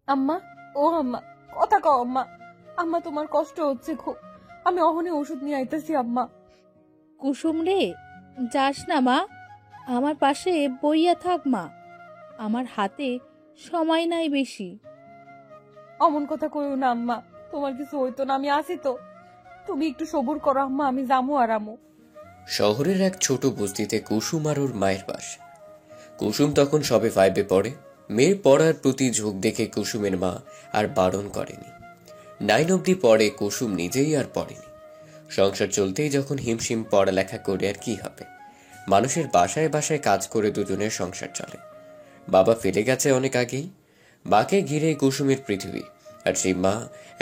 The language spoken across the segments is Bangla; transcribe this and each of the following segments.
আম্মা, ও আম্মা, কথা কও আম্মা। আম্মা, তোমার কষ্ট হচ্ছে খুব, আমি অহনে ওষুধ নিয়ে আইতেছি আম্মা। কুসুম রে, যাস না মা, আমার পাশে বইয়া থাক মা, আমার হাতে সময় নাই বেশি। অমন কথা কইও না আম্মা, তোমার কিছু হইতো না, আমি আছি তো। তুমি একটু সবুর করো আম্মা, আমি জামু আর আমু। শহরের এক ছোট বস্তিতে কুসুম আর ওর মায়ের বাস। কুসুম তখন সবে 5-এ পড়ে। মেয়ের পড়ার প্রতি ঝোঁক দেখে কুসুমের মা আর বারণ করেনি। 9 অবধি পড়ে কুসুম, নিজেই আর পড়েনি। সংসার চলতেই যখন হিমশিম পড়ালেখা করে আর কি হবে। মানুষের বাসায় বাসায় কাজ করে দুজনের সংসার চলে। বাবা ফেলে গেছে অনেক আগেই। মাকে ঘিরে কুসুমের পৃথিবী, আর সেই মা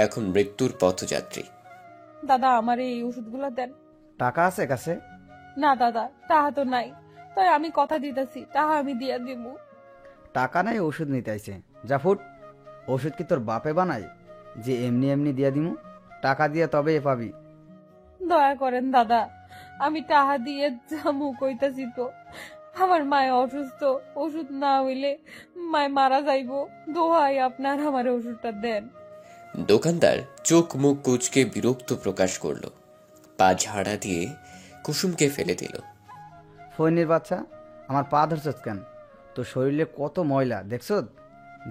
এখন মৃত্যুর পথযাত্রী। দাদা, আমার এই ওষুধগুলো দেন। টাকা আছে কাছে? না দাদা, তাহা তো নাই, তাই আমি কথা দিতেছি, তাহা আমি দিয়া দিব। টাকা নাই, ওষুধ নিতে আইছে। যা ফুট, ওষুধ কি তোর বাপে বানাই যে এমনি এমনি দিয়া দিমু? টাকা দিয়া তবে এ পাবি। দয়া করেন দাদা, আমি টাহা দিয়ে জামু কইতাছি তো। আমার মায় অসুস্থ, ওষুধ না হইলে মায় মারা যাইব। দোহাই আপনার, আমার ওষুধটা দেন। দোকানদার চোখ মুখ কুচকে বিরক্ত প্রকাশ করলো। পা ঝাড়া দিয়ে কুসুমকে ফেলে দিল। ফৈনির বাচ্চা, আমার পা ধরছত কেন? তোর শরীরে কত ময়লা দেখছ?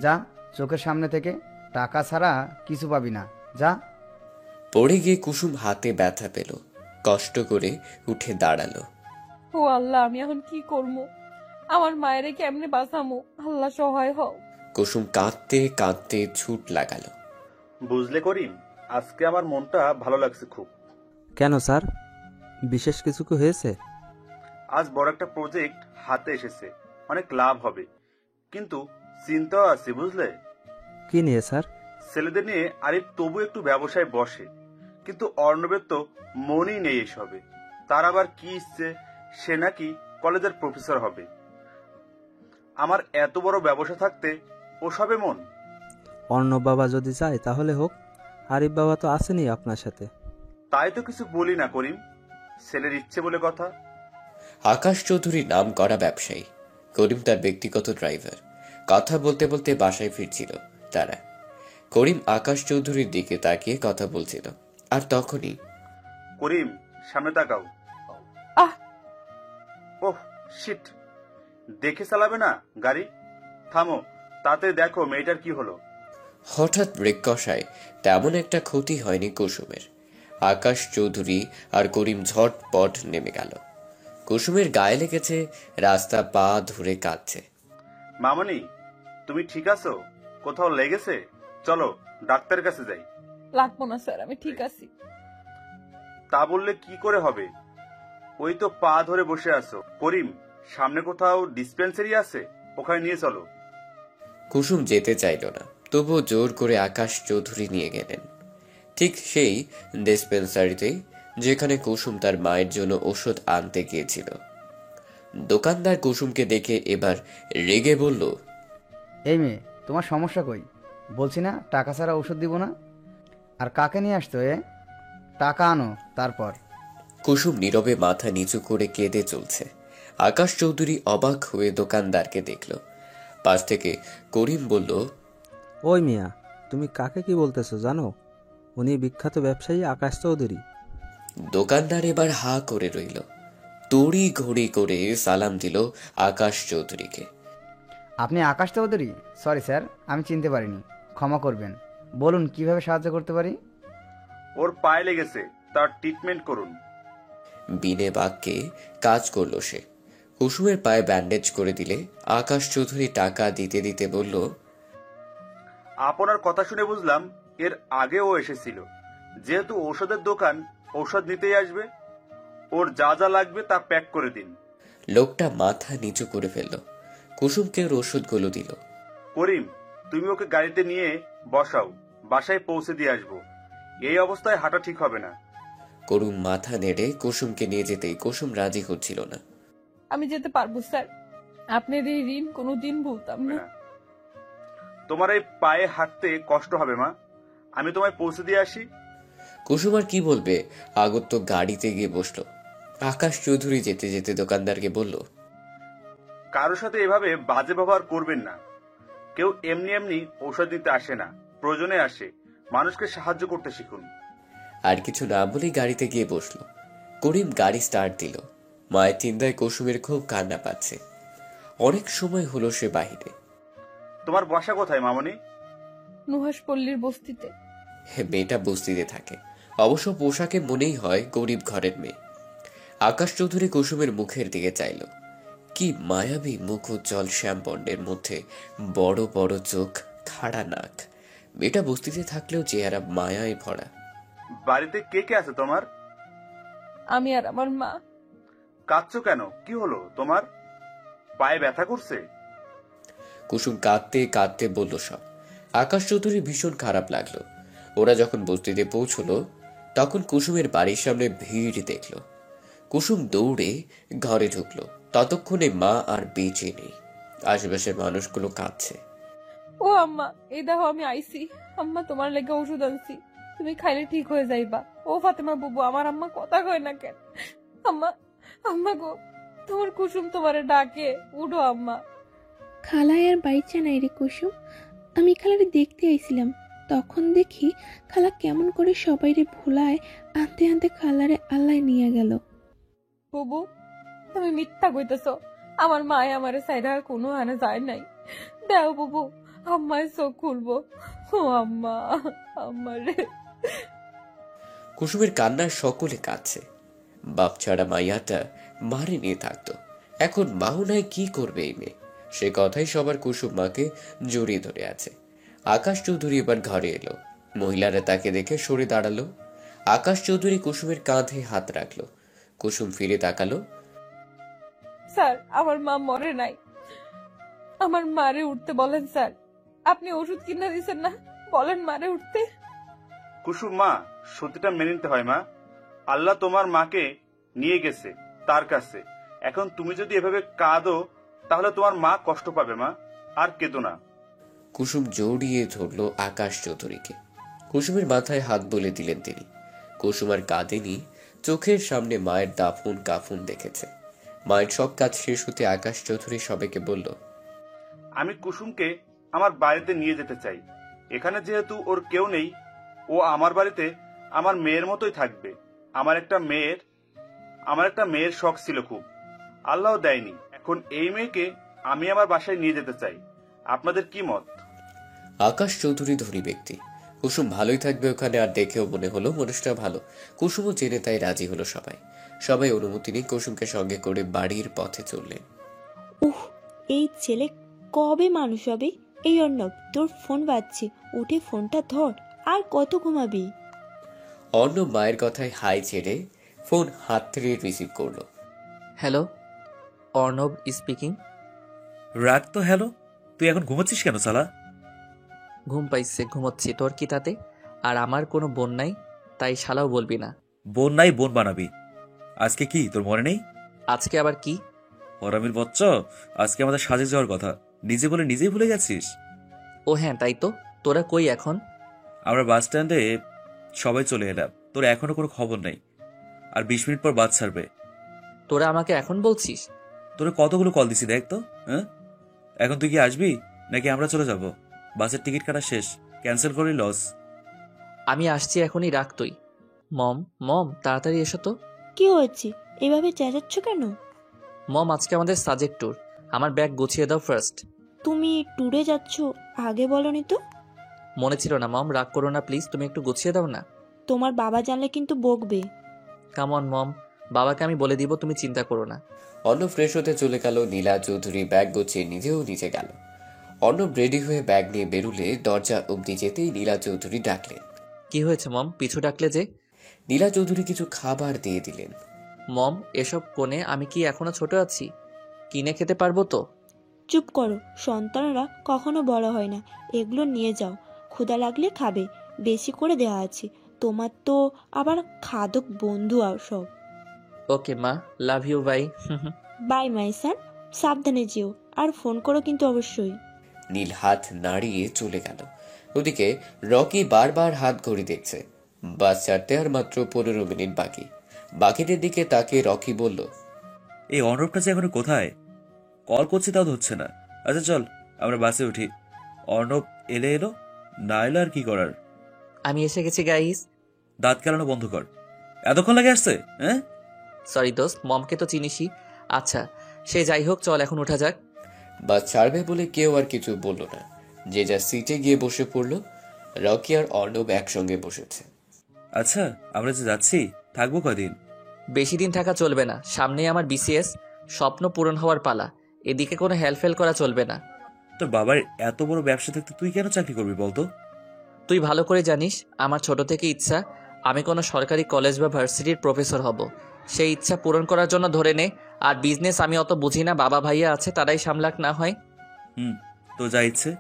যা চোখের সামনে থেকে, টাকা ছাড়া কিছু পাবি না, যা। পড়ে গিয়ে কুসুম হাতে ব্যথা পেল। কষ্ট করে উঠে দাঁড়ালো। ও আল্লাহ, আমি এখন কি করবো? আমার মায়েরে কেমনে বাঁচামু? আল্লাহ সহায় হও। কুসুম কাঁদতে কাঁদতে ছুট লাগালো। বুঝলে করিম, আজকে আমার মনটা ভালো লাগছে খুব। কেন স্যার, বিশেষ কিছু কি হয়েছে? আজ বড় একটা প্রজেক্ট হাতে এসেছে, অনেক লাভ হবে, কিন্তু চিন্তাও আছে বুঝলে। কি নিয়ে স্যার? ছেলেদের নিয়ে আরিফ তবু একটু ব্যবসায় বসে, কিন্তু অর্ণবের তো মনই নেই এসবে। তার আবার কি ইচ্ছে, সে নাকি কলেজের প্রফেসর হবে। আমার এত বড় ব্যবসা থাকতে ওসবে মন। অর্ণব বাবা যদি চায় তাহলে হোক, আরিফ বাবা তো আসেনি আপনার সাথে। তাই তো কিছু বলি না করিম, ছেলের ইচ্ছে বলে কথা। আকাশ চৌধুরী নাম করা ব্যবসায়ী, করিম তার ব্যক্তিগত ড্রাইভার। কথা বলতে বলতে বাসায় ফিরছিল তারা। করিম আকাশ চৌধুরীর দিকে তাকিয়ে কথা বলছিল, আর তখনই করিম, সামনে তাকাও। আহ! ওহ শিট, দেখে চালাবে না গাড়ি? থামো, তাতে দেখো মেয়েটার কি হলো। হঠাৎ ব্রেক কষায় তেমন একটা ক্ষতি হয়নি কুসুমের। আকাশ চৌধুরী আর করিম ঝটপট নেমে গেল। কুসুমের গায়ে লেগেছে, রাস্তা পা ধরে কাঁদছে। মামনি, তুমি ঠিক আছো? কোথাও লেগেছে? চলো ডাক্তারের কাছে যাই। লাগবো না স্যার, আমি ঠিক আছি। তা বললে কি করে হবে? ওই তো পা ধরে বসে আছো। করিম, সামনে কোথাও ডিসপেন্সারি আছে, ওখানে নিয়ে চলো। কুসুম যেতে চাইল না, তবুও জোর করে আকাশ চৌধুরী নিয়ে গেলেন ঠিক সেই ডিসপেন্সারিতে যেখানে কুসুম তার মায়ের জন্য ওষুধ আনতে গিয়েছিল। দোকানদার কুসুমকে দেখে এবার রেগে বলল, এই মেয়ে, তোমার সমস্যা কই? বলছি না টাকা ছাড়া ওষুধ দিব না। আর কাকে নিয়ে আসতো এ? টাকা আনো তারপর। কুসুম নীরবে মাথা নিচু করে কেঁদে চলছে। আকাশ চৌধুরী অবাক হয়ে দোকানদারকে দেখল। পাশ থেকে করিম বলল, ওই মিয়া, তুমি কাকে কি বলতেছো জানো? উনি বিখ্যাত ব্যবসায়ী আকাশ চৌধুরী। দোকানদার এবার হা করে রইল। তড়ি ঘড়ি করে সালাম দিল আকাশ চৌধুরীকে। আপনি আকাশ চৌধুরী? সরি স্যার, আমি চিনতে পারিনি, ক্ষমা করবেন। বলুন কিভাবে সাহায্য করতে পারি? ওর পায়ে লেগেছে, তার ট্রিটমেন্ট করুন। বিনে বাক্যে কাজ করল সে। কুসুমের পায়ে ব্যান্ডেজ করে দিলে আকাশ চৌধুরী টাকা দিতে দিতে বলল, আপনার কথা শুনে বুঝলাম এর আগেও এসেছিল। যেহেতু ঔষধের দোকান, ঔষধ নিতেই আসবে। ওর যা যা লাগবে তা প্যাক করে দিন। লোকটা মাথা নিচু করে ফেলল। কুসুমকে ওর ওষুধগুলো দিল। করিম, তুমি ওকে গাড়িতে নিয়ে বসাও, বাসায় পৌঁছে দিয়ে আসবো। এই অবস্থায় হাঁটা ঠিক হবে না। করুম মাথা নেড়ে কুসুমকে নিয়ে যেতেই কুসুম রাজি হচ্ছিল না। আমি যেতে পারবো স্যার, আপনার এই ঋণ কোনোদিন ভুলতাম না। তোমার এই পায়ে হাঁটতে কষ্ট হবে মা, আমি তোমায় পৌঁছে দিয়ে আসি। কুসুম আর কি বলবে, আগত গাড়িতে গিয়ে বসলো। আকাশ চৌধুরী যেতে যেতে দোকানদারকে বলল, কারোর সাথে এভাবে বাজে ব্যবহার করবেন না। কেউ এমনি এমনি ঔষধ দিতে আসে না, প্রয়োজনে আসে। মানুষকে সাহায্য করতে শিখুন। আর কিছু না বলেই গাড়িতে গিয়ে বসলো। করিম গাড়ি স্টার্ট দিল। মায়ের চিন্তায় কুসুমের খুব কান্না পাচ্ছে। অনেক সময় হলো সে বাহিরে। তোমার বাসা কোথায় মামনি? নুহাস পল্লীর বস্তিতে। মেয়েটা বস্তিতে থাকে, অবশ্য পোশাকে মনেই হয় গরিব ঘরের মেয়ে। আকাশ চৌধুরী কুসুমের মুখের দিকে চাইল। কি মায়াবী মুখ উজ্জ্বল শ্যামবর্ণের মধ্যে বড় বড় চোখ, খাড়া নাক। মেয়েটা বস্তিতে থাকলেও চেহারা মায়ায় ভরা। বাড়িতে কে কে আছে তোমার? আমি আর আমার মা। কাঁদছো কেন? কি হলো তোমার? পায়ে ব্যথা করছে? কুসুম কাঁদতে কাঁদতে বলল সব। আকাশ চৌধুরী ভীষণ খারাপ লাগলো। ওরা যখন বস্তিতে পৌঁছলো তখন কুসুমের বাড়ির সামনে ভিড় দেখলো। কুসুম দৌড়ে ঘরে ঢুকলো। ততক্ষণে মা আর বেঁচে নেই। আশেপাশের মানুষগুলো কাঁদছে। ও আম্মা, এই দেখো আমি আইছি। আম্মা তোমার লেগে ওষুধ আনছি, তুমি খাইলে ঠিক হয়ে যাইবা। ও ফাতেমা বুবু, আমার আম্মা কথা কয় না কেন? আম্মা, আম্মা গো, তোমার কুসুম তোমারে ডাকে, উঠো আম্মা। খালায় আর বাইচা নাই রে কুসুম। আমি খালারে দেখতে আইছিলাম, তখন দেখি খালা কেমন করে সবাইরে ভোলায় আনতে আনতে খালারে আল্লাহ নিয়ে গেল। বুবু, তুমি মিথ্যা কইতেছ। আমার মায়ে আমারে সাইডা কোনো হানে যায় নাই। দেও বুবু, আম্মায় চোখ খুলবো। ও আম্মা, আম্মা রে। কুসুমের কান্নায় সকলে কাঁদছে। বাপ ছাড়া মাইয়াটা মারে নিয়ে থাকতো। এখন মাও নাই, কি করবে এই মেয়ে? সে কথাই সবার কুসুম মাকে জড়িয়ে ধরে আছে। আকাশ চৌধুরী এবার ঘরে এলো। মহিলারা তাকে দেখে সরে দাঁড়ালো। আকাশ চৌধুরী কুসুমের কাঁধে হাত রাখলো। কুসুম ফিরে তাকালো। স্যার, আমার মা মরে নাই। আমার মারে উঠতে বলেন স্যার। আপনি ওষুধ কিনা দিছেন না, বলেন মারে উঠতে। কুসুম মা, সত্যিটা মেনে নিতে হয় মা। আল্লাহ তোমার মাকে নিয়ে গেছে তার কাছে। এখন তুমি যদি এভাবে কাঁদো তাহলে তোমার মা কষ্ট পাবে মা। আর কেঁদো না। কুসুম জড়িয়ে ধরলো আকাশ চৌধুরীকে। কুসুমের মাথায় হাত বলে দিলেন তিনি। কুসুম আর কাঁদেনি। চোখের সামনে মায়ের দাফন কাফন দেখেছে। মায়ের সব কাজ শেষ হতে আকাশ চৌধুরী সবাইকে বলল, আমি কুসুমকে আমার বাড়িতে নিয়ে যেতে চাই। এখানে যেহেতু ওর কেউ নেই, ও আমার বাড়িতে আমার মেয়ের মতোই থাকবে। আমার একটা মেয়ের শখ ছিল খুব, আল্লাহ দেয়নি। এখন এই মেয়েকে আমি আমার বাসায় নিয়ে যেতে চাই। আপনাদের কি মত? আকাশ চৌধুরী ধনী ব্যক্তি। কুসুম ভালোই থাকবে ওখানে, আর দেখেও মনে হলো মানুষটা ভালো। কুসুমও জেনে তাই রাজি হলো সবাই। সবাই অনুমতি নিয়ে কুসুমকে সঙ্গে করে বাড়ির পথে চললেন। উহ, এই ছেলে কবে মানুষ হবে? এই অর্ণব, তোর ফোন বাজছে, উঠে ফোনটা ধর। আর কত ঘুমাবি? অর্ণব মায়ের কথায় হাই ছেড়ে ফোন হাত থেকে রিসিভ করলো। Hello, Arnab speaking. রাগ তো হ্যালো, তুই এখন ঘুমাচ্ছিস কেন সালা? ঘুম পাইছে, ঘুমোচ্ছি, তোর কি তাতে? আর আমার কোনো বোন নাই, তাই শালাও বলবি না। বোন নাই বোন বানাবি। আজকে কি তোর মনে নেই? আজকে আবার কি? হরামির বচ্চ, আজকে আমাদের সাজে যাওয়ার কথা, নিজে বলে নিজেই ভুলে গেছিস। ও হ্যাঁ, তাই তো। তোরা কই এখন? আমরা বাস স্ট্যান্ডে সবাই চলে এলাম, তোর এখনো কোনো খবর নেই। আর 20 মিনিট পর বাস ছাড়বে। তোরা আমাকে এখন বলছিস? তোরা কতগুলো কল দিছি দেখ তো। হ্যাঁ, এখন তুই কি আসবি নাকি আমরা চলে যাব? বাসের টিকিট কাটা শেষ, ক্যান্সেল করি লস। আমি আসছি এখনই, রাখ তুই। মম, মম তাড়াতাড়ি এসো তো। কি হয়েছে? এভাবে চেঁচাচ্ছ কেন? মম, আজকে আমাদের সাজেক্ট ট্যুর। আমার ব্যাগ গুছিয়ে দাও ফার্স্ট। তুমি ট্যুরে যাচ্ছ, আগে বলনি তো? মনে ছিল না মম, রাগ করো না প্লিজ, তুমি একটু গুছিয়ে দাও না। তোমার বাবা জানলে কিন্তু বকবে। কামন মম, বাবাকে আমি বলে দিব, তুমি চিন্তা করো না। অর্ণব ফ্রেশ হতে চলে গেল। নীলা চৌধুরী ব্যাগ গুছিয়ে নিজেও নিচে গেল। অর্ণব রেডি হয়ে ব্যাগ নিয়ে বেরুলে দরজা অবধি যেতেই নীলা চৌধুরী ডাকলেন। কি হয়েছে মম, পিছু ডাকলে যে? নীলা চৌধুরী কিছু খাবার দিয়ে দিলেন। মম, এসব কোণে আমি কি এখনো ছোট আছি? কিনে খেতে পারবো তো? চুপ করো, সন্তানরা কখনো বড় হয় না। এগুলো নিয়ে যাও, ক্ষুধা লাগলে খাবে, বেশি করে দেওয়া আছে। তোমার তো আবার খাদক বন্ধু আর সব। ওকে মা, love you, bye. Bye my son, সাবধানে যেও, আর ফোন করো কিন্তু অবশ্যই। নীল হাত নাড়িয়ে চলে গেল। ওদিকে রকি বারবার হাত ঘড়ি দেখছে। বাস ছাড়তে আর মাত্র 15 মিনিট বাকি। বাকিদের দিকে তাকে রকি বলল, এই অর্ণবটা যে এখনো কোথায়? কল করছি তাও ধরছে না। আচ্ছা চল আমরা বাসে উঠি, অর্ণব এলে এলো, না এলো আর কি করার। আমি এসে গেছি গাইস। দাঁত কেলানো বন্ধ কর। এতক্ষণ লাগে আসছে? হ্যাঁ, সরি দোস্ত, মমকে তো চিনিসই। আচ্ছা সে যাই হোক, চল এখন উঠা যাক। বাস ছাড়বে বলে কেউ আর কিছু বলল না। যে যা সিটে গিয়ে বসে পড়ল। রকি আর অর্ণব একসঙ্গে বসেছে। আচ্ছা আমরা যে যাচ্ছি, থাকবো কদিন? বেশি দিন থাকা চলবে না, সামনেই আমার বিসিএস, স্বপ্ন পূরণ হওয়ার পালা। এদিকে কোনো হেল্প করা চলবে না। তোর বাবার এত বড় ব্যবসা থাকতে তুই কেন চাকরি করবি বলতো? তুই ভালো করে জানিস আমার ছোট থেকে ইচ্ছা আমি কোনো সরকারি কলেজ বা ভার্সিটির প্রফেসর হব। সেই ইচ্ছা পূরণ করার জন্য ধরে নে। আর বিজনেস আমি অত বুঝি না, বাবা ভাইয়া আছে তারাই সামলাক না হয়। তো যা ইচ্ছে,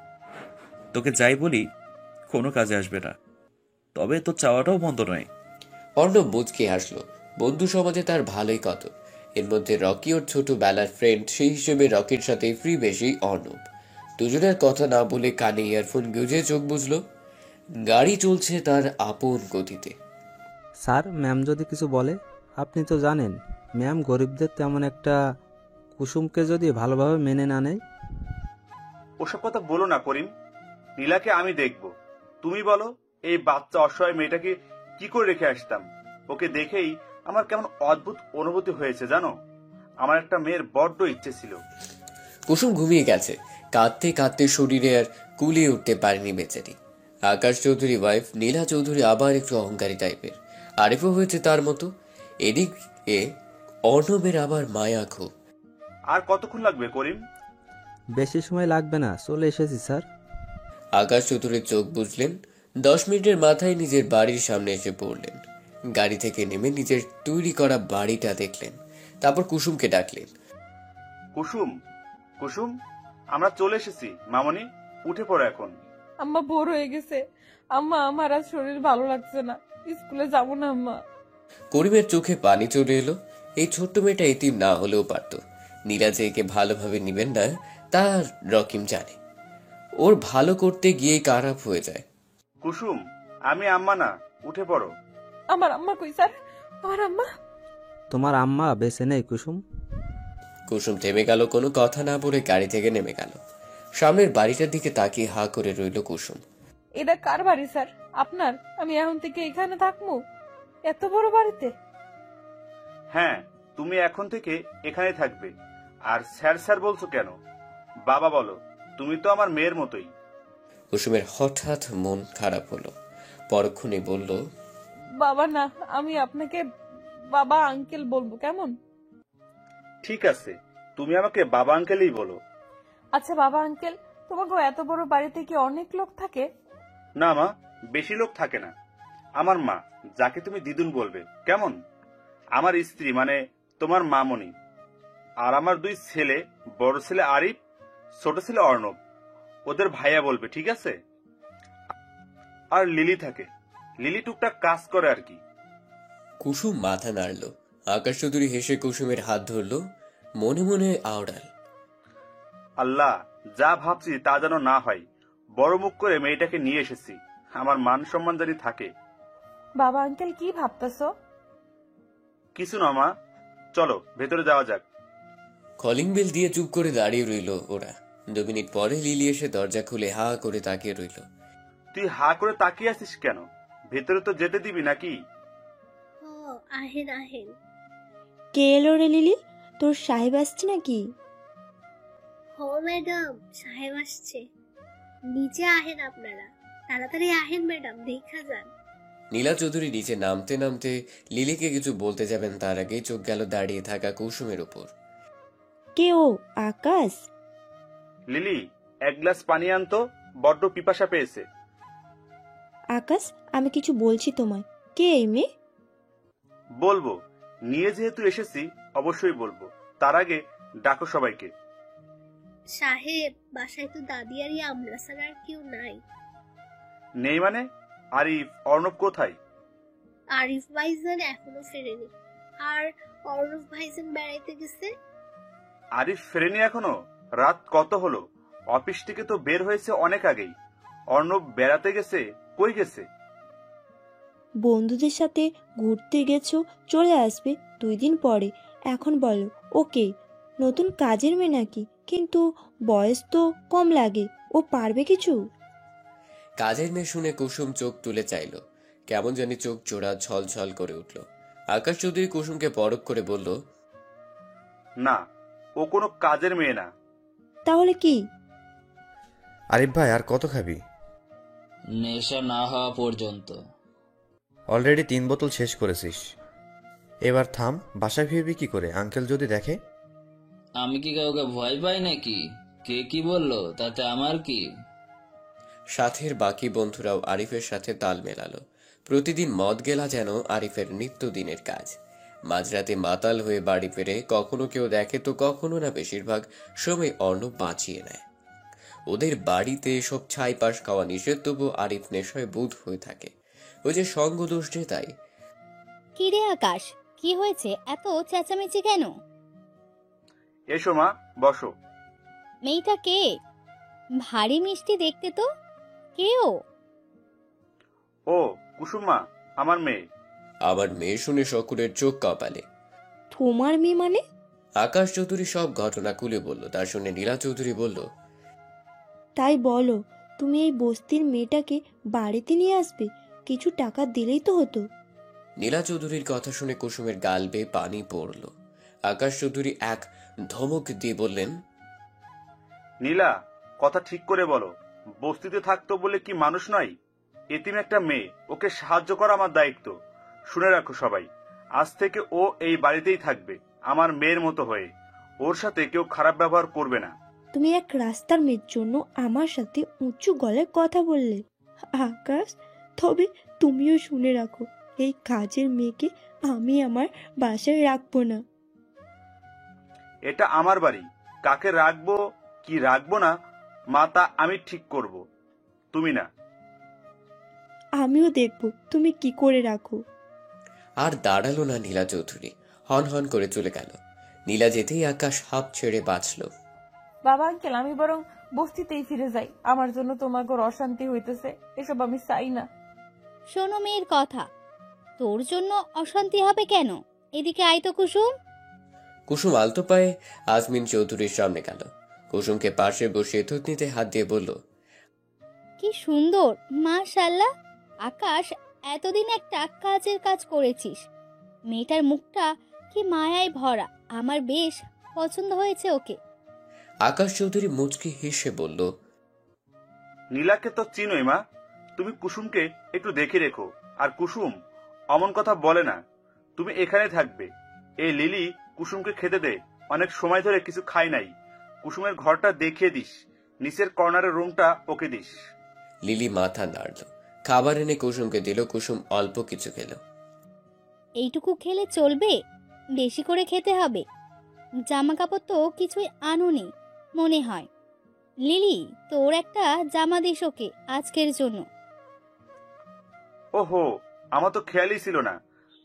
তোকে যাই বলি কোনো কাজে আসবে না, তবে তোর চাওয়াটাও বন্ধ নয়। অর্ণব মুচকি হাসলো। বন্ধু সমাজে তার ভালোই কত। এর মধ্যে রকি ওর ছোটবেলার ফ্রেন্ড, সেই হিসেবে রকির সাথে ফ্রি বেশি অর্ণব। দুজনের কথা না বলে কানে ইয়ারফোন গুঁজে চোখ বুঝলো। গাড়ি চলছে তার আপন গতিতে। স্যার, ম্যাম যদি কিছু বলে? আপনি তো জানেন ম্যাম গরিবদের তেমন একটা। কুসুমকে যদি ভালোভাবে মেনে না নেয়? ওসব কথা বলো না করিম। নীলাকে আমি দেখব। তুমি বলো, এই বাচ্চা অসহায় মেয়েটাকে কি করে রেখে আসতাম? ওকে দেখেই আমার কেমন অদ্ভুত অনুভূতি হয়েছে জানো। আমার একটা মেয়ের বড্ড ইচ্ছে ছিল। কুসুম ঘুমিয়ে গেছে। কাঁদতে কাঁদতে শরীরে আর কুলিয়ে উঠতে পারেনি বেচারি। আকাশ চৌধুরী ওয়াইফ নীলা চৌধুরী আবার একটু অহংকারী টাইপের। আরিফও হয়েছে তার মতো। এদিকে অর্ণবের আবার মায়া খুব। আর কতক্ষণ লাগবে করিম? বেশি সময় লাগবে না, চলে এসেছি স্যার। আকাশ চৌধুরীর চোখ বুঝলেন। 10 মিনিটের মাথায় নিজের বাড়ির সামনে এসে পড়লেন। গাড়ি থেকে নেমে নিজের তৈরি করা বাড়িটা দেখলেন। তারপর কুসুমকে ডাকলেন। কুসুম, কুসুম, আমরা চলে এসেছি। মামনি, উঠে পড়ো এখন। আম্মা বোর হয়ে গেছে। আম্মা আমার আর শরীর ভালো লাগছে না, স্কুলে যাবো না আম্মা। করিমের চোখে পানি চলে এলো। এই ছোট্ট মেয়েটা এতিম না হলেও পারত। নীলা যে একে ভালোভাবে নিবেন না তা রকিম জানে। ওর ভালো করতে গিয়ে খারাপ হয়ে যায়। কুসুম, আমি আম্মা না, উঠে পড়ো। আমার আম্মা কই স্যার? আমার আম্মা? তোমার আম্মা বেঁচে নেই কুসুম। কুসুম থেমে গেল, কোনো কথা না বলে গাড়ি থেকে নেমে গেল। সামনের বাড়িটার দিকে তাকিয়ে হা করে রইল কুসুম। এটা কার বাড়ি স্যার? আপনার? আমি এখন থেকে এখানে থাকবো এত বড় বাড়িতে? হ্যাঁ, তুমি এখন থেকে এখানে থাকবে। আর স্যার স্যার বলছো কেন? বাবা বলো, তুমি তো আমার মেয়ের মতোই। কুসুমের হঠাৎ মন খারাপ হলো। পরক্ষণে বলল, বাবা না, আমি আপনাকে বাবা আঙ্কেল বলবো, কেমন? ঠিক আছে, তুমি আমাকে বাবা আঙ্কেলই বলো। আচ্ছা বাবা আঙ্কেল, তোমাকে এত বড় বাড়িতে কি অনেক লোক থাকে? না মা, বেশি লোক থাকে না। আমার মা, যাকে তুমি দিদুন বলবে, কেমন? আমার স্ত্রী মানে তোমার মামনি। আর আমার 2 ছেলে, বড় ছেলে আরিফ, ছোট ছেলে অর্ণব। ওদের ভাইয়া বলবে, ঠিক আছে? আর লিলি থাকে। লিলি টুকটাক কাজ করে আর কি। কুসুম মাথা নাড়ল। আকাশ চৌধুরী হেসে কুসুমের হাত ধরল, মনে মনে আওড়াল, আল্লাহ, যা ভাবছি তা যেন না হয়। বড় মুখ করে মেয়েটাকে নিয়ে এসেছি, আমার মান সম্মান জানি থাকে। বাবা আঙ্কেল কি ভাবতেছো? কিছু না মা, চলো ভেতরে যাওয়া যাক। কলিং বেল দিয়ে চুপ করে দাঁড়িয়ে রইল ওরা। 2 মিনিট পরে লিলি এসে দরজা খুলে হা করে তাকিয়ে রইল। তুই হা করে তাকিয়ে আছিস কেন? ভেতরে তো যেতে দিবি নাকি? আহেন আহেন। কে এলো রে লিলি? তোর সাহেব আসছে নাকি? ও ম্যাডাম, সাহেব আসছে। নিচে আহেন আপনারা, তাড়াতাড়ি আহেন ম্যাডাম, দেখা যান। নীলা চৌধুরী নিচে নামতে নামতে লিলিকে কিছু বলতে যাবেন তার আগেই চোখ গেল দাঁড়িয়ে থাকা কুসুমের উপর। কে ও? আকাশ? লিলি, 1 গ্লাস পানি আনতো, বড্ড পিপাসা পেয়েছে। আকাশ, আমি কিছু বলছি তোমায়। কে এই মেয়ে? বলবো, নিয়ে যেহেতু এসেছি অবশ্যই বলবো। তার আগে ডাকো সবাইকে। সাহেব, বাসায় তো দাদি আর আমরা ছাড়া আর কেউ নাই। নেই মানে? আরিফ, অর্ণব কোথায়? আরিফ ভাইজান এখনো ফেরেনি, আর অর্ণব ভাইজান বেড়াইতে গেছে। আরিফ ফেরেনি এখনো? রাত কত হলো? অফিস থেকে তো বের হয়েছে অনেক আগেই। অর্ণব বেড়াতে গেছে? কই গেছে? বন্ধুদের সাথে ঘুরতে গেছো, চলে আসবে 2 দিন পরে। এখন বলো ওকে নতুন কাজের মেয়ে নাকি? কিন্তু বয়স তো কম লাগে, ও পারবে কিছু? কাজের মেয়ে শুনে কুসুম চোখ তুলে চাইল, কেমন জানি চোখ জোড়া ছলছল করে উঠল। আকাশ চৌধুরী কুসুমকে পরখ করে বলল, না, ও কোনো কাজের মেয়ে না। তাহলে কি? আরিফ ভাই, আর কত খাবি? নেশা না হওয়া পর্যন্ত। অলরেডি 3 বোতল শেষ করেছিস, এবার থাম। বাসায় ফিরবি কি করে? আঙ্কেল যদি দেখে? আমি কি কাউকে ভয় পাই নাকি? কে কি বললো তাতে আমার কি? সাথের বাকি বন্ধুরাও আরিফের সাথে তাল মেলালো। প্রতিদিন মদ গেলা যেন আরিফের নিত্যদিনের কাজ। মাঝরাতে মাতাল হয়ে বাড়ি ফিরে কখনো কেউ দেখে তো কখনো না, বেশিরভাগ সময় অর্ণব বাঁচিয়ে নেয়। ওদের বাড়িতে সব ছাই পাশ খাওয়া নিষেধ, তবু আরিফ নেশায় বুধ হয়ে থাকে। ওই যে সঙ্গ দোষ যে তাই। কি রে আকাশ, কি হয়েছে? এত চেঁচামেচি কেন? এসো মা, বসো। মেয়েটা কে? ভারী মিষ্টি দেখতে তো। কে ও? ও কুসুম মা, আমার মেয়ে। আমার মেয়ে শুনে সকলের চোখ কপালে। তোমার মেয়ে মানে? আকাশ চৌধুরী সব ঘটনা খুলে বলল। তা শুনে নীলা চৌধুরী বলল, তাই বলো, তুমি এই বস্তির মেয়েটাকে বাড়িতে নিয়ে আসবে? কিছু টাকা দিলেই তো হতো। নীলা চৌধুরীর কথা শুনে কুসুমের গাল বেয়ে পানি পড়ল। আকাশ চৌধুরী এক ধমক দিয়ে বললেন, নীলা, কথা ঠিক করে বলো। বস্তিতে থাকতো বলে কি মানুষ নয়? এতিম একটা মেয়ে, ওকে সাহায্য করা আমার দায়িত্ব। শুনে রাখো সবাই, আজ থেকে ও এই বাড়িতেই থাকবে আমার মেয়ের মতো হয়ে। ওর সাথে কেউ খারাপ ব্যবহার করবে না। তুমি এক রাস্তার মেয়ের জন্য আমার সাথে উঁচু গলায় কথা বললে। আকাশ, তবে তুমিও শুনে রাখো, এই কাজের মেয়েকে আমি আমার বাসায় রাখবো না। এটা আমার বাড়ি, কাকে রাখবো কি রাখবো না মা তা আমি ঠিক করব, তুমি না। আমিও দেখবো তুমি কি করে রাখো। আর দাঁড়ালো না নীলা চৌধুরী, হন হন করে চলে গেল। নীলা যেতেই আকাশ হাঁপ ছেড়ে বাঁচল। বাবা আঙ্কেল, আমি বরং বস্তিতেই ফিরে যাই। আমার জন্য তোমাকে অশান্তি হইতেছে, এসব আমি চাই না। শোনো মেয়ের কথা, তোর জন্য অশান্তি হবে কেন? এদিকে আয় তো কুসুম। কুসুম আলতো পায়ে আজমিন চৌধুরীর সামনে গেল। কুসুমকে পাশে বসিয়ে থুতনিতে হাত দিয়ে বলল, কি সুন্দর, মাশাআল্লাহ। আকাশ, এতদিন একটা কাজের কাজ করেছিস। মেয়েটার মুখটা কি মায়ায় ভরা, আমার বেশ পছন্দ হয়েছে ওকে। আকাশ চৌধুরী মুচকি হেসে বলল, নীলাকে তো চিনোই মা, তুমি কুসুমকে একটু দেখে রেখো। আর কুসুম অমন কথা বলে না, তুমি এখানে থাকবে। এই লিলি কুসুমকে খেতে দে, অনেক সময় ধরে কিছু খাই নাই। কুসুমের ঘরটা দেখিয়ে দিস, নিচের কর্নারের রুমটা ওকে দিস। লিলি মাথা নাড়ল, খাবার এনে কুসুমকে দিল। কুসুম অল্প কিছু খেল। এইটুকু খেলে চলবে? বেশি করে খেতে হবে। জামা কাপড় তো কিছুই আনোনি মনে হয়। লিলি, তোর একটা জামা দিস ওকে আজকের জন্য। ওহো, আমার তো খেয়ালই ছিল না।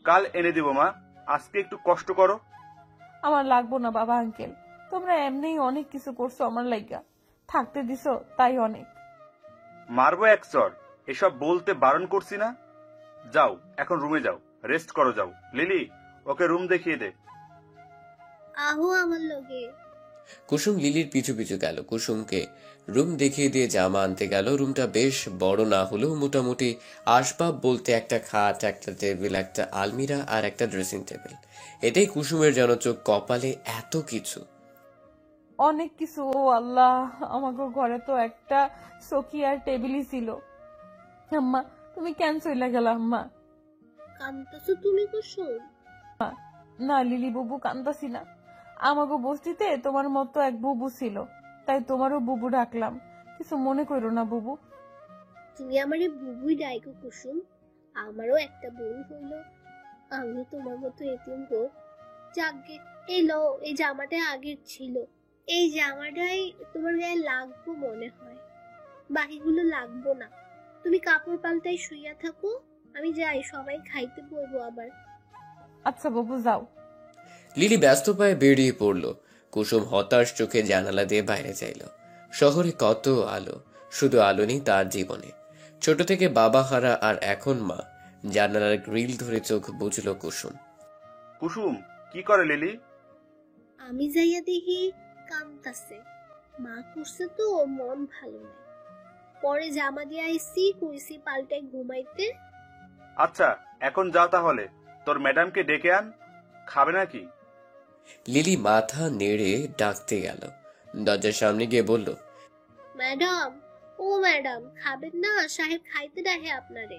কাল এনে দেব মা, আজকে একটু কষ্ট করো। আমার লাগবো না বাবা আঙ্কেল, তোমরা এমনিই অনেক কিছু করছো আমার লাইগা, থাকতে দিছো তাই অনেক। মারবো এক চর, এসব বলতে বারণ করছি না। যাও এখন রুমে যাও, রেস্ট করো। যাও লিলি, ওকে রুম দেখিয়ে দে। আহো আমার লগে। কুসুম লিলির পিছু পিছু গেল। কুসুমকে রুম দেখিয়ে দিয়ে জামা আনতে গেল। রুমটা বেশ বড় না হলেও মোটামুটি আসবাব বলতে একটা খাট, একটা টেবিল, একটা আলমিরা আর একটা ড্রেসিং টেবিল। এটাই কুসুমের যেন চোখ কপালে, এত কিছু, অনেক কিছু। ও আল্লাহ, আমাকে ঘরে তো একটা চকি আর টেবিলই ছিল। আম্মা, তুমি কেন চলে গেলা? আম্মা, কান্তাছো তুমি কুসুম? না লিলি বুবু, কান্তাছি না। আমাকে বস্তিতে তোমার মতো এক বুবু ছিল, তাই তোমারও বুবু ডাকলাম। কিছু মনে করো না বুবু। তুমি আমারে বুবুই ডাইকো কুসুম, আমারও একটা বোন হইল, আমিও তোমার মতো এতিম গো। যাকগে, এই লো, এই জামাটা আগের ছিল। এই জামাটাই তোমার গায়ে লাগবো মনে হয়, বাকিগুলো লাগবো না। তুমি কাপড় পাল্টাই শুইয়া থাকো, আমি যাই, সবাই খাইতে বলবো আবার। আচ্ছা বাবু, যাও। লিলি ব্যস্ত পায়ে বেরিয়ে পড়ল। কুসুম হতাশ চোখে জানালা দিয়ে বাইরে চাইল। শহরে কত আলো, শুধু আলো নেই তার জীবনে। ছোট থেকে বাবা হারা, আর এখন মা। জানালার গ্রিল ধরে চোখ বুঝল কুসুম। কুসুম কি করে লিলি? আমি যাইয়া দেখি কান্তাছে। মা করছে তো মন ভালো নাই। পরে জামা দিয়ে আইসি, কইসি পাল্টাই ঘুমাইতে। আচ্ছা এখন যাও তাহলে, তোর ম্যাডামকে ডেকে আন, খাবে নাকি? লিলি মাথা নেড়ে ডাকতে গেল, দরজার সামনে গিয়ে বলল, ম্যাডাম, ও ম্যাডাম, খাবেন না? সাহেব খাইতে ডাকে আপনারে।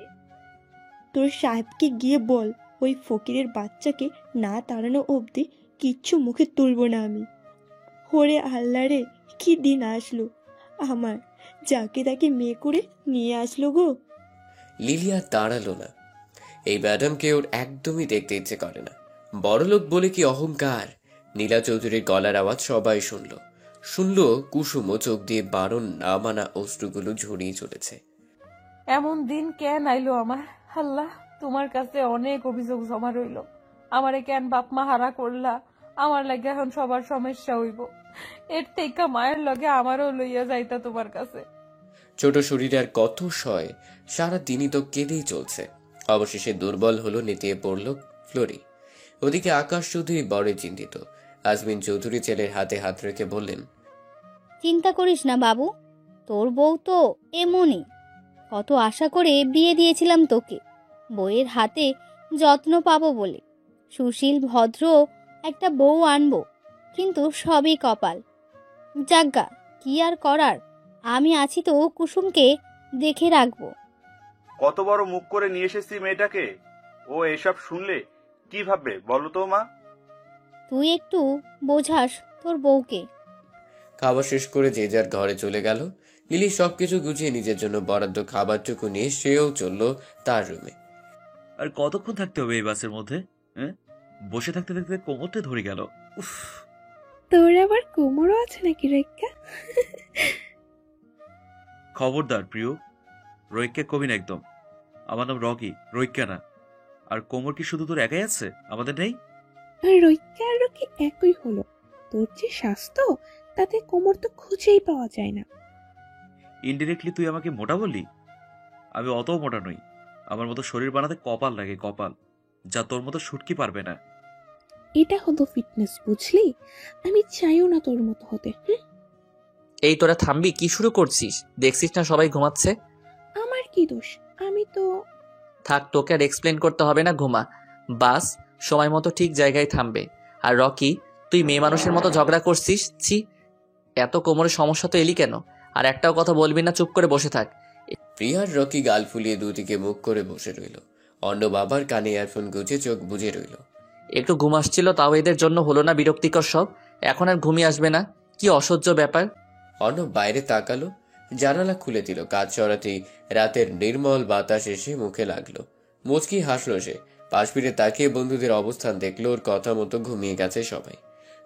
তোর সাহেবকে গিয়ে বল ওই ফকিরের বাচ্চাকে না তাড়ানো অবধি কিচ্ছু মুখে তুলব না আমি। ওরে আল্লাহ রে, কি দিন আসলো আমার, যাকে তাকে মেয়ে করে নিয়ে আসলো গো। লিলি আর দাঁড়ালো না। এই ম্যাডামকে ওর একদমই দেখতে ইচ্ছে করে না। বড়লোক বলে কি অহংকার। নীলা চৌধুরীর গলার আওয়াজ সবাই শুনলো কুসুমও চোখ দিয়ে বারণ না মানা অশ্রুগুলো ঝরিয়ে চলেছে। এমন দিন কেন আইলো আমার? আল্লাহ, তোমার কাছে অনেক অভিযোগ জমা রইল। আমারে কেন বাপ মা হারা করলা? আমার লাগে এখন সবার সমস্যা হইব। এর থেকে মায়ের লগে আমারও লইয়া যাইতা তোমার কাছে। ছোট শরীরে আর কত সয়, সারা দিনই তো কেঁদেই চলছে। অবশেষে দুর্বল হলো, নেতিয়ে পড়ল ফ্লোরি। ওদিকে আকাশ চৌধুরী বড় চিন্তিত। আজমিন চৌধুরী ছেলের হাতে হাত রেখে বললেন, চিন্তা করিস না বাবু, তোর বউ তো এমনই। কত আশা করে বিয়ে দিয়েছিলাম তোকে, বউয়ের হাতে যত্ন পাবো বলে। সুশীল ভদ্র একটা বউ আনবো, কিন্তু সবই কপাল। যাজ্ঞা, কি আর করার, আমি আছি তো কুসুমকে দেখে রাখবো। কত বড় মুখ করে নিয়ে এসেছি মেয়েটাকে, ও এসব শুনলে কি ভাববে বলো তো মা? তুই একটু বোঝাস তোর বউকে। খাবার শেষ করে যে যার ঘরে চলে গেল। লিলি সবকিছু গুছিয়ে নিজের জন্য বরাদ্দ খাবারটুকু নিয়ে সেও চলল তার রুমে। আর কতক্ষণ থাকতে হবে এই বাসের মধ্যে? বসে থাকতে থাকতে কোমরটা ধরে গেল। উফ, তোর আবার কোমরও আছে নাকি রৈক্কা? খবরদার প্রিয়, রৈক্যা কবি না একদম। আমার নাম রকি, রৈক্যা না। আর কোমর কি শুধু তোর একাই আছে, আমাদের নেই? রৈক্কা আর রকি একই হলো। তোর যে স্বাস্থ্য, তাতে কোমর তো খুঁজেই পাওয়া যায় না। ইনডিরেক্টলি তুই আমাকে মোটা বললি? আমি অত মোটা নই। আমার মতো শরীর বানাতে কপাল লাগে, কপাল, যা তোর মতো শুটকি পারবে না। এটা হলো ফিটনেস, বুঝলি? আমি চাইও না তোর মতো হতে। এই তোরা থামবি? কি শুরু করছিস? দেখছিস না সবাই ঘুমাচ্ছে। আমার কি দোষ? আমি তো... থাক, তোকে আর এক্সপ্লেন করতে হবে না, ঘুমা। বাস সময় মতো ঠিক জায়গায় থামবে। আর রকি, তুই মেয়ে মানুষের মতো ঝগড়া করছিস। ছি, এত কোমরের সমস্যা তো এলি কেন? আর একটাও কথা বলবি না, চুপ করে বসে থাক। প্রিয়ার রকি গাল ফুলিয়ে দুদিকে মুখ করে বসে রইল। অন্য বাবার কানে ইয়ারফোন গুজে চোখ বুজে রইল। একটু ঘুম আসছিল, তাও এদের জন্য হলো না বিরক্তিকর সব। এখন আর ঘুমিয়ে আসবে না? কি অসহ্য ব্যাপার। অর্ণব বাইরে তাকালো, জানালা খুলে দিল। কাজ চড়াতেই রাতের নির্মল বাতাস এসে মুখে লাগলো। মুচকি হাসলো সে। পাশ ফিরে তাকিয়ে বন্ধুদের অবস্থান দেখলো। ওর কথা মতো ঘুমিয়ে গেছে সবাই।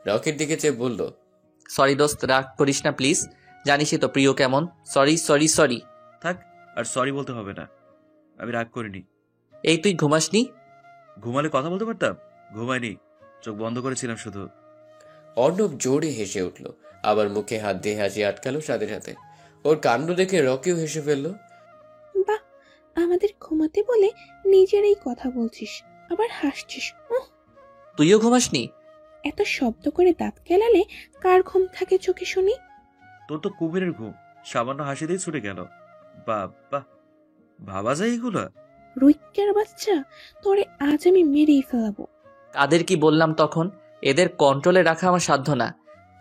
রকির দিকে চেয়ে বলল, সরি দোস্ত, রাগ করিস না প্লিজ। জানিসই তো প্রিয় কেমন। Sorry sorry sorry. থাক, আর সরি বলতে হবে না, আমি রাগ করিনি। এই তুই ঘুমাসনি? ঘুমালে কথা বলতে পারতাম, ঘুমাইনি, চোখ বন্ধ করেছিলাম শুধু। অর্ণব জোরে হেসে উঠল, আবার মুখে হাত দিয়ে হাসি আটকালো সাথে সাথে। ওর কাণ্ড দেখে রকিও হেসে ফেলল। বাহ, আমাদের ঘুমাতে বলে নিজেরই কথা বলছিস, আবার হাসছিস। তুইও ঘুমাসনি? এত শব্দ করে দাঁত কেলালে কার ঘুম থাকে চোখে শুনি? তোর তো কুমিরের ঘুম, সামান্য হাসি দিয়ে ছুটে গেল। বাবা, ভাবা যায় এগুলা? রৈক্যার বাচ্চা, তোরে আজ আমি মেরেই ফেলাবো। কাদের কি বললাম তখন? এদের কন্ট্রোলে রাখা আমার সাধ্য না।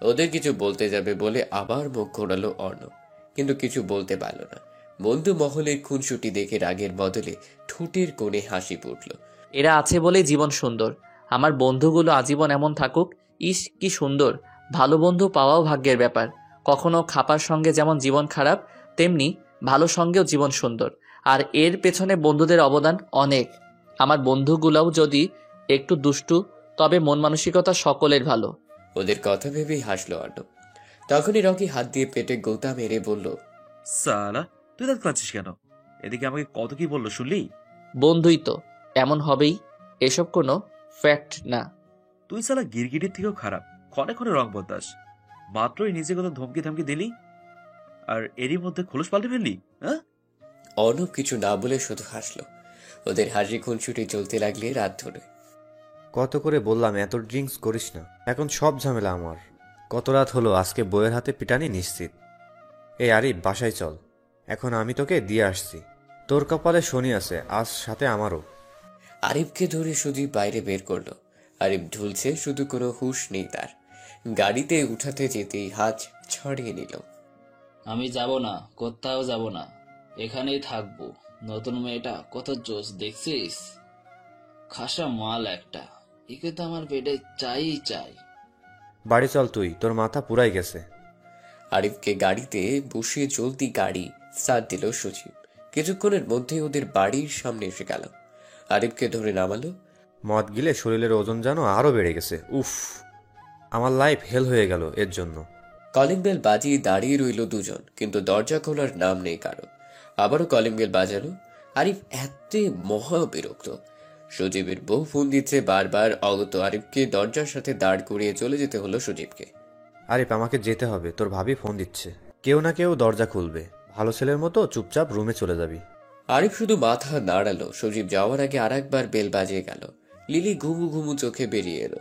ওদের কিছু বলতে যাবে বলে আবার মুখ ঘোরালো অর্ণব, কিন্তু কিছু বলতে পারল না। বন্ধু মহলের খুনসুটি দেখে রাগের বদলে ঠোঁটের কোণে হাসি ফুটল। এরা আছে বলে জীবন সুন্দর। আমার বন্ধুগুলো আজীবন এমন থাকুক। ইস, কি সুন্দর। ভালো বন্ধু পাওয়াও ভাগ্যের ব্যাপার। কখনো খাপার সঙ্গে যেমন জীবন খারাপ, তেমনি ভালো সঙ্গেও জীবন সুন্দর। আর এর পেছনে বন্ধুদের অবদান অনেক। আমার বন্ধুগুলোও যদি একটু দুষ্টু, তবে মন মানসিকতা সকলের ভালো। ওদের কথা ভেবেই হাসলো অর্ণব। তখনই রকি হাত দিয়ে পেটে গোতা মেরে বলল, সালা, তুই দাঁত কাঁদছিস কেন? এদিকে আমাকে কত কি বললো শুনলি? বন্ধুই তো, এমন হবেই, এসব কোনো ফ্যাক্ট না। তুই সালা গিরগিটির থেকেও খারাপ, ক্ষণে ক্ষণে রং বদলাস। মাত্রই নিজে কত ধমকি ধমকি দিলি, আর এরই মধ্যে খোলস পাল্টে ফেললি। হ্যাঁ? অর্ণব কিছু না বলে শুধু হাসলো। ওদের হাসি খুনসুটি চলতে লাগলে রাত ধরে। কত করে বললাম এত ড্রিঙ্কস করিস না, এখন সব ঝামেলা আমার। কত রাত হলো, আজকে বইয়ের হাতে পিটানি নিশ্চিত। এই আরিফ, বাসায় চল, এখন আমি তোকে দিয়ে আসছি। তোর কপালে শনি আছে, আজ সাথে আমারও। আরিফকে ধরে সুদীপ বাইরে বের করলো। আরিফ ঢুলছে, শুধু কোনো হুঁশ নেই তার। গাড়িতে উঠাতে যেতেই হাত ছড়িয়ে নিল। আমি যাব না, কোথাও যাব না, এখানেই থাকবো। নতুন মেয়েটা কত জোশ দেখছিস? খাসা মাল একটা, একে তো আমার পেটে চাই চাই। বাড়ি চল তুই, তোর মাথা পুরাই গেছে। আরিফকে গাড়িতে বসিয়ে চলতি গাড়ি স্টার্ট দিল সজীব। কিছুক্ষণের মধ্যে ওদের বাড়ির সামনে এসে গেল। আরিফকে ধরে নামালো। মদ গিলে শরীরের ওজন যেন আরো বেড়ে গেছে। উফ, আমার লাইফ হেল হয়ে গেল এর জন্য। কলিং বেল বাজিয়ে দাঁড়িয়ে রইল দুজন, কিন্তু দরজা খোলার নাম নেই কারো। আবারও কলিং বেল বাজালো। আরিফ এত মহা বিরক্ত। সজীবের বউ ফোন দিচ্ছে বারবার। অগত আরিফকে দরজার সাথে দাঁড় করিয়ে চলে যেতে হলো সজীবকে। আরিফ, আমাকে যেতে হবে, তোর ভাবি ফোন দিচ্ছে। কেউ না কেউ দরজা খুলবে, ভালো ছেলের মতো চুপচাপ রুমে চলে যাবি। আরিফ শুধু মাথা নাড়ালো। সজীব যাওয়ার আগে আরেকবার বেল বাজিয়ে গেল। লিলি ঘুমু ঘুমু চোখে বেরিয়ে এলো।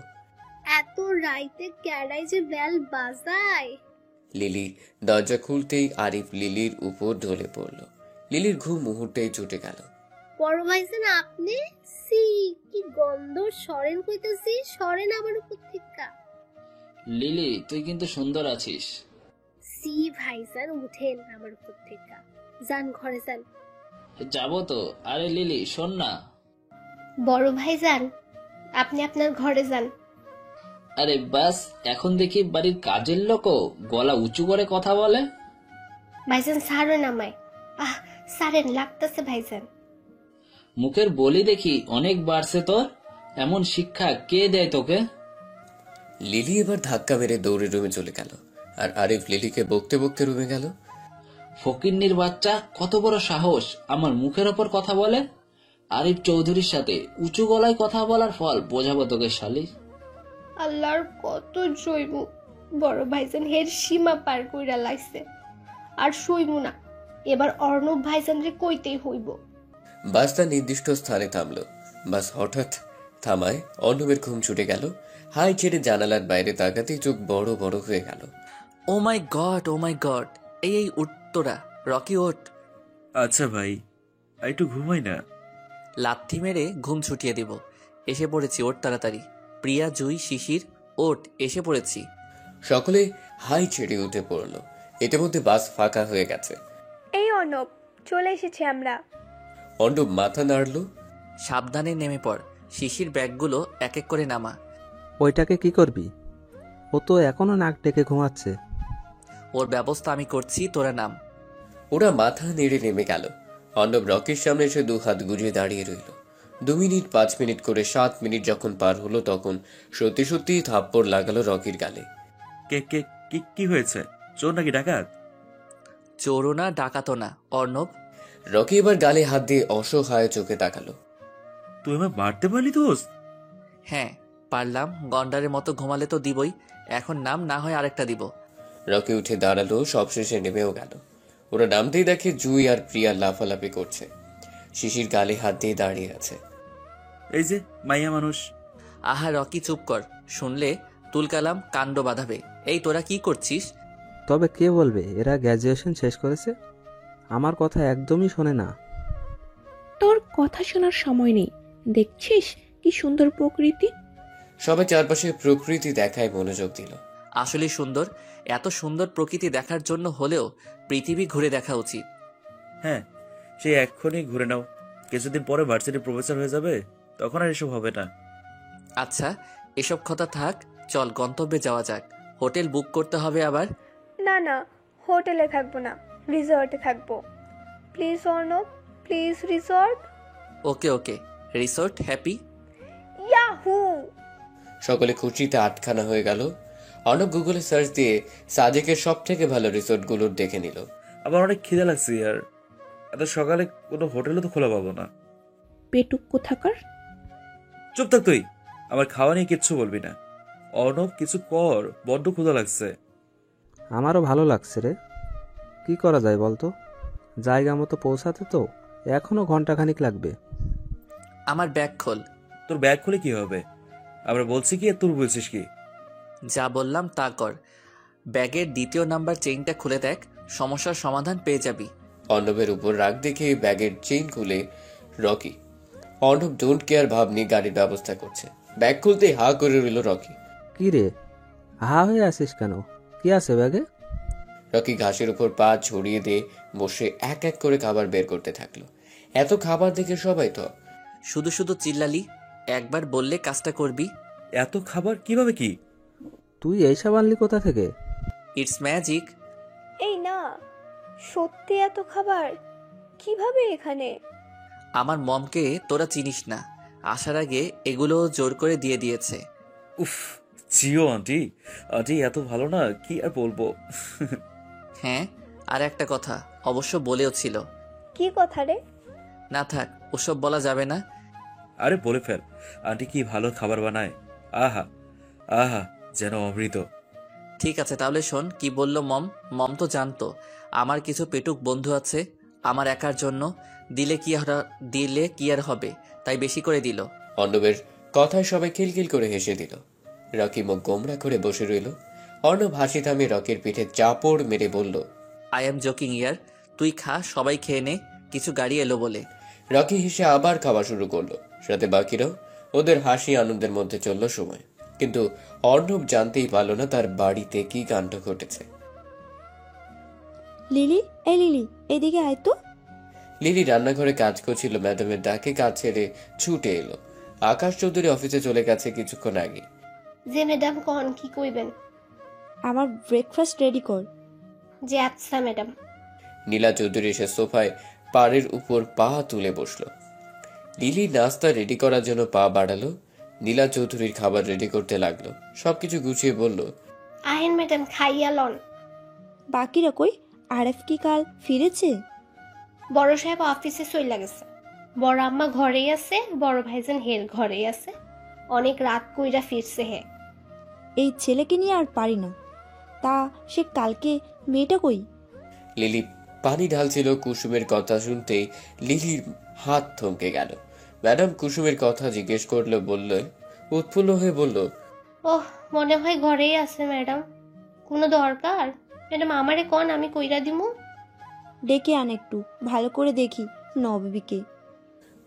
এত রাইতে ক্যাডাই যে বেল বাজায়। লিলি দরজা খুলতেই আরিফ লিলির উপর ঢলে পড়ল। লিলির ঘুম মুহূর্তেই ছুটে গেল। বড় ভাইজান আপনি? সি কি গন্ধ, সরেন কইতেছি, সরেন আবার উপর থেকে। লিলি, তুই কিন্তু সুন্দর আছিস। সি ভাইজান, উঠেন আমার উপর থেকে, যান ঘরে যান। যাবো তো। আরে লিলি শোন না। বড় ভাইজান আপনি আপনার ঘরে যান। আরে বাস, এখন দেখি বাড়ির কাজের লোকও গলা উঁচু করে কথা বলে। ভাইজান সারেন আমায়। সারেন, লাগতেছে ভাইজান। মুখের বলি দেখি অনেক বাড়ছে তোর। এমন শিক্ষা কে দেয় তোকে? লিলি এবার ধাক্কা মেরে দৌড়ে রুমে চলে গেল, আর আরিফ লিলিকে বকতে বকতে রুমে গেল। ফকিন্নির বাচ্চা, কত বড় সাহস আমার মুখের ওপর কথা বলে। আরিফ চৌধুরীর সাথে উঁচু গলায় কথা বলার ফল বোঝাবো তোকে শালি। আল্লাহর কত জৈব, বড় ভাইজান হের সীমা পার কইরা লাগছে। আর সইমু না, এবার অর্ণব ভাইজান রে কইতেই হইব। বাস তার নির্দিষ্ট স্থানে থামলো। বাস হঠাৎ থামায় অর্ণবের ঘুম ছুটে গেল। হাই ছেড়ে জানালার বাইরে তাকাতেই চোখ বড় বড় হয়ে গেল। ও মাই গড, ও মাই গড। এই উঠতোরা, রকি ওঠ। আচ্ছা ভাই, একটু ঘুমাই না। লাথি মেরে ঘুম ছুটিয়ে দিব। এসে পড়েছি, ওঠ তাড়াতাড়ি। প্রিয়া, জুই, শিশির, ওঠ, এসে পড়েছি। সকলে হাই ছেড়ে উঠে পড়ল। ইতিমধ্যে বাস ফাঁকা হয়ে গেছে। এই অর্ণব, চলে এসেছি আমরা। অর্ণব মাথা নাড়ল। সাবধানে নেমে পড়। শিশির ব্যাগগুলো এক এক করে নামা। ওইটাকে কি করবি? ও তো এখনো নাক ডেকে ঘুমাচ্ছে। ওর ব্যবস্থা আমি করছি, তোরা নাম। ওরা মাথা নেড়ে নেমে গেল। অর্ণব রকির সামনে এসে দু হাত গুজিয়ে দাঁড়িয়ে রইল। 2 মিনিট, 5 মিনিট করে 7 মিনিট যখন পার হলো, তখন সত্যি সত্যি থাপ্পড় লাগালো রকির গালে। কে কে কি হয়েছে? চোর নাকি ডাকাত? চোরও না, ডাকাতও না অর্ণব। রকি এবার গালে হাত দিয়ে অসহায় চোখে তাকালো। তুই আমায় মারতে পারলি দোস্ত? হ্যাঁ পারলাম, গন্ডারের মতো ঘুমালে তো দিবই। এখন নাম, না হয় আরেকটা দিব। রকি উঠে দাঁড়ালো, সবশেষে নেমেও গেল। ওরা নামতেই দেখে জুই আর প্রিয়া লাফালাফি করছে। শিশির গালে হাত দিয়ে দাঁড়িয়ে আছে। এই যে মাইয়া মানুষ। আহা রকি চুপ কর, শুনলে তুলকালাম কাণ্ড বাঁধাবে। এই তোরা কি করছিস? তবে কে বলবে এরা গ্র্যাজুয়েশন শেষ করেছে? আমার কথা একদমই শোনে না। তোর কথা শোনার সময় নেই, দেখছিস কি সুন্দর প্রকৃতি। সবাই চারপাশে প্রকৃতি দেখায় মনোযোগ দিল। আসলে সুন্দর। এত সুন্দর প্রকৃতি দেখার জন্য হলেও পৃথিবী ঘুরে দেখা উচিত। হ্যাঁ, সে এক্ষুনি ঘুরে নাও। কিছুদিন পরে ভার্সিটির প্রফেসর হয়ে যাবে, তখন আর এসব হবে না। আচ্ছা এসব কথা থাক, চল গন্তব্যে যাওয়া যাক। হোটেল বুক করতে হবে আবার। না না, হোটেলে থাকবো না, রিসর্টে থাকবো। Please Arnab, please resort. Okay okay, resort happy. Yahoo! সকলে খুশিতে আটখানা হয়ে গেল। অর্ণব গুগলে সার্চ দিয়ে সাজেকের সব থেকে ভালো রিসোর্টগুলোর দেখে নিল। আবার অনেক খিদে লাগছে আর এত সকালে কোনো হোটেলও তো খোলা পাবো না। পেটুক কোথাকার। চুপ থাক তুই, আমার খাওয়া নিয়ে কিচ্ছু বলবি না। অর্ণব কিছু কর, বড্ড ক্ষুধা লাগছে। আমারও ভালো লাগছে রে, কি করা যায় বলতো? জায়গা মতো পৌঁছাতে তো এখনো ঘন্টাখানিক লাগবে। আমার ব্যাগ খোল। তোর ব্যাগ খুলে কি হবে? আমরা বলছি কি আর তুই বলছিস কি? যা বললাম তা কর। ব্যাগের দ্বিতীয় নাম্বার চেইনটা খুলে দেখ, সমস্যার সমাধান পেয়ে যাবি। অর্ণবের উপর রাগ দেখে ব্যাগের চেইন খুলে রকি। অর্ণব ডোন্ট কেয়ার ভাব নিয়ে গাড়ির ব্যবস্থা করছে। ব্যাগ খুলতেই হা করে রইল রকি। কি রে, হা হয়ে আসিস কেন? কি আছে ব্যাগে? রকি ঘাসের উপর পা ছড়িয়ে দিয়ে বসে এক এক করে খাবার বের করতে থাকলো। এত খাবার দেখে সবাই তো। শুধু শুধু চিল্লালি, একবার বললে কাজটা করবি। এত খাবার কিভাবে কি? তুই এইসব আনলি কোথা থেকে? It's magic. এই না, সত্যি এত খাবার কিভাবে এখানে? আমার মমকে তোরা চিনিস না, আসার আগে এগুলো জোর করে দিয়ে দিয়েছে। উফ, জিও আন্টি, আন্টি এত ভালো না, কি আর বলবো। হ্যাঁ, আর একটা কথা অবশ্য বলেও ছিল। কি কথা রে? না থাক, ওসব বলা যাবে না। আরে বলে ফেল, আন্টি কি ভালো খাবার বানায়। আহা আহা, যেন অমৃত। ঠিক আছে তাহলে শোন কি বলল মম। মম তো জানতো আমার কিছু পেটুক বন্ধু আছে আমার একার জন্য, দিলে কি আর হবে, তাই বেশি করে দিল। অর্ণবের কথায় সবাই খিলখিল করে হেসে দিল। রকি মুখ গোমরা করে বসে রইল। অর্ণব হাসি থামিয়ে রকির পিঠে চাপড় মেরে বলল, আই এম জোকিং ইয়ার, তুই খা, সবাই খেয়ে নে, কিছু গাড়ি এলো বলে। রকি হেসে আবার খাওয়া শুরু করলো, সাথে বাকিরাও। ওদের হাসি আনন্দের মধ্যে চলল সময়। কিন্তু অর্ণব জানতেই পারল না তার বাড়িতে কি কাণ্ড ঘটেছে। লিলি, এই লিলি, এদিকে আয় তো। লিলি রান্নাঘরে কাজ করছিল, ম্যাডামের ডাকে কাজ ছেড়ে ছুটে এলো। আকাশ চৌধুরী অফিসে চলে গেছে কিছুক্ষণ আগে। যে ম্যাডাম কন কি কইবেন? আমার ব্রেকফাস্ট রেডি কর। যে আচ্ছা ম্যাডাম। নীলা চৌধুরী এসে সোফায় পাড়ের উপর পা তুলে বসলো। লিলি নাস্তা রেডি করার জন্য পা বাড়ালো। নীলা চৌধুরীর খাবার রেডি করতে লাগলো। সবকিছু গুছিয়ে বলল, আহেন ম্যাডাম, খাইয়া লন। বাকিরা কই? আরএফ কি কাল ফিরেছে? বড় সাহেব অফিসে চইলা গেছে, বড় আম্মা ঘরেই আছে, বড় ভাইজান হের ঘরেই আছে। অনেক রাত কইরা ফিরছে হে। এই ছেলেকে নিয়ে আর পারি না। তা সে কালকে মেয়েটা কই? লিলি পানি ঢালছিল। কুসুমের কথা শুনতেই লিলির হাত থমকে গেল। ম্যাডাম কুসুমের কথা জিজ্ঞেস করলো, বললে উৎফুল্ল হয়ে বলল, ওহ, মনে হয় ঘরেই আছে ম্যাডাম। কোনো দরকার? ম্যাডাম আমারে কন, আমি কইরা দিমু। ডেকে আন একটু, ভালো করে দেখি নবীকে।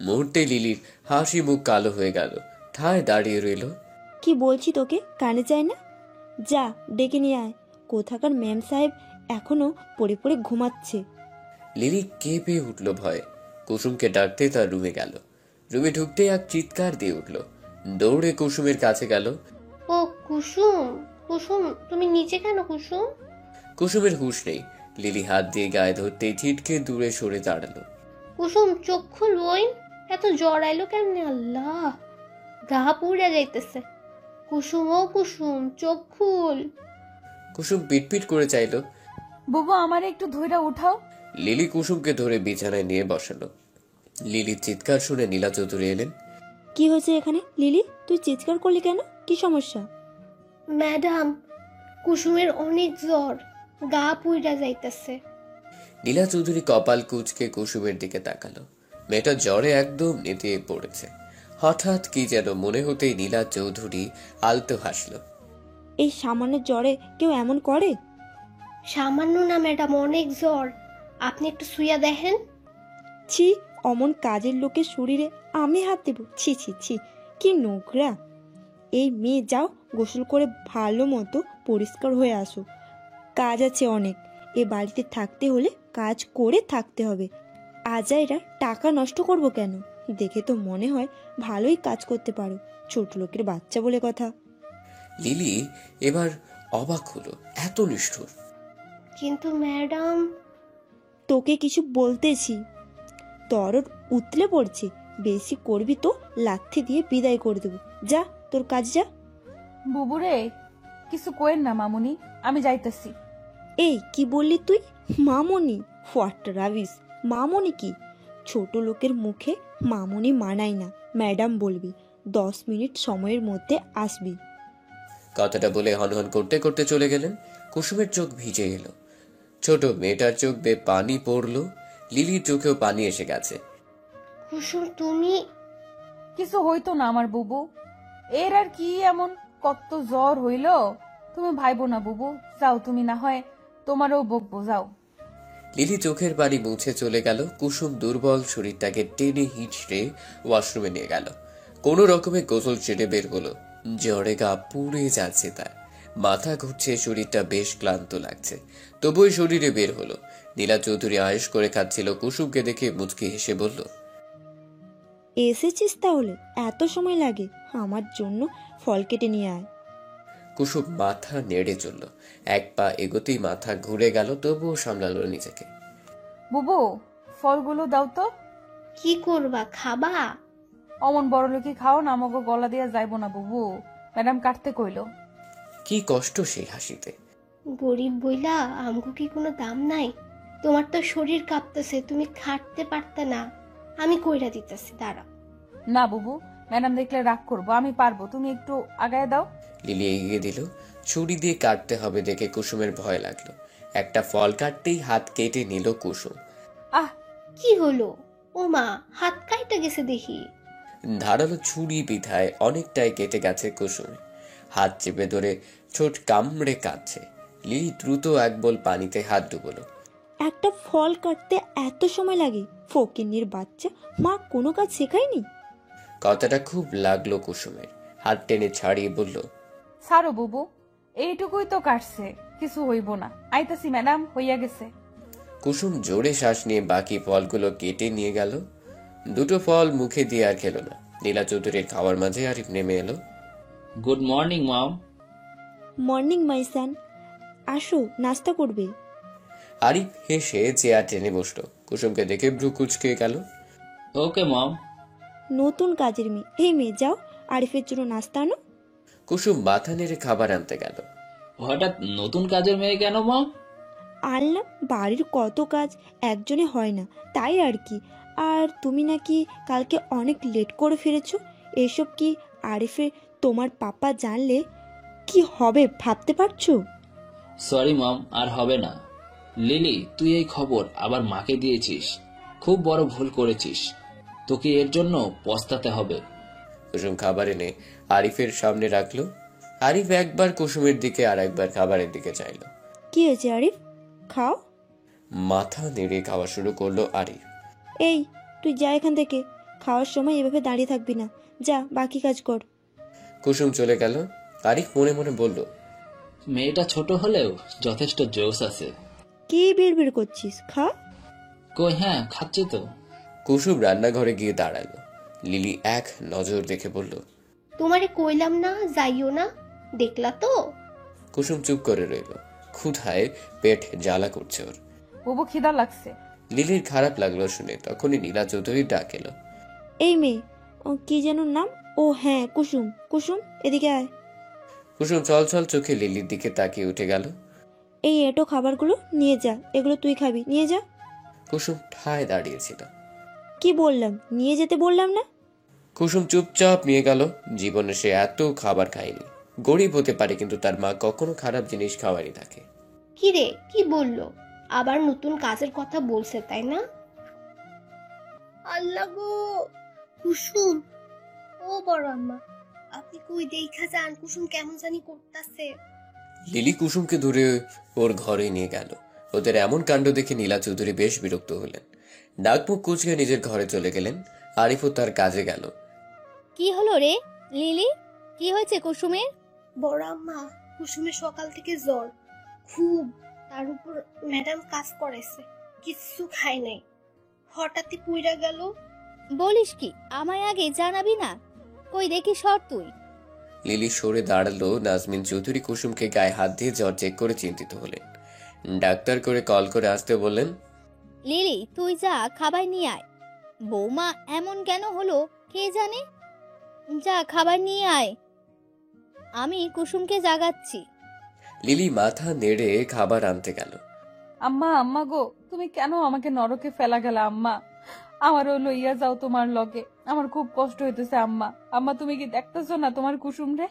মুহূর্তে লিলির হাসি মুখ কালো হয়ে গেল। ঠায় দাঁড়িয়ে রইল। কি বলছি তোকে, কানে যায় না? যা ডেকে নিয়ে আয়। কোথাকার ম্যাম সাহেব এখনো পড়ে পড়ে ঘুমাচ্ছে। লিলি কেঁপে উঠল ভয়ে। কুসুমকে ডাকতে তার রুমে গেল। রুমে ঢুকতে এক চিৎকার দিয়ে উঠল। দৌড়ে কুসুমের কাছে গেল। ও কুসুম, কুসুম তুমি নিচে কেন কুসুম? কুসুমের হুঁশ নেই। লিলি হাত দিয়ে গায়ে ধরতে ছিটকে দূরে সরে দাঁড়ালো। কুসুম চোখ খুল বই, এত জ্বর আইলো কেমনে? আল্লাহ, গা পুড়ে যাইতেছে। কুসুম, ও কুসুম চোখ খুল। কুসুম পিটপিট করে চাইলো, বুবু আমারে একটু ধইরা উঠাও। লিলি কুসুমকে ধরে বিছানায় নিয়ে বসালো। লিলির চিৎকার শুনে নীলা চৌধুরী এলেন। কি হয়েছে এখানে? লিলি, তুই চিৎকার করলি কেন? কি সমস্যা? ম্যাডাম, কুসুমের অনেক জ্বর, গা পুড়া যাইতেছে। নীলা চৌধুরী কপাল কুঁচকে কুসুমের দিকে তাকালো। মেয়েটা জ্বরে একদম নেতিয়ে পড়েছে। হঠাৎ কি যেন মনে হতেই নীলা চৌধুরী আলতো হাসলো। এই সামান্য জ্বরে কেউ এমন করে? সামান্য না ম্যাডাম, অনেক জ্বর। আপনি একটু শুইয়া দেখেন। ছি, অমন কাজের লোকের শরীরে আমি হাত দেব? ছি ছি ছি, কি নোংরা। এই মেয়ে, যাও গোসল করে ভালো মতো পরিষ্কার হয়ে আসো। কাজ আছে অনেক, এ বাড়িতে থাকতে হলে কাজ করে থাকতে হবে। আজাইরা টাকা নষ্ট করব কেন? দেখে তো মনে হয় ভালোই কাজ করতে পারো, ছোট লোকের বাচ্চা বলে কথা। লিলি এবার অবাক হলো, এত নিষ্ঠুর। কিন্তু ম্যাডাম, তোকে কিছু বলতেছি, দরদ উতলে পড়ছে। বেশি করবি তো লাথি দিয়ে বিদায় করে দেবো। যা তোর কাজ যা। বুবুরে কিছু কোয়েন না মামুনি, আমি যাইতেছি। এই কি বললি তুই? মামনি? হোয়াট রাবিস! মামনি কি? ছোট লোকের মুখে মামনি মানায় না, ম্যাডাম বলবি। 10 মিনিট সময়ের মধ্যে আসবি। কথাটা বলে হনহন করতে করতে চলে গেলেন। কুসুমের চোখ ভিজে এলো। ছোট মেয়েটার চোখ বেয়ে পানি পড়লো। লিলির চোখেও পানি এসে গেছে। কুসুম তুমি? কিছু হইতো না আমার বুবু, এর আর কি এমন কত জ্বর হইল। তুমি ভাইবো না বুবু, যাও তুমি, না হয় তোমারও বকবো, যাও। লিলি চোখের পানি মুছে চলে গেল। কুসুম দুর্বল শরীরটাকে টেনে হিঁচড়ে ওয়াশরুমে নিয়ে গেল। কোনো রকমে গোসল সেরে বের হলো। জ্বরে গা পুড়ে যাচ্ছে তার, মাথা ঘুরছে, শরীরটা বেশ ক্লান্ত লাগছে, তবুই শরীরে বের হলো। নীলা চৌধুরী আয়েশ করে খাচ্ছিল। কুসুমকে দেখে মুচকি হেসে বলল, এসেছিস তাহলে? এত সময় লাগে? আমার জন্য ফল কেটে নিয়ে আয়। কুসুম মাথা নেড়ে চলল। এক পা এগোতেই মাথা ঘুরে গেল, তবুও সামলালো নিজেকে। বুবু, ফলগুলো দাও তো। কি করবা, খাবা? অমন বড় লোকই খাও না, আমাকে গলা দিয়ে যাইবো না বুবু, ম্যাডাম কাটতে কইলো। কি কষ্ট সেই হাসিতে। গরিব বইলা আমগো কি কোনো দাম নাই? তোমার তো শরীর কাঁপতেছে, তুমি খাটতে পারতে না, আমি কইরা দিতেছি, দাঁড়া। না বুবু, ম্যাডাম দেখলে রাগ করবো, আমি পারবো, তুমি একটু আগায় দাও। লিলি এগিয়ে দিল। ছুরি দিয়ে কাটতে হবে দেখে কুসুমের ভয় লাগলো। একটা ফল কাটতেই হাত কেটে নিল কুসুম। আহ, কি হলো? ও মা, হাত কাইটা গেছে দেখি। ধারালো ছুরি বিধায় অনেকটাই কেটে গেছে কুসুমে। হাত চেপে ধরে ঠোঁট কামড়ে কাঁদছে। লিলি দ্রুত এক বোল পানিতে হাত ডুবলো। একটা ফল কাটতে এত সময় লাগে? ফকিন্নির বাচ্চা, মা কোনো কাজ শেখায়নি? কথাটা খুব লাগলো কুসুমের। হাত টেনে ছাড়িয়ে বলল, সারো বুবু, এইটুকুই তো কাটছে, কিছু হইব না। আইতাছি ম্যাডাম, হইয়া গেছে। কুসুম জোরে শ্বাস নিয়ে বাকি ফলগুলো কেটে নিয়ে গেল। দুটো ফল মুখে দিয়ে আর খেলো না। নীলা চৌধুরীর খাওয়ার মাঝে আরিফ নেমে এলো। Good morning mom. Morning my son, আসো নাস্তা করবে। আরিফ হেসে চেয়ার টেনে বসলো। কুসুমকে দেখে ভ্রু কুচকে গেল। ওকে মম। নতুন কাজের মেয়ে, এই মেয়ে যাও আরিফের জন্য নাস্তা আনো। কুসুম মাথা নেড়ে খাবার আনতে গেল। হঠাৎ নতুন কাজের মেয়ে কেন মম? আনলাম, বাড়ির কত কাজ একজনে হয় না, তাই আর কি। আর তুমি নাকি কালকে অনেক লেট করে ফিরেছো, এসব কি আরিফের তোমার পাপা জানলে কি হবে ভাবতে পারছো? সরি মম, আর হবে না। লিলি, তুই এই খবর আবার মাকে দিয়েছিস, খুব বড় ভুল করেছিস, তোকে এর জন্য পস্তাতে হবে। কুসুম খাবার এনে আরিফের সামনে রাখলো। আরিফ একবার কুসুমের দিকে আর একবার খাবারের দিকে চাইলো। কি হয়েছে আরিফ, খাও। মাথা নেড়ে খাওয়া শুরু করলো আরিফ। এই তুই যা এখান থেকে, খাওয়ার সময় এভাবে দাঁড়িয়ে থাকবি না, যা বাকি কাজ কর। কুসুম চলে গেল। আরিফ মনে মনে বলল, মেয়েটা ছোট হলেও যথেষ্ট জোশ আছে। কি বিড়বিড় করছিস, খা। কই, হ্যাঁ খাচ্ছি তো। কুসুম রান্নাঘরে গিয়ে দাঁড়ালো। লিলি এক নজর দেখে বলল, তোমারে কইলাম না যাইও না, দেখলা তো। কুসুম চুপ করে রইল। ক্ষুধায় পেট জ্বালা করছে ওর। বুবু, খিদা লাগছে। লিলির খারাপ লাগলো শুনে। তখনই নীলা চৌধুরীর ডাক এলো। এই মেয়ে, ও কি যেন নাম? ও হ্যাঁ, কুসুম। কুসুম এদিকে আয়। কুসুম চল চোখে লিলির দিকে তাকিয়ে উঠে গেল। এই এটো খাবারগুলো নিয়ে যা, এগুলো তুই খাবি, নিয়ে যা। কুসুম ঠায় দাঁড়িয়েছিল। কি বললাম, নিয়ে যেতে বললাম না? কুসুম চুপচাপ নিয়ে গেল। জীবনে সে এত খাবার খায়নি। গরিব হতে পারে, কিন্তু তার মা কখনো খারাপ জিনিস খাওয়ানি তাকে। কি রে, কি বললো? আবার নতুন কাজের কথা বলছে, তাই না? আল্লাহ গো, কুসুম, ও বড় আম্মা, আপনি কই দেখা যান, কুসুম কেমন জানি করতেছে। লিলি কুসুমকে ধরে ওর ঘরে নিয়ে গেল। ওদের এমন কাণ্ড দেখে নীলা চৌধুরী বেশ বিরক্ত হলেন। নাক মুখ কুচকে নিজের ঘরে চলে গেলেন। আরিফও তার কাজে গেল। কি হলো রে লিলি, কি হয়েছে কুসুমের? বড় আম্মা, কুসুমের সকাল থেকে জ্বর খুব, তার উপর ম্যাডাম কাজ করেছে, কিছু খায় নাই, হঠাৎই পুইরা গেল। বলিস কি, আমায় আগে জানাবি না? কই দেখি সর তুই। লিলি সরে দাঁড়ালো। নাজমিন চৌধুরী কুসুমকে গায়ে হাত দিয়ে জ্বর চেক করে চিন্তিত হলেন। ডাক্তার করে কল করে আসতে বললেন। লিলি, তুই যা খাবার নিয়ে আয়। বৌমা এমন কেন হলো কে জানে, যা খাবার নিয়ে আয়, আমি কুসুমকে জাগাচ্ছি। লিলি মাথা নেড়ে খাবার আনতে গেল। আম্মা, আম্মা গো, তুমি কেন আমাকে নরকে ফেলা গেলা আম্মা? আমারও লইয়া যাও তোমার লগে, আমার খুব কষ্ট হইতেছে আম্মা। আম্মা, তুমি কি দেখতেছো না তোমার কুসুম রে?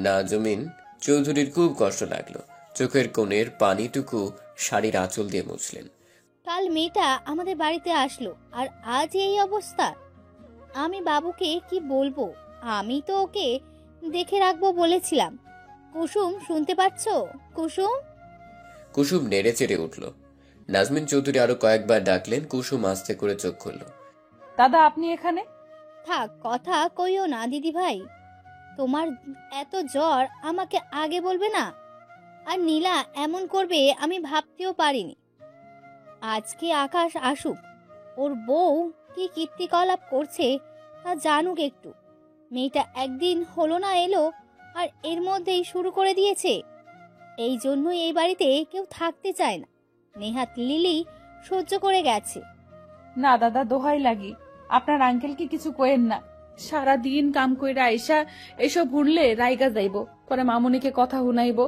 নাজমিন চৌধুরীর খুব কষ্ট লাগলো। চোখের কোণের পানিটুকু শাড়ির আঁচল দিয়ে মুছলেন। কাল মেয়েটা আমাদের বাড়িতে আসলো, আর আজ এই অবস্থা। আমি বাবুকে কি বলবো? আমি তো ওকে দেখে রাখবো বলেছিলাম, কুসুম শুনতে পাচ্ছ? কুসুম? কুসুম নেড়ে চেড়ে উঠল। নাজমিন চৌধুরী আরো কয়েকবার ডাকলেন। কুসুম আস্তে করে চোখ খুলল। দাদা আপনি এখানে? থাক, কথা কইও না দিদি ভাই। তোমার এত জ্বর আমাকে আগে বলবে না? আর নীলা এমন করবে আমি ভাবতেও পারিনি। আজকে আকাশ আসুক, ওর বউ কি কীর্তিকলাপ করছে তা জানুক একটু। মেয়েটা একদিন হলো না এলো, আর এর মধ্যেই শুরু করে দিয়েছে। এই জন্যই এই বাড়িতে কেউ থাকতে চায় না। নেহাত লিলি সহ্য করে গেছে। না দাদা, দোহাই লাগি, আপনার আঙ্কেলকে কিছু কইেন না। সারা দিন কাম কইরা আইসা এসব ঘুরলে রাইগা যাইব, পরে মামুনিকে কথা শুনাইব।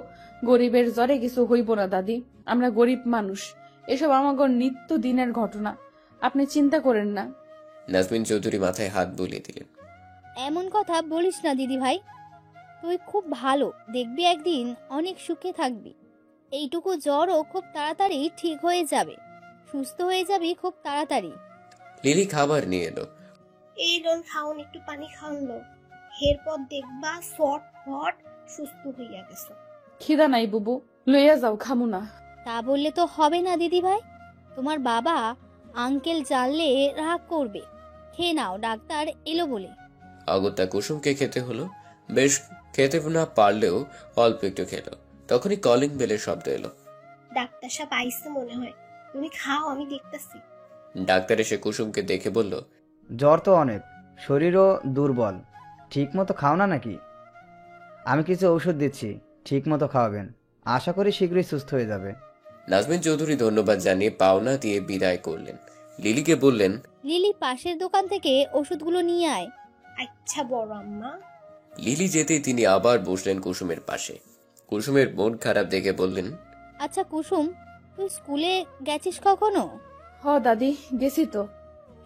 গরিবের জ্বরে কিছু হইব না দাদি, আমরা গরিব মানুষ, এসব আমাগর নিত্য দিনের ঘটনা, আপনি চিন্তা করেন না। নাজমিন চৌধুরী মাথায় হাত বুলিয়ে দিলেন। এমন কথা বলিস না দিদি ভাই, তুই খুব ভালো, দেখবি একদিন অনেক সুখে থাকবি। এইটুকু জ্বরও খুব তাড়াতাড়ি ঠিক হয়ে যাবে, সুস্থ হয়ে যাবি খুব তাড়াতাড়ি। লিলি খাবার নিয়ে এলো। এই লোন খাওন, একটু পানি খাওন লো, এরপর দেখবা ফট ফট সুস্থ হইয়া গেছো। খিদা নাই বুবু, লইয়া যাও, খামু না। তা বললে তো হবে না দিদি ভাই, তোমার বাবা আঙ্কেল জানলে রাগ করবে। খেয়ে নাও, ডাক্তার এলো বলে। অগত্যা কুসুমকে খেতে হলো। বেশ খেতে না পারলেও অল্প একটু খেল। তখনই কলিং বেলের শব্দ এলো। ডাক্তার সাহেব আইসে মনে হয়, তুমি খাও, আমি দেখতেছি। ডাক্তার এসে কুসুমকে দেখে বলল, জ্বর তো অনেক, শরীরও দুর্বল, ঠিক মতো খাও না নাকি? আমি কিছু ঔষধ দিচ্ছি, ঠিক মতো খাওয়াবেন, আশা করি শীঘ্রই সুস্থ হয়ে যাবে। নাজমিন চৌধুরী ধন্যবাদ জানিয়ে পাওনা দিয়ে বিদায় করলেন। লিলিকে বললেন, লিলি পাশের দোকান থেকে ওষুধগুলো নিয়ে আয়। আচ্ছা বড় আম্মা। লিলি যেতেই তিনি আবার বসলেন কুসুমের পাশে। কুসুমের মন খারাপ দেখে বললেন, আচ্ছা কুসুম, তুই স্কুলে গেছিস কখনো? হ দাদি, গেছি তো।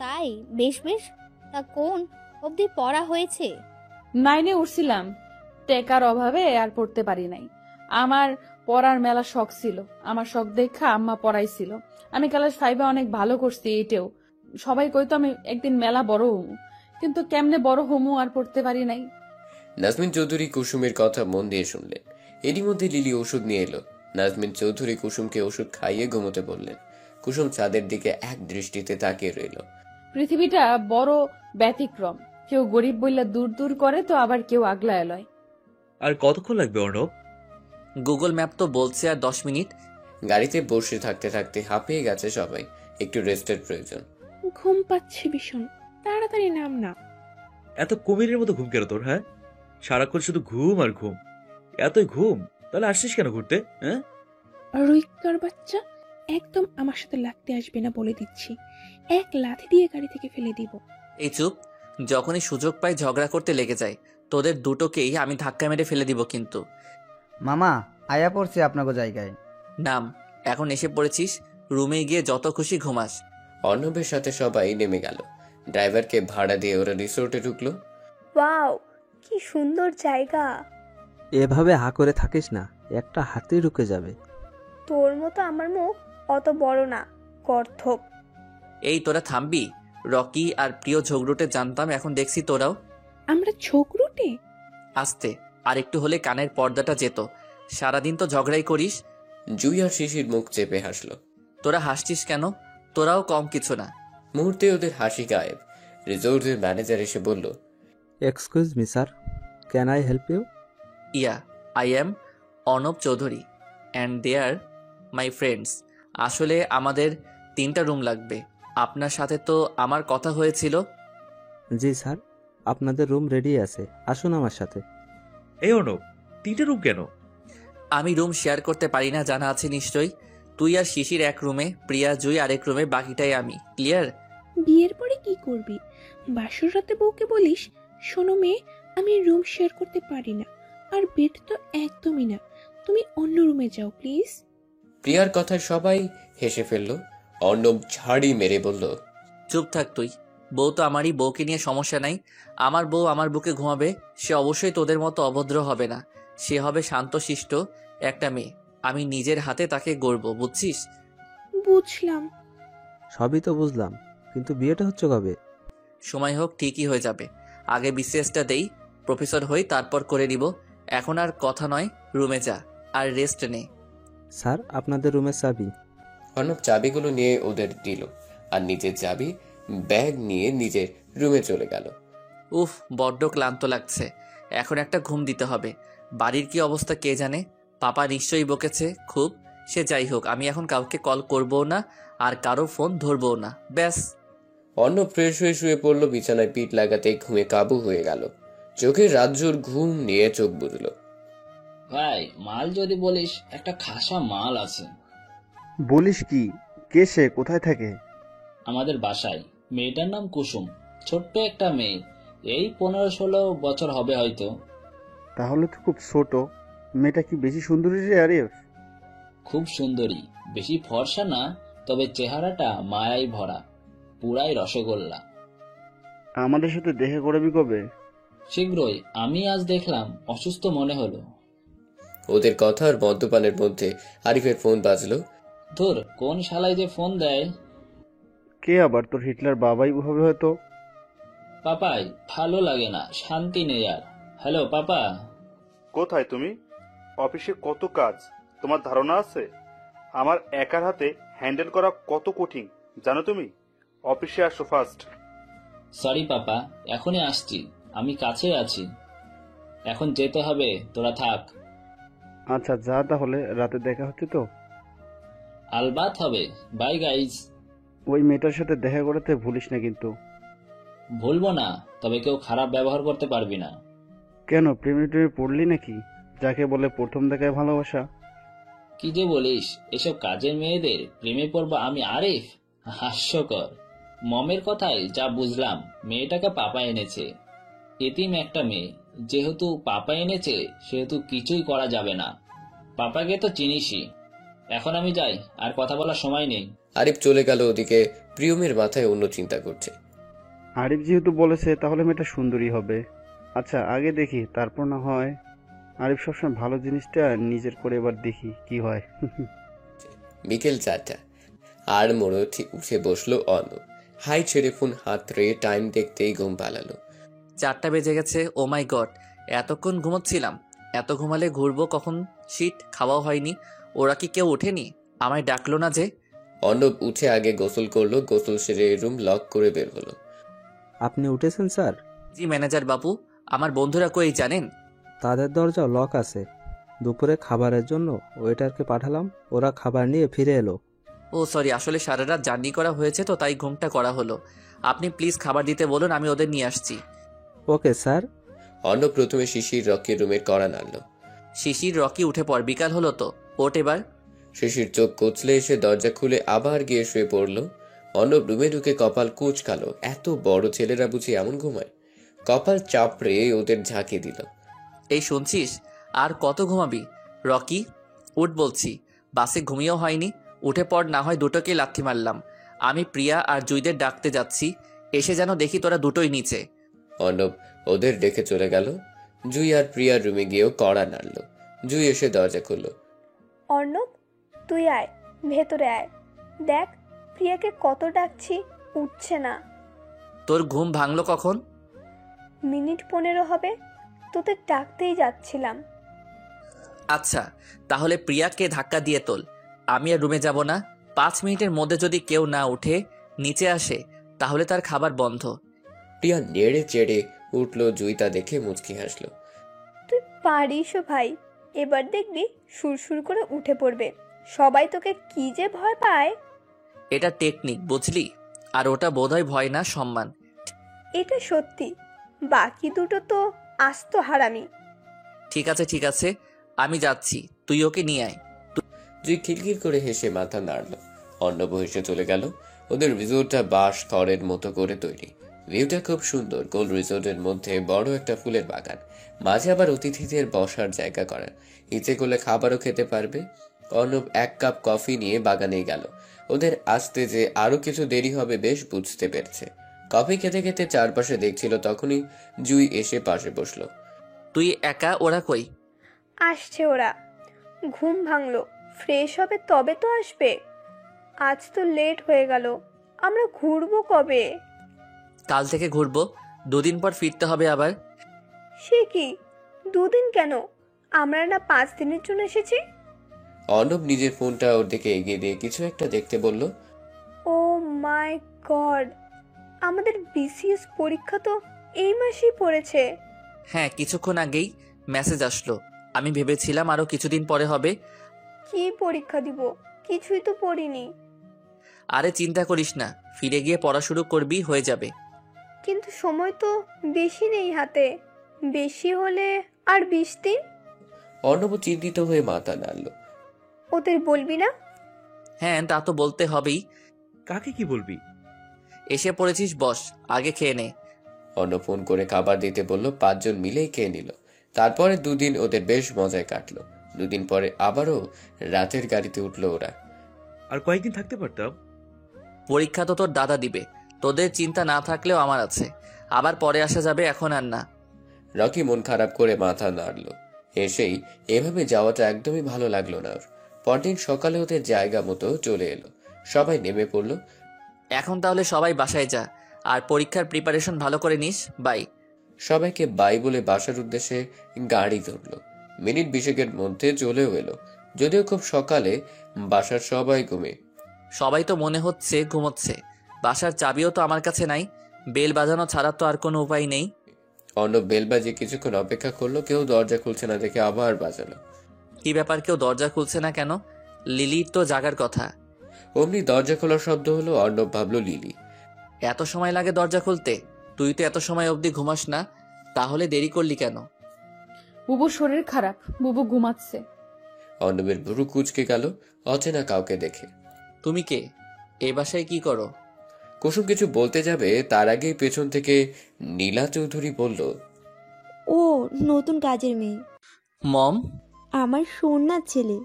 তাই, বেশ বেশ। তা কোন অবধি পড়া হয়েছে? 9-এ উঠছিলাম, টেকার অভাবে আর পড়তে পারি নাই। আমার পড়ার মেলা শখ ছিল, আমার শখ দেখা আম্মা পড়াইছিল। আমি ক্লাস 5-এ অনেক ভালো করছি। এইটেও সবাই কইতো আমি একদিন মেলা বড় হমু, কিন্তু কেমনে বড় হমু আর পড়তে পারি নাই। নাজমিন চৌধুরী কুসুমের কথা মন দিয়ে শুনলেন। এরই মধ্যে লিলি ওষুধ নিয়ে এলো। নাজমিন চৌধুরী কুসুমকে ওষুধ খাইয়ে ঘুমোতে বললেন। কুসুম চাঁদের দিকে এক দৃষ্টিতে তাকিয়ে রইল। পৃথিবীটা বড় ব্যতিক্রম, কেউ গরিব বইলা দূর দূর করে তো আবার কেউ আগলায় লয়। আর কতক্ষণ লাগবে অর্ণব? গুগল ম্যাপ তো বলছে আর 10 মিনিট। গাড়িতে বসে থাকতে থাকতে হাঁপিয়ে গেছে সবাই, একটু রেস্টের প্রয়োজন। ঘুম পাচ্ছে ভীষণ, তাড়াতাড়ি নাম না। এত কুমিরের মতো ঘুম কেন তোর? হ্যাঁ, সারাক্ষণ শুধু ঘুম আর ঘুম। এতই ঘুম, তাহলে আসছিস কেন ঘুরতে? হ্যাঁ, রুইকার বাচ্চা, একদম আমার সাথে লাগতে আসবে না বলে দিচ্ছি, এক লাথি দিয়ে গাড়ি থেকে ফেলে দিব। এই চুপ, যখনই সুযোগ পাই ঝগড়া করতে লেগে যায়। তোদের দুটোকেই আমি ধাক্কা মেরে ফেলে দিব কিন্তু। মামা আয়া পড়ছে আপনাকে জায়গায়। নাম, এখন এসে পড়েছিস, রুমে গিয়ে যত খুশি ঘুমাস। অর্ণবের সাথে সবাই নেমে গেল। ড্রাইভারকে ভাড়া দিয়ে ওরা রিসোর্টে ঢুকলো। ওয়াও, কি সুন্দর জায়গা। এভাবে হা করে থাকিস না, একটা হাতি ঢুকে যাবে। তোর মতো আমার মুখ অত বড় না, গর্ধপ। এই তোরা থামবি? রকি আর প্রিয় ঝগড়ুটে জানতাম, এখন দেখছি তোরাও। আমরা ঝগড়ুটে? আস্তে, আর একটু হলে কানের পর্দাটা যেত। সারাদিন তো ঝগড়াই করিস। জুই আর শিশির মুখ চেপে হাসলো। তোরা হাসছিস কেন? তোরাও কম কিছু না। মুহূর্তে ওদের হাসি গায়েব। রিসোর্টের ম্যানেজার এসে বলল, excuse me sir, can I help you? Yeah, I am Arnab Chowdhury and they are my friends. আসলে আমাদের 3টা রুম লাগবে। আপনার সাথে তো আমার কথা হয়েছিল। জি স্যার, আপনাদের রুম রেডি আছে, আসুন আমার সাথে। এই অর্ণব, 3টে রুম কেন? আমি রুম শেয়ার করতে পারি না, জানা আছে নিশ্চয়ই। তুই আর শিশির এক রুমে, প্রিয়া জুই আরেক রুমে, বাকিটাই আমি। ক্লিয়ার? বিয়ের পরে কি করবি? বাসর রাতে বউকে বলিস, শোনো মেয়ে, আমি রুম শেয়ার করতে পারি না, আর বেড তো একদমই না, তুমি অন্য রুমে যাও প্লিজ। প্রিয়ার কথায় সবাই হেসে ফেলল। অর্ণব ঝাড়ি মেরে বলল, চুপ থাক তুই। বউ তো আমারই, বউকে নিয়ে সমস্যা নাই। আমার বউ আমার বুকে ঘুমাবে, সে অবশ্যই তোদের মতো অভদ্র হবে না। সে হবে শান্তশিষ্ট একটা মেয়ে। আমি নিজের হাতে তাকে গড়ব, বুঝছিস? বুঝলাম। সবই তো বুঝলাম, কিন্তু বিয়েটা হচ্ছে কবে? সময় হোক, ঠিকই হয়ে যাবে। আগে বিসিএসটা দেই, প্রফেসর হই, তারপর করে নিব। এখন আর কথা নয়, রুমে যা আর রেস্ট নে। স্যার, আপনাদের রুমের চাবি। অর্ণব চাবিগুলো নিয়ে ওদের দিল আর নিজের চাবি ব্যাগ নিয়ে নিজের রুমে চলে গেল। উফ, বড্ড ক্লান্ত লাগছে, এখন একটা ঘুম দিতে হবে। বাড়ির কি অবস্থা কে জানে, পাপা নিশ্চয়ই বকেছে খুব। সে যাই হোক, আমি এখন কাউকে কল করবো না আর কারো ফোন ধরবো না, ব্যাস। অর্ণব ফ্রেশ হয়ে শুয়ে পড়ল। বিছানায় পিঠ লাগাতে ঘুমে কাবু হয়ে গেল। চোখে রাজ্যর ঘুম নিয়ে চোখ বুঝল। ভাই, মাল যদি বলিস, একটা খাসা মাল আছে। বলিস কি? কে সে? কোথায় থাকে? আমাদের বাসায়। মেয়েটার নাম কুসুম, ছোট্ট একটা মেয়ে, এই 15-16 বছর হবে হয়তো। তাহলে তো খুব ছোট। মেয়েটা কি বেশি সুন্দরী রে আরিফ? খুব সুন্দরী, বেশি ফর্সা না, তবে চেহারাটা মায়ায় ভরা, পুরাই রসগোল্লা। আমাদের সাথে দেখা করবি কবে? শীঘ্রই। আমি আজ দেখলাম, অসুস্থ মনে হলো। ওদের কথা আর মদ্যপানের মধ্যে আরিফের ফোন বাজলো। ধুর, কোন শালাই যে ফোন দেয়। কে আবার? তোর হিটলার বাবাই হবে হয়তো। পাপাই, ভালো লাগে না, শান্তি নেই আর। Hello papa. কোথায় তুমি? অফিসে কত কাজ, তোমার ধারণা আছে? আমার একার হাতে হ্যান্ডেল করা কত কঠিন জানো তুমি? অফিসে আসো ফার্স্ট। সরি পাপা, এখনই আসছি, আমি কাছে আছি। এখন যেতে হবে, তোরা থাক। আচ্ছা যা, তাহলে রাতে দেখা হচ্ছে তো? আলবাত হবে। By guys. ওই মেয়েটার সাথে দেখা করতে ভুলিস না কিন্তু। ভুলবো না, তবে কেউ খারাপ ব্যবহার করতে পারবি না। কেন, প্রেমে টেমে পড়লি নাকি? যাকে বলে প্রথম দেখায় ভালোবাসা। কি যে বলিস, এসব কাজের মেয়েদের প্রেমে পড়বো আমি আরিফ? হাস্যকর। মমের কথায় যা বুঝলাম, মেয়েটাকে পাপা এনেছে। এতিম একটা মেয়ে, যেহেতু পাপা এনেছে সেহেতু কিছুই করা যাবে না। পাপাকে তো চিনিসই। এখন আমি যাই, আর কথা বলার সময় নেই। আরিফ চলে গেল। ওদিকে প্রিয়মের মাথায় অন্য চিন্তা করছে। আরিফ যেহেতু বলেছে, তাহলে মেয়েটা সুন্দরী হবে। আচ্ছা আগে দেখি, তারপর না হয়। আরিফ সবসময় ভালো জিনিসটা নিজের করে, এবার দেখি কি হয়। বিকেল 4টা। আর মোড়ে উঠে বসলো অর্ণব। হাই ছেড়ে ফোন হাতড়ে টাইম দেখতেই ঘুম পালালো। 4টা বেজে গেছে। ও মাই গড, এতক্ষণ ঘুমোচ্ছিলাম। এত ঘুমালে ঘুরবো কখন? শীত, খাওয়াও হয়নি। ওরা কি কেউ ওঠেনি? আমায় ডাকলো না যে? অর্ণব উঠে আগে গোসল করলো। গোসল সেরে রুম লক করে বের হলো। আপনি উঠেছেন স্যার? জি ম্যানেজার বাবু। আমার বন্ধুরা কই জানেন? তাদের দরজা লক আছে। দুপুরে খাবারের জন্য ওয়েটারকে পাঠালাম, ওরা খাবার নিয়ে ফিরে এলো। ও সরি, আসলে সারা রাত জার্নি করা হয়েছে তো, তাই ঘুমটা করা হলো। আপনি প্লিজ খাবার দিতে বলুন, আমি ওদের নিয়ে আসছি। Okay sir. অর্ণব প্রথমে শিশির রকির রুমের কড়া নাড়ল। শিশির, রকি উঠে পড়, বিকাল হলো তো, ওঠ এবার। শিশির চোখ কচলে এসে দরজা খুলে আবার গিয়ে শুয়ে পড়ল। অর্ণব রুমে ঢুকে কপাল কুঁচকালো। এত বড় ছেলেরা বুঝি এমন ঘুমায়? কপাল চাপড়ে ওদের ঝাঁকি দিল। এই শুনছিস, আর কত ঘুমাবি? রকি উঠ বলছি, বাসে ঘুমিয়েও হয়নি, উঠে পড়, না হয় দুটোকে লাথি মারলাম। আমি প্রিয়া আর জুইদের ডাকতে যাচ্ছি, এসে যেন দেখি তোরা দুটোই নিচে। অর্ণব ওদের ডেকে চলে গেল। জুই আর প্রিয়ার রুমে গিয়েও কড়া নাড়ল। জুই এসে দরজা খুলল। অর্ণব, তুই আয়, ভেতরে আয়। দেখ প্রিয়াকে কত ডাকছি, উঠছে না। তোর ঘুম ভাঙলো কখন? মিনিট 15 হবে, তোদের ডাকতেই যাচ্ছিলাম। আচ্ছা, তাহলে প্রিয়াকে ধাক্কা দিয়ে তোল। আমি আর রুমে যাব না। 5 মিনিটের মধ্যে যদি কেউ না উঠে নিচে আসে, তাহলে তার খাবার বন্ধ। প্রিয়া নেড়ে চেড়ে উঠল। জুই তা দেখে মুচকি হাসলো। তুই পারিসও ভাই, এবার দেখবি সুরসুর করে উঠে পড়বে। সবাই তোকে কি যে ভয় পায়। এটা টেকনিক, বুঝলি? আর ওটা বোধহয় ভয় না, সম্মান। এটা সত্যি, বাকি দুটো তো আস্ত হারামি। ঠিক আছে ঠিক আছে, আমি যাচ্ছি, তুই ওকে নিয়ে আয়। জুই খিলখিল করে হেসে মাথা নাড়ল। অর্ণব হেসে চলে গেল। ওদের রিসোর্টটা বাঁশ খড়ের মতো করে তৈরি। ভিউটা খুব সুন্দর। গোল রিসোর্টের মধ্যে বড় একটা ফুলের বাগান, মাঝে আবার অতিথিদের বসার জায়গা করা। ইচ্ছে করলে খাবারও খেতে পারবে। অর্ণব 1 কাপ কফি নিয়ে বাগানে গেল। ওদের আসতে যে আরো কিছু দেরি হবে বেশ বুঝতে পেরেছে। কফি খেতে খেতে চারপাশে দেখছিল, তখনই জুই এসে পাশে বসলো। তুই একা? ওরা কই? আসছে ওরা, ঘুম ভাঙলো, ফ্রেশ হবে তবে তো আসবে। আজ তো লেট হয়ে গেল, আমরা ঘুরবো কবে? কাল থেকে ঘুরবো, 2 দিন পর ফিরতে হবে আবার। সে কি, 2 দিন কেন? আমরা না 5 দিনের জন্য এসেছি। অর্ণব নিজের ফোনটা ওর দিকে এগিয়ে দিয়ে কিছু একটা দেখতে বলল। ও মাই গড, আমাদের বিসিএস পরীক্ষা তো এই মাসেই পড়েছে। হ্যাঁ, কিছুক্ষণ আগেই মেসেজ আসলো। আমি ভেবেছিলাম আরো কিছুদিন পরে হবে। কি পরীক্ষা দিব, কিছুই তো পড়িনি। আরে চিন্তা করিস না, ফিরে গিয়ে পড়া শুরু করবি, হয়ে যাবে। কিন্তু সময় তো বেশি নেই হাতে, বেশি হলে আর 20 দিন। অর্ণব চিন্তিত হয়ে মাথা নাড়ল। ওদের বলবি না? হ্যাঁ, তা তো বলতে হবেই। কাকে কি বলবি? এসে পড়েছিস, বস, আগে খেয়ে নে। অর্ণব ফোন করে খাবার দিতে বলল। 5 জন মিলেই খেয়ে নিল। তারপরে 2 দিন ওদের বেশ মজায় কাটলো। 2 দিন পরে আবারও রাতের গাড়িতে উঠলো ওরা। আর কয়েকদিন থাকতে পারতাম। পরীক্ষা তো তোর দাদা দিবে, তোদের চিন্তা না থাকলেও আমার আছে। আবার পরে আসা যাবে, এখন আর না। রকি মন খারাপ করে মাথা নাড়ল। এসেই এভাবে যাওয়াটা একদমই ভালো লাগলো না ওর। পরদিন সকালে ওদের জায়গা মতো চলে এলো। সবাই নেমে পড়ল। এখন তাহলে সবাই বাসায় যা, আর পরীক্ষার প্রিপারেশন ভালো করে নিস। বাই। সবাইকে বাই বলে বাসার উদ্দেশ্যে গাড়ি ধরল। মিনিট 20 মধ্যে চলেও এলো, যদিও খুব সকালে। বাসার সবাই ঘুমে। সবাই তো মনে হচ্ছে ঘুমোচ্ছে। বাসার চাবিও তো আমার কাছে নাই, বেল বাজানো ছাড়া তো আর কোনো উপায় নেই। অর্ণব বেল বাজিয়ে কিছুক্ষণ অপেক্ষা করলো, কেউ দরজা খুলছে না দেখে আবার বাজালো। কি ব্যাপার, কেউ দরজা খুলছে না কেন? লিলির তো জাগার কথা। অমনি দরজা খোলার শব্দ হলো। অর্ণব ভাবলো লিলি। এত সময় লাগে দরজা খুলতে? তুই তো এত সময় অবধি ঘুমাস না, তাহলে দেরি করলি কেন? বুবুর শরীর খারাপ, বুবু ঘুমাচ্ছে। অর্ণবের ভুরু কুঁচকে গেল অচেনা কাউকে দেখে। তুমি কে? এই বাসায় কি করো? কুসুম কিছু বলতে যাবে, তার আগেই পেছন থেকে নীলা চৌধুরী বলল, ও নতুন কাজের মেয়ে, মম। আমার সোনার ছেলে।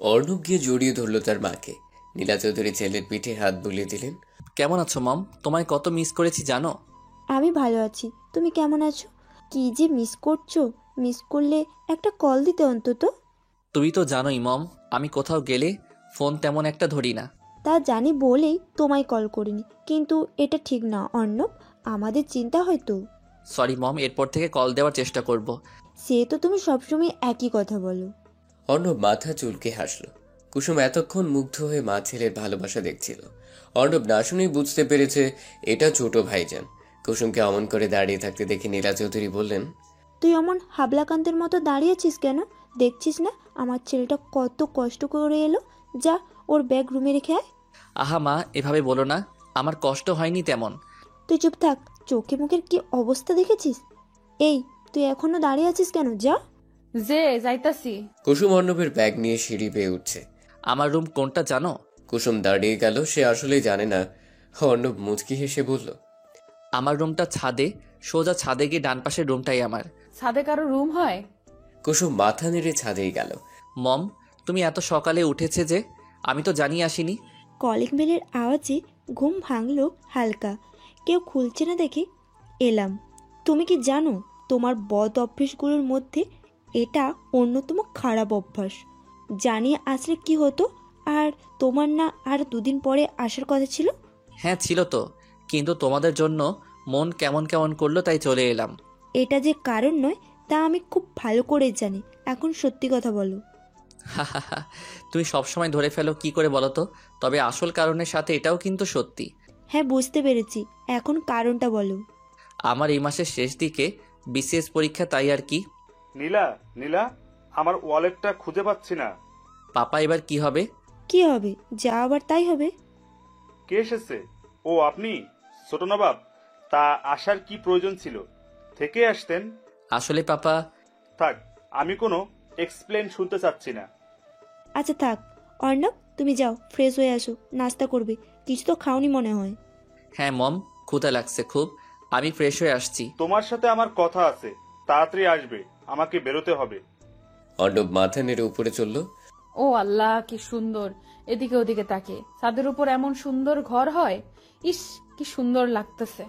অর্ণব গিয়ে জড়িয়ে ধরল তার মাকে। নীলা চৌধুরী ছেলের পিঠে হাত বুলিয়ে দিলেন। কেমন আছো মম? তোমায় কত মিস করেছি জানো? আমি ভালো আছি, তুমি কেমন আছো? কি যে মিস করছো, মিস করলে একটা কল দিতে অন্তত। তুমি তো জানোই মম, আমি কোথাও গেলে ফোন তেমন একটা ধরি না। তা জানি বলেই তোমায় কল করিনি, কিন্তু এটা ঠিক না অর্ণব, আমাদের চিন্তা হয়তো। সরি মম, এরপর থেকে কল দেওয়ার চেষ্টা করব। সে তো তুমি সবসময় একই কথা বলো। অর্ণব মাথা চুলকে হাসল। কুসুম এতক্ষণ মুগ্ধ হয়ে মা ছেলের ভালোবাসা দেখছিল। অর্ণব না শুনেই বুঝতে পেরেছে এটা ছোট ভাইজান। কুসুমকে অমন করে দাঁড়িয়ে থাকতে দেখে নীলা চৌধুরী বললেন, তুই অমন হাবলাকান্তের মতো দাঁড়িয়েছিস কেন? দেখছিস না আমার ছেলেটা কত কষ্ট করে এলো? যা, ওর ব্যাগ রুমে রেখে আয়। আহা মা, এভাবে বলো না, আমার কষ্ট হয়নি তেমন। তুই চুপ থাক, চোখে মুখের কি অবস্থা দেখেছিস? এই, তুই এখনো দাঁড়িয়ে আছিস কেন? যা। যে যাইতাছি। কুসুম অর্ণবের ব্যাগ নিয়ে সিঁড়ি বেয়ে উঠছে। আমার রুম কোনটা জানো? কুসুম দাঁড়িয়ে গেল, সে আসলেই জানে না। অর্ণব মুচকি হেসে বলল, আমার রুমটা ছাদে, সোজা ছাদে গিয়ে ডান পাশের রুমটাই আমার। ছাদে কারো রুম হয়? কুসুম মাথা নেড়ে ছাদেই গেল। মম, তুমি এত সকালে উঠেছে যে? আমি তো জানিয়ে আসিনি। কলিং বেলের আওয়াজে ঘুম ভাঙলো হালকা, কেউ খুলছে না দেখে এলাম। তুমি কি জানো, তোমার বদ অভ্যেসগুলোর মধ্যে এটা অন্যতম খারাপ অভ্যাস। জানিয়ে আসলে কি হতো? আর তোমার না আর 2 দিন পরে আসার কথা ছিল? হ্যাঁ ছিল তো, কিন্তু তোমাদের জন্য মন কেমন কেমন করলো, তাই চলে এলাম। এটা যে কারণ নয় তা আমি খুব ভালো করে জানি। এখন সত্যি কথা বলো। তুমি সবসময় ধরে ফেলো, কি করে বলো তো? তবে আসল কারণের সাথে এটাও কিন্তু সত্যি। হ্যাঁ বুঝতে পেরেছি, এখন কারণটা বলো। আমার এই মাসের শেষ দিকে বিসিএস পরীক্ষা, তাই আর কি। নীলা, নীলা, আমার ওয়ালেটটা খুঁজে পাচ্ছি না। পাপা, এবার কি হবে? কি হবে? যা আবার তাই হবে। কে এসেছে? ও আপনি? ছোট নবাব, তা আসার কি প্রয়োজন ছিল? থেকে আসতেন। আসলে পাপা। থাক, আমি কোনো এক্সপ্লেন শুনতে চাচ্ছি না। আচ্ছা থাক অর্ণব, তুমি যাও ফ্রেশ হয়ে আসো, নাস্তা করবে। কিছু তো খাওনি মনে হয়। হ্যাঁ মম, ক্ষুধা লাগছে খুব, আমি ফ্রেশ হয়ে আসছি। তোমার সাথে আমার কথা আছে, তাড়াতাড়ি আসবে, আমাকে বেরোতে হবে। অর্ণব মাথা নেড়ে উপরে চলল। ও আল্লাহ, কি সুন্দর! এদিকে ওদিকে তাকে, ছাদের উপর এমন সুন্দর ঘর হয়? ইস, কি সুন্দর লাগতেছে।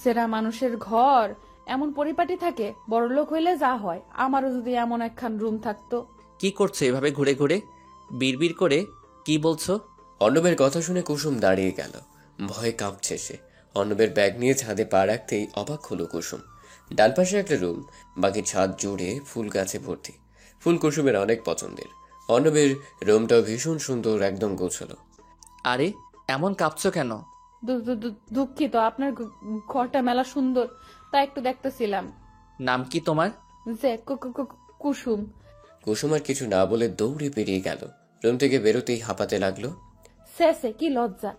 সেরা মানুষের ঘর এমন পরিপাটি থাকে, বড়লোক হইলে যা হয়। আমারও যদি এমন একখান রুম থাকতো। কি করছো এভাবে ঘুরে ঘুরে? বিড়বিড় করে কি বলছো? অর্ণবের কথা শুনে কুসুম দাঁড়িয়ে গেল। ভয়ে কাঁপছে সে। অর্ণবের ব্যাগ নিয়ে ছাদে পা রাখতেই অবাক হলো কুসুম। ডান পাশে একটা রুম, বাকি ছাদ জুড়ে ফুল গাছে ভর্তি। ফুল কুসুমের অনেক পছন্দের। অর্ণবের রুমটাও ভীষণ সুন্দর, একদম গোছালো। আরে এমন কাঁপছো কেন? দুঃখিত, আপনার ঘরটা মেলা সুন্দর, তা একটু দেখতেছিলাম। নাম কি তোমার? যে কুসুম। কুসুম আর কিছু না বলে দৌড়ে পেরিয়ে গেল। রুম থেকে বেরোতেই হাঁপাতে লাগলো। সে কি লজ্জা!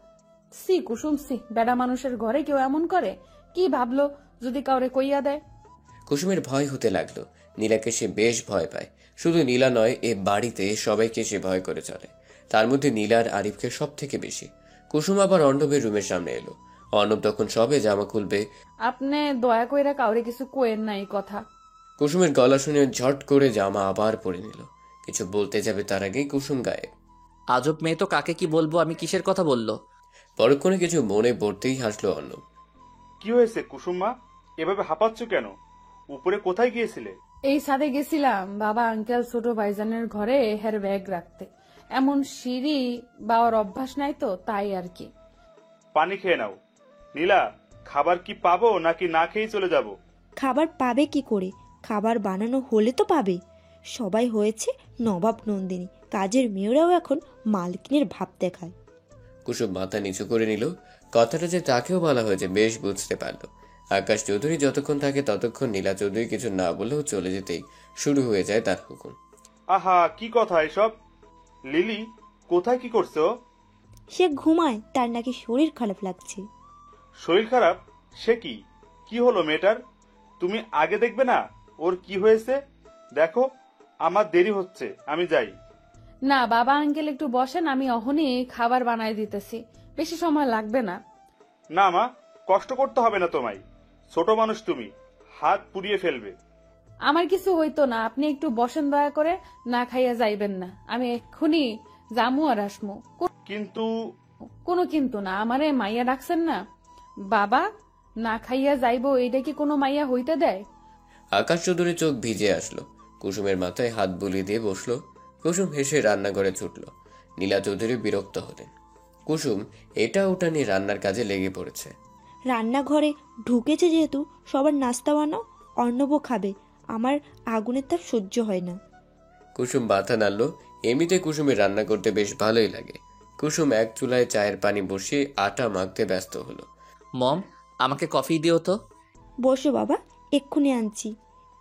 সি কুসুম সি, বেড়া মানুষের ঘরে কেউ এমন করে? কি ভাবলো যদি কাউরে কইয়া দেয়? কুসুমের ভয় হতে লাগলো। নীলাকে সে বেশ ভয় পায়। শুধু নীলা নয়, এ বাড়িতে সবাইকে সে ভয় করে চলে, তার মধ্যে নীলার আরিফকে সব থেকে বেশি। কুসুম আবার অর্ণবের রুমের সামনে এলো। অর্ণব তখন সবে জামা খুলবে। আপনি দয়া কইরা কাউরে কিছু কোয়েন না এই কথা। কুসুমের গলা শুনে ঝট করে জামা আবার পরে নিল। কিছু বলতে যাবে তার আগেই কুসুম গায়েব। আজব মেয়ে তো, কাকে কি বলবো আমি, কিসের কথা বললো? পরক্ষণে কিছু মনে পড়তেই হাসলো অর্ণব। কি হয়েছে কুসুমা, এভাবে হাঁপাচ্ছ কেন? উপরে কোথায় গিয়েছিলে? এই ছাদে গেছিলাম বাবা আঙ্কেল ছোট ভাইজানের ঘরে হের ব্যাগ রাখতে। এমন সিঁড়ি বাবার অভ্যাস নাই তো, তাই আর কি। পানি খেয়ে নাও। নীলা, খাবার কি পাবো নাকি না খেয়েই চলে যাব? খাবার পাবে কি করে? খাবার বানানো হলে তো পাবে। সবাই হয়েছে নবাব নন্দিনী, কাজের মেয়েরাও এখন মালকিনের ভাব দেখায়। কুসুম মাথা নিচু করে নিল। কথাটা যে তাকেও বলা হয়েছে বেশ বুঝতে পারল। আকাশ চৌধুরী যতক্ষণ থাকে ততক্ষণ নীলা চৌধুরী কিছু না বলেও চলে যেতেই শুরু হয়ে যায় তার হুকুম। আহা, কি কথা এসব? লিলি কোথায়, কি করছো? সে ঘুমায়, তার নাকি শরীর খারাপ লাগছে। শরীর খারাপ? সে কি? কি হলো মেয়েটার? তুমি আগে দেখবে না ওর কি হয়েছে? দেখো আমার দেরি হচ্ছে, আমি যাই। না বাবা আঙ্কেল একটু বসেন, আমি অহনি খাবার বানাই দিতেছি, বেশি সময় লাগবে না। না মা, কষ্ট করতে হবে না তোমায়, ছোট মানুষ তুমি, হাত পুড়িয়ে ফেলবে। আমার কিছু হইতো না, আপনি একটু বসেন দয়া করে, না খাইয়া যাইবেন না। আমি এক্ষুনি জামু আর আসমু। কিন্তু কোনো কিন্তু না, আমারে মাইয়া ডাকছেন না। বাবা না খাইয়া যাইবো, এইটা কি কোনো মাইয়া হইতে দেয়? আকাশ চৌধুরী চোখ ভিজে আসলো। কুসুমের মাথায় হাত বুলিয়ে দিয়ে বসলো। কুসুম হেসে রান্নাঘরে ছুটল। নীলা চৌধুরী বিরক্ত হলেন। কুসুম এটা ওটা নিয়ে রান্নার কাজে লেগে পড়েছে। রান্নাঘরে ঢুকেছে যেহেতু সবার নাস্তা বানাও, অর্ণবও খাবে। আমার আগুনের তার সহ্য হয় না। কুসুম মাথা নাড়ল। এমনিতে কুসুমের রান্না করতে বেশ ভালোই লাগে। কুসুম এক চুলায় চায়ের পানি বসিয়ে আটা মাখতে ব্যস্ত হলো। মম, আমাকে কফি দিও তো। বসো বাবা, এক্ষুনি আনছি।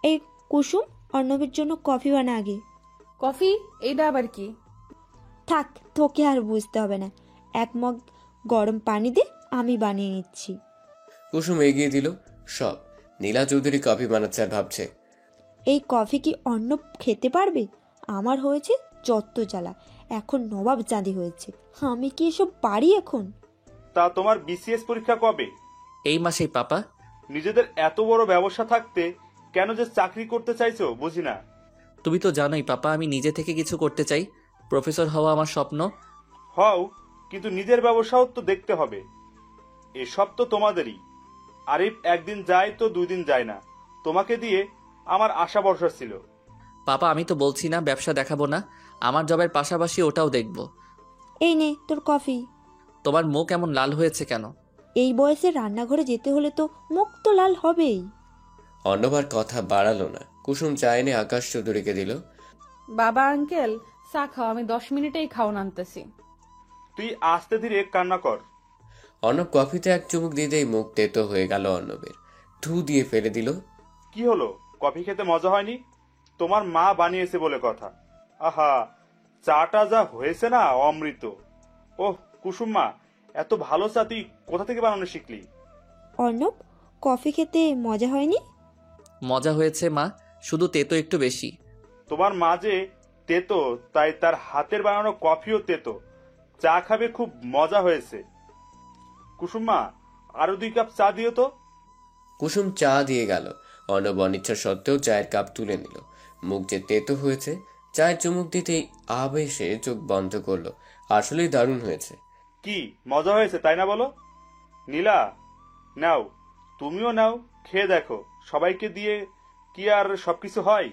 এই কুসুম, অর্ণবের জন্য কফি বানা আগে। কফি? এইটা আবার কি? থাক, তোকে আর বুঝতে হবে না। এক মগ গরম পানি দে, আমি বানিয়ে নিচ্ছি। কুসুম এগিয়ে দিল সব। নীলা চৌধুরী কফি বানাচ্ছে আর ভাবছে, এই কফি কি অর্ণব খেতে পারবে? আমার হয়েছে যত জ্বালা, এখন নবাব চাঁদি হয়েছে। আমি কি এসব পারি এখন? তা তোমার বিসিএস পরীক্ষা কবে? এই মাসেই পাপা। নিজেদের এত বড় ব্যবসা থাকতে কেন যে চাকরি করতে চাইছো বুঝি না। তুমি তো জানোই পাপা, আমি নিজে থেকে কিছু করতে চাই। প্রফেসর হওয়া আমার স্বপ্ন। হও, কিন্তু নিজের ব্যবসাও তো দেখতে হবে। এসব তো তোমাদেরই। আরিফ একদিন যায় তো 2 দিন যায় না। তোমাকে দিয়ে আমার আশা ভরসা ছিল। পাপা আমি তো বলছি না ব্যবসা দেখাবো না, আমার জবের পাশাপাশি ওটাও দেখব। এই নে তোর কফি। তোমার মুখ এমন লাল হয়েছে কেন? এই বয়সে রান্নাঘরে যেতে হলে তো মুখ তো লাল হবেই। অন্যবার কথা বাড়ালো না। কুসুম চা এনে আকাশ চৌধুরীকে দিল। বাবা আঙ্কেল চা খাও, আমি 10 মিনিটেই খাওন আনতেছি। তুই আস্তে ধীরে কান্না কর। অর্ণব কফিতে এক চুমুক দিতেই মুখ তেতো হয়ে গেল অর্ণবের। ধু দিয়ে ফেলে দিল। কি হলো, কফি খেতে মজা হয়নি? তোমার মা বানিয়েছে বলে কথা। আহা, চাটা যা হয়েছে না, অমৃত। ওহ কুসুম মা, এত ভালো চা তুই কোথা থেকে বানানো শিখলি? অর্ণব, কফি খেতে মজা হয়নি? মজা হয়েছে মা, শুধু তেতো একটু বেশি। তোমার মা যে তেতো, তাই তার হাতের বানানো কফিও তেতো। চা খাবে, খুব মজা হয়েছে। কুসুম মা, আরো 2 কাপ চা দিও তো। কুসুম চা দিয়ে গেল। অর্ণব অনিচ্ছা সত্ত্বেও চায়ের কাপ তুলে নিল। মুখ যে তেতো হয়েছে, চায়ের চুমুক দিতেই আবেশে চোখ বন্ধ করলো। আসলেই দারুণ হয়েছে। কি মজা হয়েছে তাই না বলো? নীলা, নাও, তুমিও নাও, খেয়ে দেখো। সবাইকে দিয়ে কি আর সবকিছু হয়?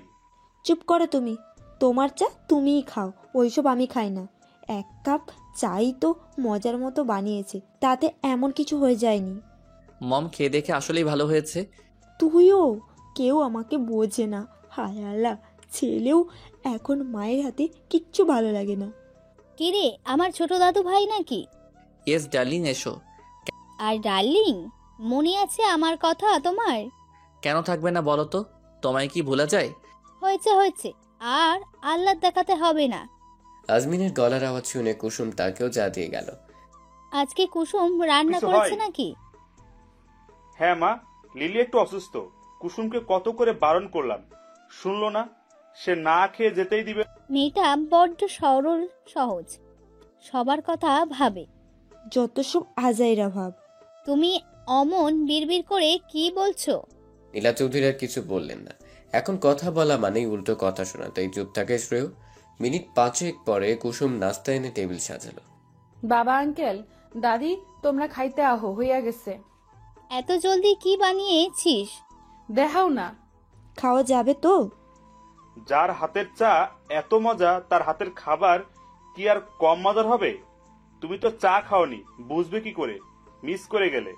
চুপ করো তুমি। তোমার চা তুমিই খাও, ওইসব আমি খাই না। 1 কাপ চাই তো মজার মতো বানিয়েছে, তাতে এমন কিছু হয়ে যায়নি। মম, খেয়ে দেখে আসলেই ভালো হয়েছে। তুইও, কেউ আমাকে বোঝে না। হায় আল্লাহ, ছেলেও এখন মায়ের হাতে কিচ্ছু ভালো লাগে না। কিরে, আমার ছোট দাদু ভাই নাকি? ইয়েস ডার্লিং, এসো। আর ডার্লিং, মনে আছে আমার কথা তোমার? কেন থাকবে না বলো তো? তোমায় কি ভোলা যায়? হয়েছে হয়েছে, আর আল্লাহ দেখাতে হবে না। আজমিনের গলার আওয়াজ শুনে কুসুম তাকেও যা দিয়ে গেল। আজকে কুসুম রান্না কিছু করেছে হয়? নাকি? হ্যাঁ মা, লিলি একটু অসুস্থ। কুসুমকে কত করে বারণ করলাম, শুনলো না। সে না খেয়ে যেতেই দিবে। মেয়েটা বড্ড সরল সহজ, সবার কথা ভাবে। যত সব আজাইরা ভাব। তুমি অমন বিড়বিড় করে কি বলছো? নীলা চৌধুরী আর কিছু বললেন না। এখন কথা বলা মানেই উল্টো কথা শোনা, তাই চুপ থাকে শ্রেয়। মিনিট 5 পরে কুসুম নাস্তা এনে টেবিল সাজালো। বাবা, আঙ্কেল, দাদি, তোমরা খাইতে আহো, হইয়া গেছে। এত জলদি কি বানিয়েছিস? দেখাও না। খাওয়া যাবে তো? যার হাতের চা এত মজা, তার হাতের খাবার কি আর কম মজার হবে? তুমি তো চা খাওনি, বুঝবে কি করে? মিস করে গেলে।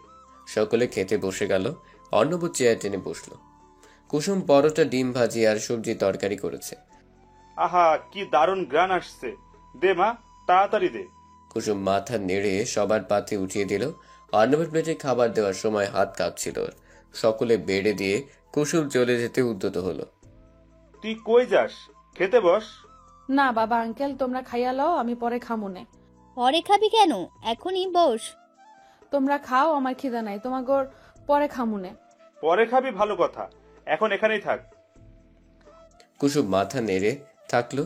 সকলে খেতে বসে গেল। অর্ণব চেয়ার টেনে বসলো। কুসুম পরোটা, ডিম ভাজি আর সবজি তরকারি করেছে। আহা, কি দারুণ গ্রান আসছে। দে মা, তাড়াতাড়ি দে। কুসুম মাথা নেড়ে সবার পাতে উঠিয়ে দিল। অর্ণবের প্লেটে খাবার দেওয়ার সময় হাত কাঁপছিল ওর। সকলে বেড়ে দিয়ে কুসুম চলে যেতে উদ্যত হলো। তুই কই যাস? খেতে বস। না বাবা, আঙ্কেল, তোমরা খাইয়া লও, আমি পরে খামুনে। পরে খাবি কেন? এখনই বস। তোমরা খাও, আমার খিদা নাই, তোমাগর পরে খামুনে। পরে খাবি ভালো কথা, এখন এখানেই থাক। কুসুম মাথা নেড়ে থাকলো।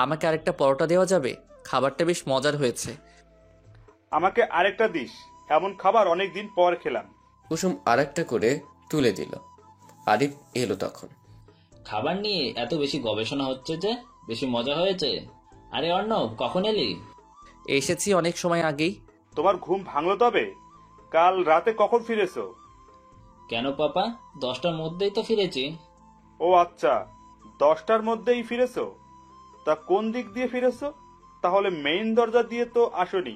আমাকে আরেকটা পরোটা দেওয়া যাবে? খাবারটা বেশ মজার হয়েছে। আমাকে আরেকটা দিস, এমন খাবার অনেকদিন পর খেলাম। কুসুম আরেকটা করে তুলে দিল। আরিফ এলো তখন। খাবার নিয়ে এত বেশি গবেষণা হচ্ছে যে বেশি মজা হয়েছে। আরে অর্ণব, কখন এলি? এসেছি অনেক সময় আগেই। তোমার ঘুম ভাঙলো তবে? কাল রাতে কখন ফিরেছো? কেন পাপা, 10টার মধ্যেই তো ফিরেছি। ও আচ্ছা, 10টার মধ্যেই ফিরেছো? তা কোন দিক দিয়ে ফিরেছো? তাহলে মেইন দরজা দিয়ে তো আসনি,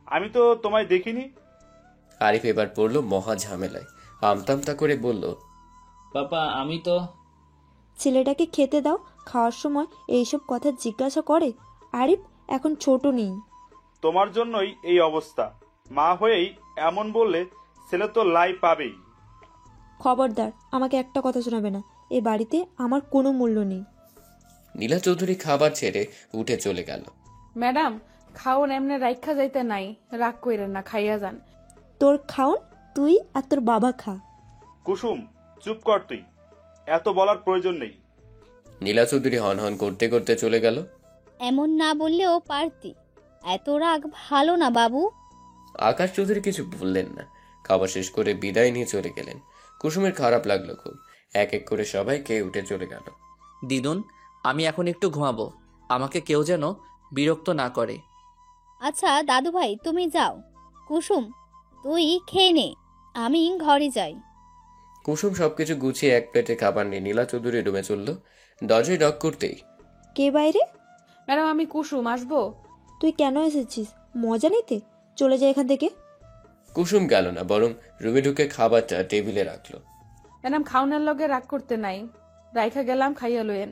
আমি তো তোমায় দেখিনি। আরিফ এবার পড়লো মহা ঝামেলায়। আমতামতা করে বলল, পাপা আমি তো। ছেলেটাকে খেতে দাও, খাওয়ার সময় এইসব কথা জিজ্ঞাসা করে। আরিফ এখন ছোট নেই। তোমার জন্যই এই অবস্থা। মা হয়েই এমন বললে ছেলে তো লাই পাবেই। খবরদার, আমাকে একটা কথা শোনাবে না। এ বাড়িতে আমার কোনো মূল্য নেই। নীলা চৌধুরী খাবার ছেড়ে উঠে চলে গেল। ম্যাডাম, খাওন এমনি রাইখা যাইতে নাই, রাগ কইরেন না, খাইয়া যান। তোর খাওন তুই আর তোর বাবা খা। কুসুম, চুপ কর তুই, এত বলার প্রয়োজন নেই। নীলা চৌধুরী হন করতে করতে চলে গেল। এমন না বললেও পারতি। এত রাগ ভালো না বাবু। আকাশ চৌধুরী কিছু বললেন না। খাবার শেষ করে বিদায় নিয়ে চলে গেলেন। কুসুমের খারাপ লাগলো খুব। এক এক করে সবাই খেয়ে উঠে চলে গেল। দিদুন, আমি এখন একটু ঘুমাবো। আমাকে কেউ যেন বিরক্ত না করে। আচ্ছা দাদু ভাই, তুমি যাও। কুসুম, তুই খেয়ে নে, আমি ঘরে যাই। কুসুম সবকিছু গুছিয়ে এক প্লেটে খাবার নিয়ে নীলা চৌধুরী রুমে চলল। দরজায় নক করতেই, কে বাইরে? ম্যাডাম, আমি কুসুম, আসবো? তুই কেন এসেছিস? মজা নিতে? চলে যা এখান থেকে। কুসুম গেল না, বরং রুমে ঢুকে খাবারটা টেবিলে রাখলো। ম্যাডাম, খাওনের লগে রাগ করতে নাই, রাইখা গেলাম, খাইয়া লইয়েন।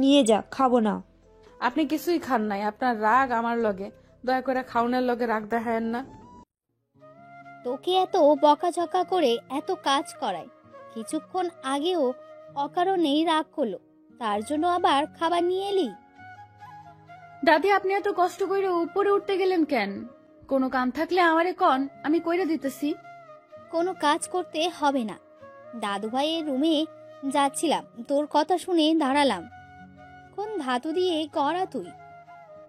নিয়ে যা, খাবো না। আপনি কিছুই খান নাই, আপনার রাগ আমার লগে। দয়া করে খাওনের লগে রাগ দেখায়েন না। তোকে এত বকাঝকা করে এত কাজ করায়, কিছুক্ষণ আগেও অকারণেই রাগ করলো, তার জন্য আবার খাবার নিয়ে এলি? দাদি, আপনি এত কষ্ট করে উপরে উঠতে গেলেন কেন? কোনো কাম থাকলে আমারে কন, আমি কইরা দিতেছি। কোনো কাজ করতে হবে না। দাদু ভাইয়ের রুমে যাচ্ছিলাম, তোর কথা শুনে দাঁড়ালাম। কোন ধাতু দিয়ে করা তুই?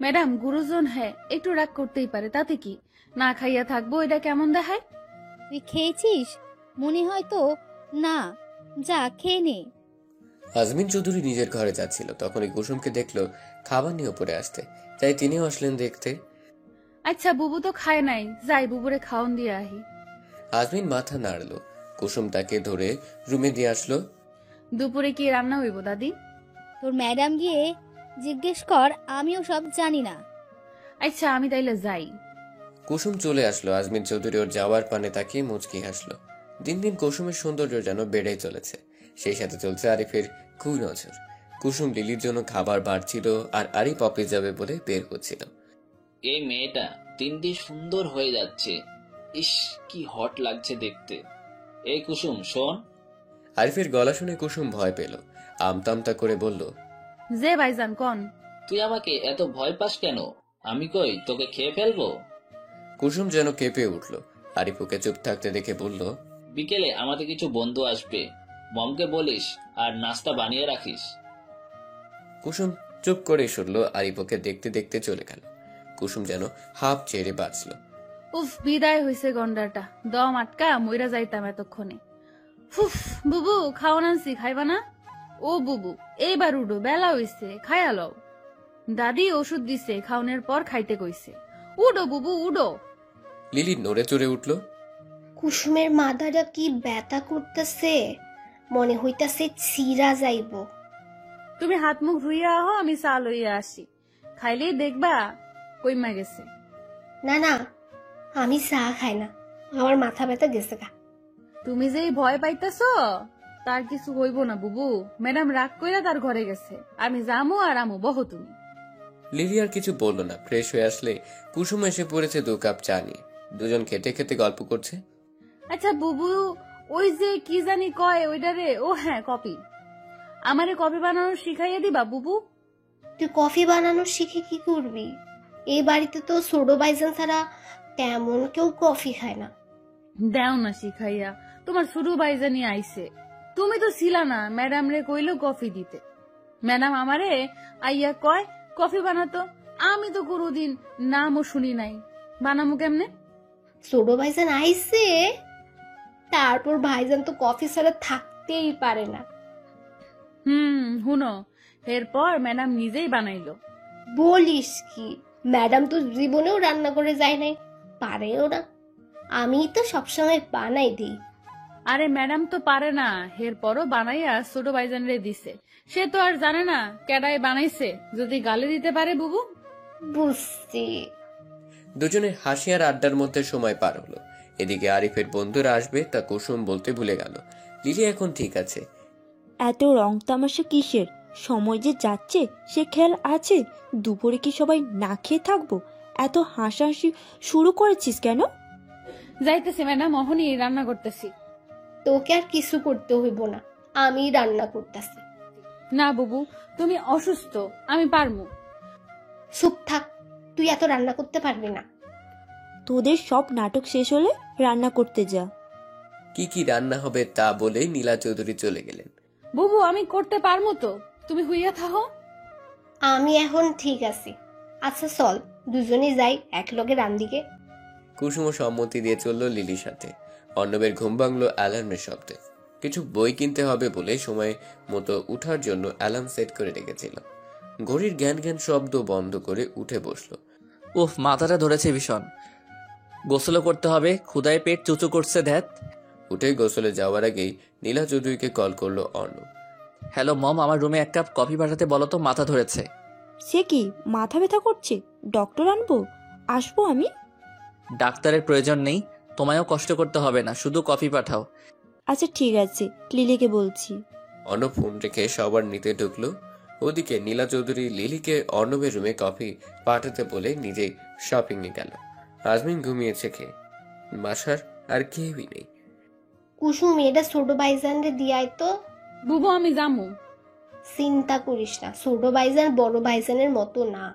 ম্যাডাম, গুরুজন হ্যাঁ, একটু রাগ করতেই পারে, তাতে কি? না খাইয়া থাকবো, এটা কেমন দেখায়? তুই খেয়েছিস? মনে হয় তো না, যা খেয়ে নে। আজমিন চৌধুরী নিজের ঘরে যাচ্ছিল, তখনই কুসুমকে দেখলো খাবার নিয়ে উপরে আসতে, তাই তিনিও আসলেন দেখতে। আচ্ছা, বুবু তো খায় নাই, যাই বুবুরে খাওন দিয়ে আহি। আজমিন মাথা নাড়লো। কুসুম তাকে ধরে রুমে দিয়ে আসলো। দুপুরে কি রান্না হইব দাদি? তোর ম্যাডাম গিয়ে জিজ্ঞেস কর, আমিও সব জানি না। আচ্ছা, আমি তাইলে যাই। কুসুম চলে আসলো। আজমিন চৌধুরী ওর যাওয়ার পানে তাকিয়ে মুচকি হাসলো। দিন দিন কুসুমের সৌন্দর্য যেন বেড়েই চলেছে, সেই সাথে চলছে আরিফের কুনজর। কুসুম লিলির জন্য খাবার বাড়ছিল আর আরিফ অফিস যাবে বলে বের হচ্ছিল। এই মেয়েটা দিন দিন সুন্দর হয়ে যাচ্ছে। ইস, কি হট লাগছে দেখতে। এই কুসুম শোন। আরিফের গলা শুনে কুসুম ভয় পেল, আমতামতা করে বলল, যে ভাইজান কোন। তুই আমাকে এত ভয় পাস কেন? আমি কই তোকে খেয়ে ফেলবো? কুসুম যেন কেঁপে উঠল। আরিফ ওকে চুপ থাকতে দেখে বলল, বিকেলে আমাদের কিছু বন্ধু আসবে, মমকে বলিস আর নাস্তা বানিয়ে রাখিস। কুসুম চুপ করে শুনল। আরিফ ওকে দেখতে দেখতে চলে গেল। কুসুম যেন হাফ ছেড়ে বাঁচল। উফ, বিদায় হইছে গন্ডাটা, দম আটকা মইরা যাইতাম এতক্ষণে। ফুফ, বুবু খাওয়ান আনছি, খাইবা না? ও বুবু, এইবার উডো, বেলা হইছে, খাইয়া লও। দাদি ওষুধ দিছে, খাওনের পর খাইতে কইছে। উডো বুবু উডো। লিলি নড়ে চড়ে উঠল। কুসুমের মাথাটা কি ব্যথা করতেছে, মনে হইতাছে ছিঁড়া যাইব। তুমি হাত মুখ ধুইয়া আহো, আমি চা লইয়া আসি, খাইলেই দেখবা কইমা গেছে। না না, আমি চা খাই না, আমার মাথা ব্যথা গেছে গা। তুমি যে ভয় পাইতেছো তার কিছু হইব না বুবু, ম্যাডাম রাগ কইরা তার ঘরে গেছে, আমি যামু আর আমু, বহো তুমি। লিলি আর কিছু বলল না। ফ্রেশ হয়ে আসলে কুসুম এসে পড়েছে 2 কাপ চা নিয়ে। দুজন খেতে খেতে গল্প করছে। আচ্ছা বুবু, ওই যে কি জানি কয় ওইটারে, ও হ্যাঁ কফি, আমারে কফি বানানো শিখাইয়া দিবা বুবু? তুই কফি বানানো শিখে কি করবি? এই বাড়িতে তো ছোটো বাইজান ছাড়া তেমন কেউ কফি খায় না। দেও না শিখাইয়া, তোমার শুরু বাইজানি আইছে, তুমি তো ছিলা না, ম্যাডাম রে কইলো কফি দিতে, ম্যাডাম আমারে আইয়া কয় কফি বানাতো, আমি তো কোনোদিন নামও শুনি নাই, বানামু কেমনে? ছোটো ভাইজান আইছে, তারপর ভাইজান তো কফি ছাড়া থাকতেই পারে না। হুনো, এরপর ম্যাডাম নিজেই বানাইলো। বলিস কি? ম্যাডাম তো জীবনেও রান্না করে যায় নাই, পারেও না, আমি তো সবসময় বানাই দিই। আরে ম্যাডাম তো পারে না, এরপরও বানাইয়া ছোট ভাইজান রে দিছে, সে তো আর জানে না কেডাই বানাইছে, যদি গালে দিতে পারে বুবু। বুঝছি। দুজনের হাসি আর আড্ডার মধ্যে সময় পার হলো। এদিকে আরিফের বন্ধুরা আসবে তা কুসুম বলতে ভুলে গেল। লিলি এখন ঠিক আছে। এত রং তামাশা কিসের? সময় যে যাচ্ছে সে খেয়াল আছে? দুপুরে কি সবাই না খেয়ে থাকবো? এত হাসাহাসি শুরু করেছিস কেন? যাইতেছি ম্যাডাম, অহনি রান্না করতেছি। তোকে আর কিছু করতে হইব না, আমি রান্না করতেছি। না বুবু, তুমি অসুস্থ, আমি পারমু। চুপ থাক, তুই এত রান্না করতে পারবি না। তোদের সব নাটক শেষ হলে রান্না করতে যা। কি কি রান্না হবে তা বলে নীলা চৌধুরী চলে গেলেন। বুবু আমি করতে পারমু তো, তুমি হইয়া থাকো। আমি এখন ঠিক আছি। আচ্ছা চল দুজনেই যাই একলগে রান্দিকে। কুসুম সম্মতি দিয়ে চলল লিলির সাথে। অর্ণবের ঘুম ভাঙলো অ্যালার্মের শব্দে। কিছু বই কিনতে হবে বলে সময় মতো উঠার জন্য অ্যালার্ম সেট করে রেখেছিল। ঘড়ির জ্ঞান জ্ঞান শব্দ বন্ধ করে উঠে বসলো। উফ, মাথাটা ধরেছে ভীষণ, গোসলও করতে হবে, ক্ষুধায় পেট চুচু করছে। ধ্যাত। উঠে গোসলে যাওয়ার আগেই নীলা চৌধুরীকে কল করলো অর্ণব। হ্যালো মম, আমার রুমে 1 কাপ কফি পাঠাতে বলো তো, মাথা ধরেছে। সে কি, মাথা ব্যথা করছে? ডক্টর আনবো? আসবো আমি? ডাক্তারের প্রয়োজন নেই, তোমায়ও কষ্ট করতে হবে না, শুধু কফি পাঠাও। আচ্ছা ঠিক আছে, লিলিকে বলছি। অর্ণব ফোন রেখে সবার নিতে ঢুকলো। ওদিকে নীলা চৌধুরী লিলিকে অর্ণবের রুমে কফি পাঠাতে বলে নিজে শপিং এ গেল। আজমিন ঘুমিয়েছে খেয়ে, বাসার আর কেউই নেই। কুসুম এটা ছোট ভাইজান রে দিয়াই তো। বুবু আমি যামু। চিন্তা করিস না, ছোট ভাইজান বড় ভাইজানের মতো না।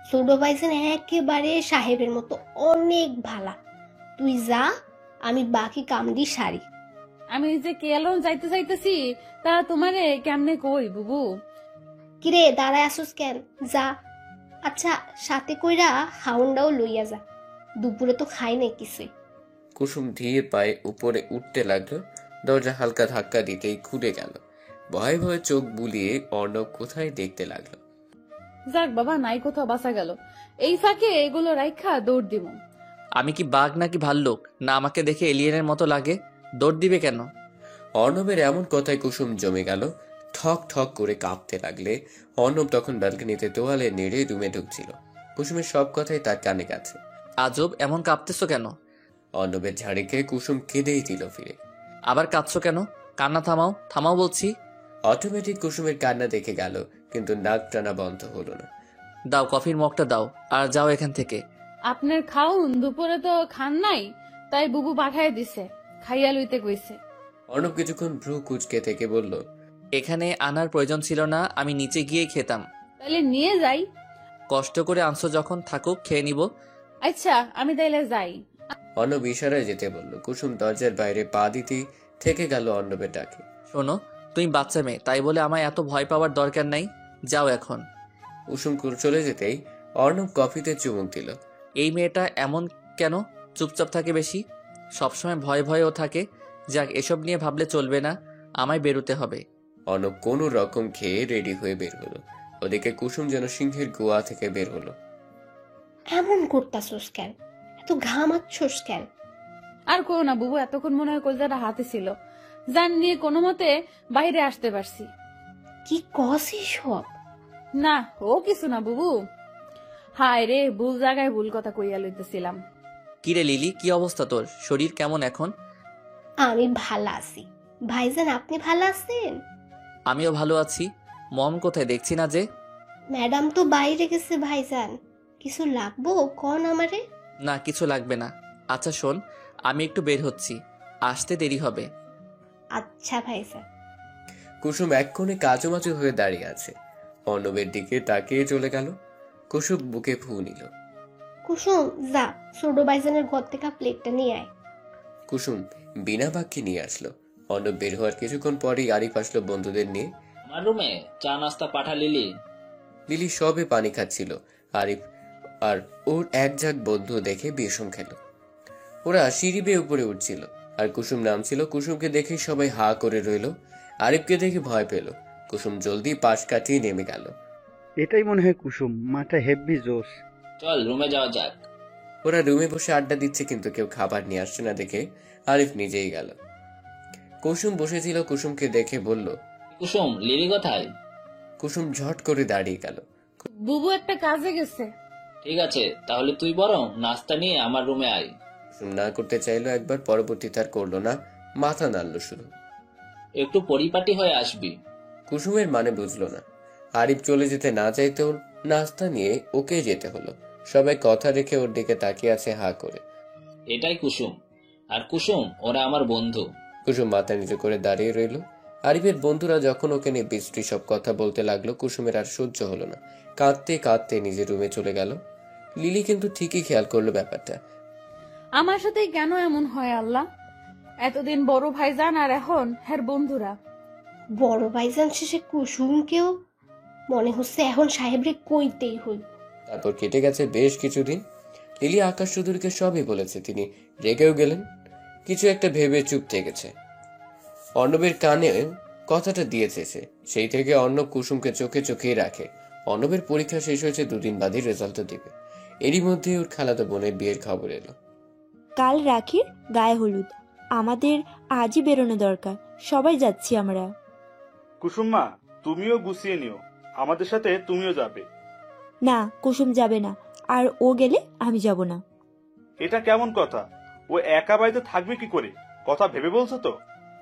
ছোট ভাইজান একেবারে সাহেবের মতো অনেক ভালা। তুই যা, আমি বাকি কাম দি সারি। আমি যে কেলন যাইতে চাইতেছি তা তোমারে কেমনে কই বুবু? কিরে দাঁড়ায় আসুস কেন, যা। আচ্ছা সাথে কইরা হাউন্ডাও লইয়া যা, দুপুরে তো খাই নাই কিছুই। কুসুম ধীর পায়ে উপরে উঠতে লাগলো। দরজা হালকা ধাক্কা দিতেই খুলে গেল। ভয়ে ভয়ে চোখ বুলিয়ে অর্ণব কোথায় দেখতে লাগলো। যাক বাবা, নাই কোথাও বাসা গেল। এই ফাঁকে এগুলো রাইখা দৌড় দিব। আমি কি বাঘ নাকি ভাল্লুক? না আমাকে দেখে এলিয়েনের মতো লাগে, দৌড় দিবে কেন? অর্ণবের এমন কথায় কুসুম জমে গেল। ঠক ঠক করে কাঁপতে লাগলে অর্ণব তখন ব্যালকনিতে তোয়ালে নেড়ে রুমে ঢুকছিল। কুসুমের সব কথাই তার কানে গেছে। আজব, এমন কাঁপতেছো কেন? অর্ণবের ঝাড়ি খেয়ে কুসুম কেঁদেই দিল ফিরে। আবার কাঁদছো কেন? কান্না থামাও, থামাও বলছি। অটোমেটিক কুসুমের কান্না দেখে গেল, কিন্তু নাক টানা বন্ধ হলো না। দাও কফির মগটা দাও, আর যাও এখান থেকে। আপনার খাউন দুপুরে তো খান নাই, তাই বুবু পাঠায় দিছে, খাইয়া লইতে কইছে। অর্ণব কিছুক্ষণ ভ্রু কুচকে থেকে বলল, এখানে আনার প্রয়োজন ছিল না, আমি নিচে গিয়ে খেতাম। তাইলে নিয়ে যাই। কষ্ট করে আনছো যখন, থাকুক, খেয়ে নিব। আচ্ছা আমি তাইলে যাই। অর্ণব ইশারায় যেতে বলল। কুসুম দরজার বাইরে পা দিতেই থেকে গেল অর্ণবের ডাকে। শোনো, তুমি বাচ্চা মেয়ে, তাই বলে আমায় এত ভয় পাওয়ার দরকার নাই। যাও এখন। কুসুম চলে যেতেই অর্ণব কফিতে চুমুক দিল। এই মেয়েটা এমন কেন? চুপচাপ থাকে বেশি, সবসময় ভয় ভয়েও থাকে। যাক, এসব নিয়ে ভাবলে চলবে না, আমায় বেরোতে হবে। অর্ণব কোনো রকম খেয়ে রেডি হয়ে বের হলো। ওদিকে কুসুম যেন সিংহের গোয়া থেকে বের হলো। এমন করতাছোস কেন? এত ঘামাচ্ছোস কেন? আর কো না বুবু, এতক্ষণ মনে হয় কলজাটা হাতে ছিল, জান নিয়ে কোনো মতে বাইরে আসতে পারছি। কি কসি সব? না ও কিছু না বুবু। হায় রে, ভুল জায়গায় ভুল কথা কইয়া লইতেছিলাম। কিরে লিলি, কি অবস্থা তোর? শরীর কেমন এখন? আমি ভালো আছি ভাইজান, আপনি ভালো আছেন? আমিও ভালো আছি। মম কোথায়, দেখছি না যে? ম্যাডাম তো বাইরে গেছে ভাইজান। কিছু লাগবো কোন আমারে? না, কিছু লাগবে না। আচ্ছা শোন, আমি একটু বের হচ্ছি, আসতে দেরি হবে। আচ্ছা ভাইজান। কুসুম এক কোণে কাচুমাচু হয়ে দাঁড়িয়ে আছে, অর্ণবের দিকে তাকিয়ে চলে গেল। কুসুম বুকে ফু নিল। কুসুম যা, ছোট ভাইজানের ঘর থেকে প্লেটটা নিয়ে আয়। কুসুম বিনা বাক্যে নিয়ে আসলো। অর্ণব বের হওয়ার কিছুক্ষণ পরেই আরিফ আসলো বন্ধুদের নিয়ে। আমার রুমে চা নাস্তা পাঠা লিলি। লিলি সবে পানি খাচ্ছিল। আরিফ আর ওর এক ঝাঁক বন্ধু দেখে বিষম খেল। ওরা সিঁড়ি বেয়ে উপরে উঠছিল, আর কুসুম নামছিল। কুসুমকে দেখে সবাই হা করে রইল। আরিফকে দেখে ভয় পেল। কুসুম জলদি পাশ কাটিয়ে নেমে গেল। এটাই মনে হয় কুসুম, মাঠে হেভি জোশ। চল রুমে যাওয়া যাক। ওরা রুমে বসে আড্ডা দিচ্ছে, কিন্তু কেউ খাবার নিয়ে আসছে না দেখে আরিফ নিজেই গেল। কুসুম বসেছিল, কুসুমকে দেখে বলল, কুসুম লিলি কোথায়? কুসুম ঝট করে দাঁড়িয়ে গেল। বুবু একটা কাজে গেছে। ঠিক আছে, তাহলে তুই বরং নাস্তা নিয়ে আমার রুমে আয়। কুসুম না করতে চাইলো একবার, পরবর্তী তার করলো না, মাথা নাড়লো শুধু। একটু পরিপাটি হয়ে আসবি। কুসুমের মানে বুঝলো না। আরিফ চলে যেতে না চাইতেও নাস্তা নিয়ে ওকে যেতে হলো। সবাই কথা রেখে ওর দিকে তাকিয়ে আছে হা করে। এটাই কুসুম, আর কুসুম ওরা আমার বন্ধু। কুসুম মাথা নিচু করে দাঁড়িয়ে রইল। আরিফের বন্ধুরা যখন ওকে নিয়ে বিশ্রী সব কথা বলতে লাগলো, কুসুমের আর সহ্য হলো না। কাঁদতে কাঁদতে নিজের রুমে চলে গেল। লিলি কিন্তু ঠিকই খেয়াল করলো ব্যাপারটা। আমার সাথে কেন এমন হয় আল্লাহ? এতদিন বড় ভাইজান, আর এখন হ্যার বন্ধুরা। বড় ভাইজান শেষে কুসুমকেও মনে হচ্ছে এখন সাহেবরে কইতেই হইল। তারপর কেটে গেছে বেশ কিছুদিন। লিলি আকাশ চৌধুরীকে সবই বলেছে, তিনি রেগেও গেলেন। কিছু একটা ভেবে চুপ থেকেছে। অর্ণবের কানে কথাটা দিয়েছে সে, সেই থেকে অর্ণব কুসুমকে চোখে চোখেই রাখে। অর্ণবের পরীক্ষা শেষ হয়েছে, 2 দিন বাদই রেজাল্ট দিবে। এরই মধ্যে ওর খালাতো বোনের বিয়ের খবর এলো। কাল রাখির গায়ে হলুদ, আমাদের আজই বেরোনো দরকার, সবাই যাচ্ছি আমরা। কুসুম মা, তুমিও গুছিয়ে নিও, আমাদের সাথে তুমিও যাবে। না, কুসুম যাবে না, আর ও গেলে আমি যাব না। এটা কেমন কথা? ও একা বাড়িতে থাকবে কি করে? কথা ভেবে বলছো তো?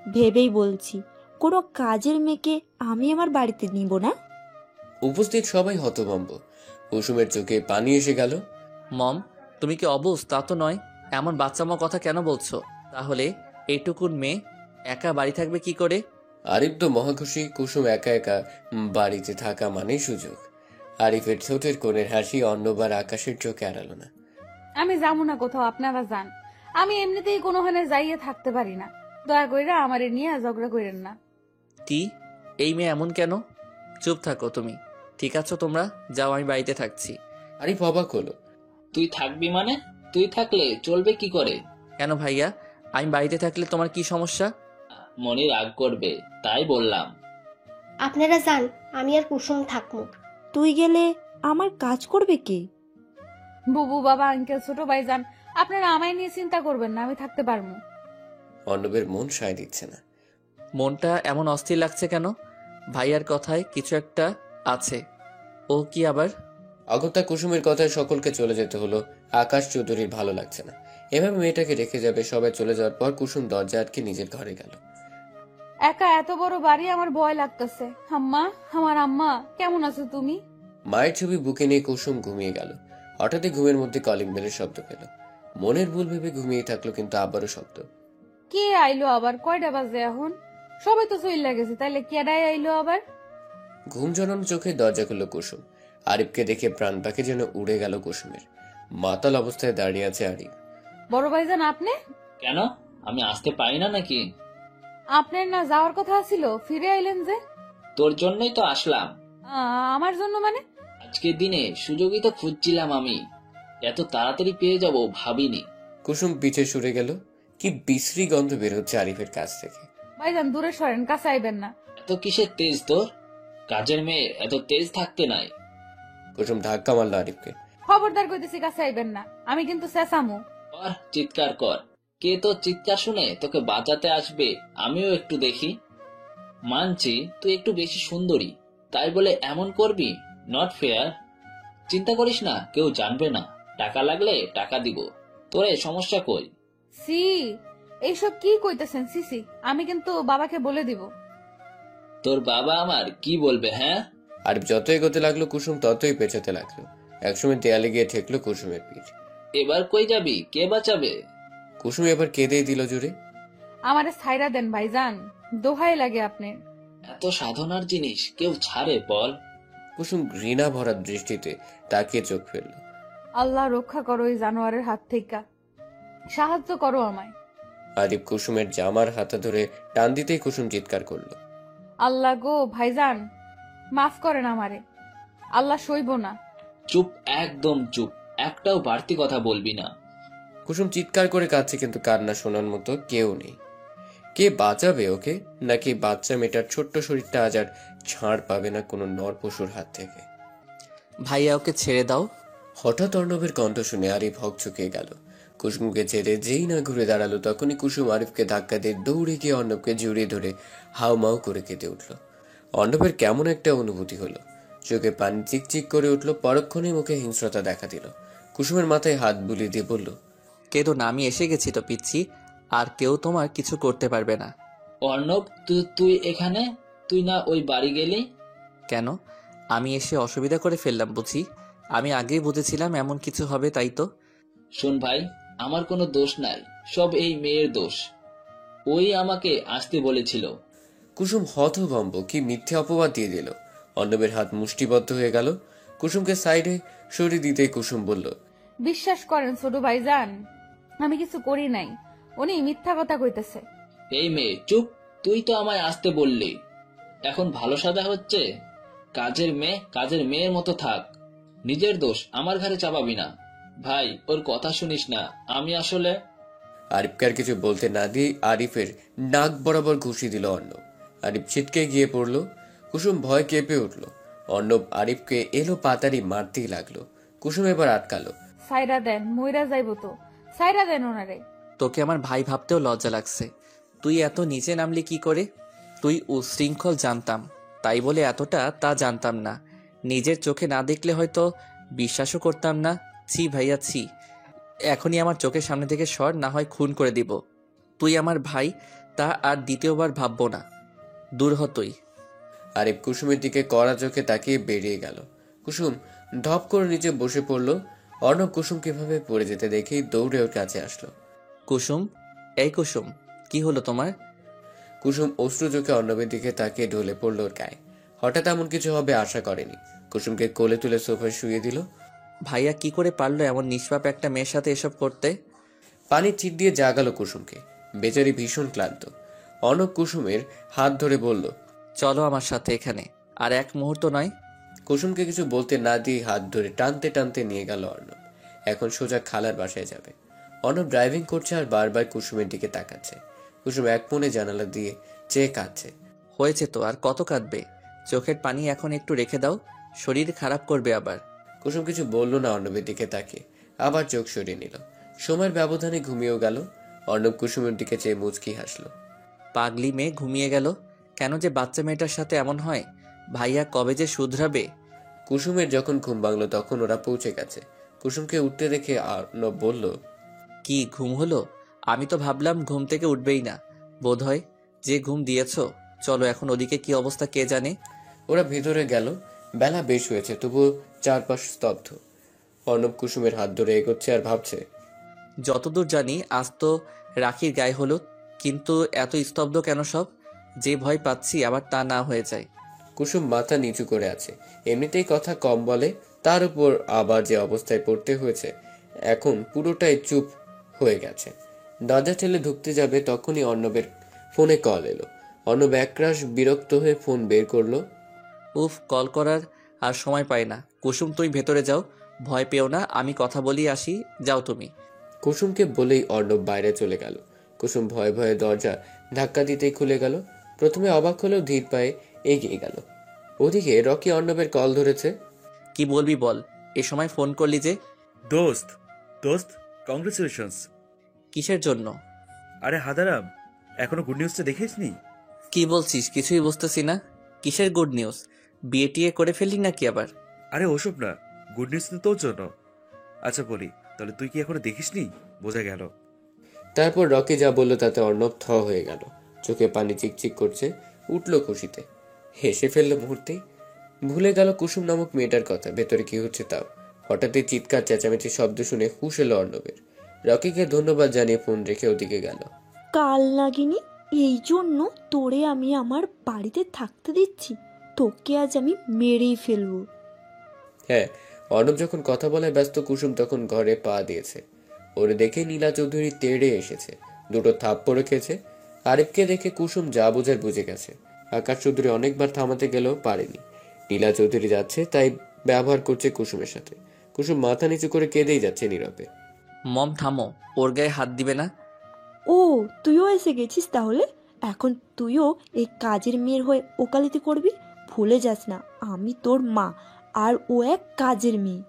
ভেবেই বলছি, কোনো কাজের মেয়েকে আমি আমার বাড়িতে নিব না। উপস্থিত সবাই হতভম্ব। কুসুমের চোখে পানি এসে গেল। মম, তুমি কি অবুঝ তা তো নয়, এমন বাচ্চামো কথা কেন বলছো? তাহলে এইটুকুন মেয়ে একা বাড়ি থাকবে কি করে? আরিফ তো মহাখুশি। কুসুম একা একা বাড়িতে থাকা মানেই সুযোগ। আরিফের ছোটের কোণের হাসি অন্যবার আকাশের চোখে এড়ালো না। আমি যাবো না কোথাও, আপনারা যান। আমি এমনিতেই কোনো হানে যাইয়ে থাকতে পারি না, দয়া কইরা আমারে নিয়ে ঝগড়া কইরেন না। কি, এই মেয়ে এমন কেন? চুপ থাকো তুমি। ঠিক আছো তোমরা, যাও, আমি বাড়িতে থাকছি। আরিফ অবাক হলো। তুই থাকবি মানে? তুই থাকলে চলবে কি করে? কেন ভাইয়া, আমি বাড়িতে থাকলে তোমার কি সমস্যা? মনি রাগ করবে, তাই বললাম। আপনারা যান, আমি আর কুসুম থাকবো। তুই গেলে আমার কাজ করবে কে? বুবু, বাবা, আঙ্কেল, ছোট ভাইজান, আপনারা আমায় নিয়ে চিন্তা করবেন না, আমি থাকতে পারবো। অর্ণবের মন সায় দিচ্ছে না। মনটা এমন অস্থির লাগছে কেন? ভাইয়ার কথায় কিছু একটা আছে। ও কি আবার? অগত্যা কুসুমের কথায় সকলকে চলে যেতে হলো। আকাশ চৌধুরীর ভালো লাগছে না। এভাবে মেয়েটাকে রেখে যাবে। সবাই চলে যাওয়ার পর কুসুম দরজা আটকে নিজের ঘরে গেল। একা এত বড় বাড়ি, আমার ভয় লাগতেছে। আম্মা, আমার আম্মা, কেমন আছো তুমি? মায়ের ছবি বুকে নিয়ে কুসুম ঘুমিয়ে গেল। হঠাৎই ঘুমের মধ্যে কলিং বেলের শব্দ পেল। মনের ভুল ভেবে ঘুমিয়ে থাকলো, কিন্তু আবারও শব্দ। কে আইলো আবার? কয়টা বাজে এখন? সবাই তো চইলা গেছে, তাইলে কেডাই আইলো আবার? ঘুম জড়ানো চোখে দরজা খুলল কুসুম। আরিফকে দেখে প্রাণ পাখি যেন উড়ে গেল কুসুমের। মাতাল অবস্থায় দাঁড়িয়ে আছে আরিফ। বড় ভাইজান আপনি? কেন, আমি আসতে পারি না নাকি? আপনার না যাওয়ার কথা ছিল, ফিরে আইলেন যে? তোর জন্যই তো আসলাম। আমার জন্য মানে? আজকের দিনে সুযোগই তো খুঁজছিলাম আমি, এত তাড়াতাড়ি পেয়ে যাব ভাবিনি। কুসুম পিছে সরে গেল। কি বিশ্রী গন্ধ বের হচ্ছে আরিফের কাছ থেকে। ভাইজান দূরে সরেন, কাছে আইবেন না। এত কিসের তেজ তোর? কাজের মেয়ে এত তেজ থাকতে নাই। কুসুম ধাক্কা মারল আরিফকে। খবরদার কইতেছি, কাছে আইবেন না, আমি কিন্তু চেঁচামু। কর, চিৎকার কর। কে তোর চিৎকার শুনে তোকে বাঁচাতে আসবে, আমিও একটু দেখি। মানছি তুই একটু বেশি সুন্দরী, তাই বলে এমন করবি? Not fair. চিন্তা করিস না, কেউ জানবে না। টাকা লাগলে টাকা দিব, তোরে সমস্যা কই? সি, এইসব কি কইতেছেন? সিসি, আমি কিন্তু বাবাকে বলে দিব। তোর বাবা আমার কি বলবে? হ্যাঁ। আরিফ যত এগোতে লাগলো কুসুম ততই পেছাতে লাগলো। একসময় দেয়ালে গিয়ে ঠেকলো কুসুমের পিঠ। এবার কই যাবি? কে বাঁচাবে? কুসুম এবার কেঁদেই দিল জোরে। আমারে ছাইরা দেন ভাইজান, দোহাই লাগে আপনি। এত সাধনার জিনিস কেউ ছাড়ে বল? কুসুম ঘৃণা ভরা দৃষ্টিতে তাকিয়ে চোখ ফেলল। আল্লাহ রক্ষা করো এই জানোয়ারের হাত থেকে, সাহায্য করো আমায়। আরিফ কুসুমের জামার হাতে ধরে টান দিতেই কুসুম চিৎকার করলো। আল্লাহ গো ভাইজান, মাফ করেন আমারে, আল্লাহ সইব না। চুপ, একদম চুপ, একটাও বাড়তি কথা বলবি না। কুসুম চিৎকার করে কাঁদছে, কিন্তু কান্না শোনার মতো কেউ নেই। কে বাঁচাবে ওকে? নাকি বাচ্চা মেয়েটার ছোট্ট শরীরটা আজ আর ছাড় পাবে না কোনো নর পশুর হাত থেকে? ভাইয়া ওকে ছেড়ে দাও। হঠাৎ অর্ণবের কণ্ঠ শুনে আরিফ হকচকিয়ে গেল। কুসুমকে ছেড়ে যেই না ঘুরে দাঁড়ালো, তখনই কুসুম আরিফকে ধাক্কা দিয়ে দৌড়ে গিয়ে অর্ণবকে জড়িয়ে ধরে হাউমাউ করে কেঁদে উঠল। অর্ণবের কেমন একটা অনুভূতি হলো, চোখে পানি চিকচিক করে উঠল। পরক্ষণে মুখে হিংস্রতা দেখা দিল। কুসুমের মাথায় হাত বুলিয়ে দিয়ে বলল, কেঁদো না, আমি এসে গেছি তো পিচ্ছি, আর কেউ তোমার কিছু করতে পারবে না। অর্ণব, তুই এখানে? তুই না ওই বাড়ি গেলি কেন? আমি এসে অসুবিধা করে ফেললাম বুঝি? আমি আগেই বুঝেছিলাম এমন কিছু হবে, তাই তো। শোন ভাই, আমার কোনো দোষ নাই, সব এই মেয়ের দোষ। ওই আমাকে আসতে বলেছিল। কুসুম হতভম্ব, কি মিথ্যে অপবাদ দিয়ে দিল। অর্ণবের হাত মুষ্টিবদ্ধ হয়ে গেল। কুসুমকে সাইডে সরিয়ে দিতে কুসুম বলল, বিশ্বাস করেন ছোট ভাইজান, আমি কিছু করি নাই, উনি মিথ্যা কথা কইতেছে। এই মেয়ে চুপ, তুই তো আমায় আসতে বললি, এখন ভালো সাজা হচ্ছে? কাজের মেয়ের মতো থাক, নিজের দোষ আমার ঘাড়ে চাপাবি না। ভাই, ওর কথা শুনিস না, আমি আসলে। আরিফকে আর কিছু বলতে না দিয়ে আরিফের নাক বরাবর ঘুষি দিল অর্ণব। আরিফ ছিটকে গিয়ে পড়ল। কুসুম ভয় কেঁপে উঠল। অর্ণব আরিফকে এলো পাতারি মারতেই লাগলো। কুসুম এবার আটকালো। সাইরা দেন, মইরা যাইব তো, সাইরা দেন ওনারে। তোকে আমার ভাই ভাবতেও লজ্জা লাগছে। তুই এত নিচে নামলি কি করে? তুই উশৃঙ্খল জানতাম, তাই বলে এতটা তা জানতাম না। নিজের চোখে না দেখলে হয়তো বিশ্বাসও করতাম না। ছি ভাইয়া ছি, এখনই আমার চোখের সামনে থেকে সর, না হয় খুন করে দিব। তুই আমার ভাই, তা আর দ্বিতীয়বার ভাববো না। দূর হ তুই। আরিফ কুসুমের দিকে কড়া চোখে তাকিয়ে বেরিয়ে গেল। কুসুম ঢপ করে নিচে বসে পড়ল। অর্ণব কুসুম কিভাবে পড়ে যেতে দেখেই দৌড়ে ওর কাছে আসলো। কুসুম, এই কুসুম, কি হলো তোমার? কুসুম অশ্রু চোখে অর্ণবের দিকে তাকিয়ে ঢলে পড়ল ওর গায়ে। হঠাৎ এমন কিছু হবে আশা করেনি। কুসুমকে কোলে তুলে সোফায় শুয়ে দিল। ভাইয়া কি করে পারলো এমন নিষ্পাপ একটা মেয়ের সাথে এসব করতে? পানির চিট দিয়ে জাগালো কুসুমকে। বেচারি ভীষণ ক্লান্ত। অর্ণব কুসুমের হাত ধরে বলল, চলো আমার সাথে এখানে, আর এক মুহূর্ত নয়। কুসুমকে কিছু বলতে না দিয়ে হাত ধরে টানতে টানতে নিয়ে গেল অর্ণব। এখন সোজা খালার বাসায় যাবে। অর্ণব ড্রাইভিং করছে আর বারবার কুসুমের দিকে তাকাচ্ছে। কুসুম এক মনে জানালা দিয়ে চেয়ে কাঁদছে। হয়েছে তো, আর কত কাঁদবে? চোখের পানি এখন একটু রেখে দাও, শরীর খারাপ করবে আবার। কুসুম কিছু বলল না। অর্ণবের দিকে তাকিয়ে আবার চোখ সরিয়ে নিল। সময়ের ব্যবধানে ঘুমিয়েও গেল। অর্ণব কুসুমের দিকে চেয়ে মুচকি হাসলো। পাগলি মেয়ে ঘুমিয়ে গেল। কেন যে বাচ্চা মেয়েটার সাথে এমন হয়? ভাইয়া কবে যে শুধরাবে? কুসুমের যখন ঘুম ভাঙলো তখন ওরা পৌঁছে গেছে। কুসুমকে উঠতে দেখে অর্ণব বলল, কি ঘুম হলো? আমি তো ভাবলাম ঘুম থেকে উঠবেই না। বোধহয় যে ঘুম দিয়েছো। চলো এখন ওদিকে কি অবস্থা কে জানে। ওরা ভেতরে গেল। বেলা বেশ হয়েছে, তবুও চারপাশ স্তব্ধ। অর্ণব কুসুমের হাত ধরে এগোচ্ছে আর ভাবছে। যতদূর জানি আজ তো রাখির গায়ে হলুদ, কিন্তু এত স্তব্ধ কেন সব? যে ভয় পাচ্ছি আবার তা না হয়ে যায়। কুসুম মাথা নিচু করে আছে, এমনিতেই কথা কম বলে, তার উপর আবার যে অবস্থায় পড়তে হয়েছে, এখন পুরোটাই চুপ হয়ে গেছে। দরজা ঠেলে ঢুকতে যাবে তখনই অর্ণবের ফোনে কল এলো। অর্ণব একরাশ বিরক্ত হয়ে ফোন বের করলো। উফ, কল করার আর সময় পাই না। কুসুম তুই ভেতরে যাও, ভয় পেও না, আমি কথা বলি আসি, যাও তুমি। কুসুমকে বলেই অর্ণব বাইরে চলে গেল। কুসুম ভয়ে ভয়ে দরজা ধাক্কা দিতেই খুলে গেল। প্রথমে অবাক হলেও ধীর পায়ে এগিয়ে গেল। ওদিকে রকি অর্ণবের কল ধরেছে। কি বলবি বল, এ সময় ফোন করলি যে? দোস্ত দোস্ত কংগ্রেচুলেশনস। কিসের জন্য? আরে হাদারাম, এখনো গুড নিউজটা দেখিসনি? কি বলছিস? কিছুই বুঝতেছি না। কিসের গুড নিউজ? বিয়ে টিয়ে করে ফেললি নাকি আবার? আরে ওসব না, গুড নিউজ তো তোর জন্য। আচ্ছা বলি, তাহলে তুই কি এখনো দেখিসনি? বোঝা গেল। তারপর রকি যা বলল তাতে অর্ণব থ হয়ে গেল। চোখে পানি চিকচিক করছে, উঠল খুশিতে, হেসে ফেলল মুহূর্তেই। ভুলে গেল কুসুম নামক মেয়েটার কথা, ভেতরে কি হচ্ছে তাও। হঠাৎই চিৎকার চেঁচামেচি শব্দ শুনে হুশ এলো অর্ণবের। রকিকে ধন্যবাদ জানিয়ে ফোন রেখে ওদিকে গেল। কাল নাগিনি, এই জন্য তোরে আমি আমার বাড়িতে থাকতে দিচ্ছি। তোকে আজ আমি মেরেই ফেলবো। হ্যাঁ, অর্ণব যখন কথা বলায় ব্যস্ত, কুসুম তখন ঘরে পা দিয়েছে। ওরে দেখে নীলা চৌধুরী তেড়ে এসেছে, দুটো থাপ্পড় খেয়েছে। আরিফকে দেখে কুসুম যা বোঝার বুঝে গেছে। আকাশ চৌধুরী অনেকবার থামাতে গেলেও পারেনি। নীলা চৌধুরী যাচ্ছে তাই ব্যবহার করছে কুসুমের সাথে। কুসুম মাথা নিচু করে কেঁদেই যাচ্ছে নীরবে। মম থামো, ওর গায়ে হাত দিবে না। ও, তুইও এসে গেছিস তাহলে? এখন তুইও এই কাজের মেয়ের হয়ে ওকালতি করবি? ভুলে যাস না আমি তোর মা, আর ও এক কাজের মেয়ে।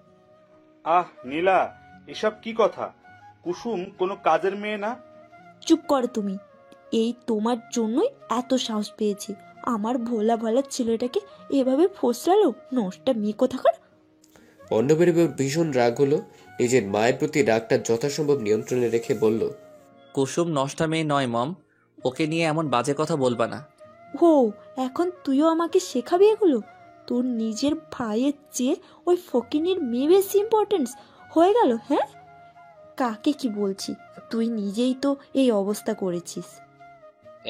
আহ নীলা, এসব কি কথা? কুসুম কোনো কাজের মেয়ে না। চুপ কর তুমি। এই তোমার জন্যই এত সাহস পেয়েছি। আমার ভোলা ভালা ছেলেটাকে এভাবে ফসলালো নষ্টা মেয়ে কোথাকার। অর্ণবের এবার ভীষণ রাগ হলো। নিজের মায়ের প্রতি রাগটা যথাসম্ভব নিয়ন্ত্রণে রেখে বলল, কুসুম নষ্টা মেয়ে নয় মম, ওকে নিয়ে এমন বাজে কথা বলবা না। ও, এখন তুইও আমাকে শেখাবি এগুলো? তোর নিজের ভাইয়ের চেয়ে ওই ফকিনীর মেয়ে বেশি ইম্পর্টেন্স হয়ে গেল, হ্যাঁ? কাকে কি বলছি, তুই নিজেই তো এই অবস্থা করেছিস।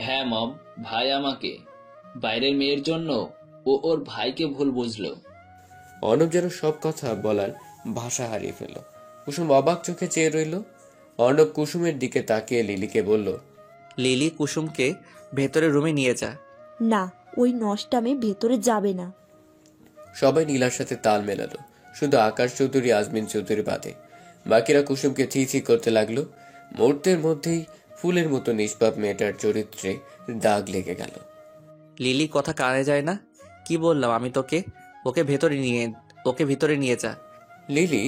হ্যাঁ মম, ভাই আমাকে বাইরের মেয়ের জন্য ও ওর ভাইকে ভুল বুঝলো। অর্ণব যেন সব কথা বলার ভাষা হারিয়ে ফেলল। কুসুম অবাক চোখে চেয়ে রইল। অর্ণব কুসুমের দিকে তাকিয়ে লিলিকে বলল, লিলি কুসুমকে ভেতরে রুমে নিয়ে যা। না, ওই নষ্টামে ভেতরে যাবে না। সবাই নীলার সাথে তাল মেলালো, শুধু আকাশ চৌধুরী আজমিন চৌধুরী বাদে। বাকিরা কুসুমকে ছি ছি করতে লাগলো। মুহূর্তের মধ্যেই ফুলের মতো নিষ্পাপ মেয়েটার চরিত্রে দাগ লেগে গেল। লিলি কথা কানে যায় না? কি বললাম আমি তোকে? ওকে ভিতরে নিয়ে যা। লিলি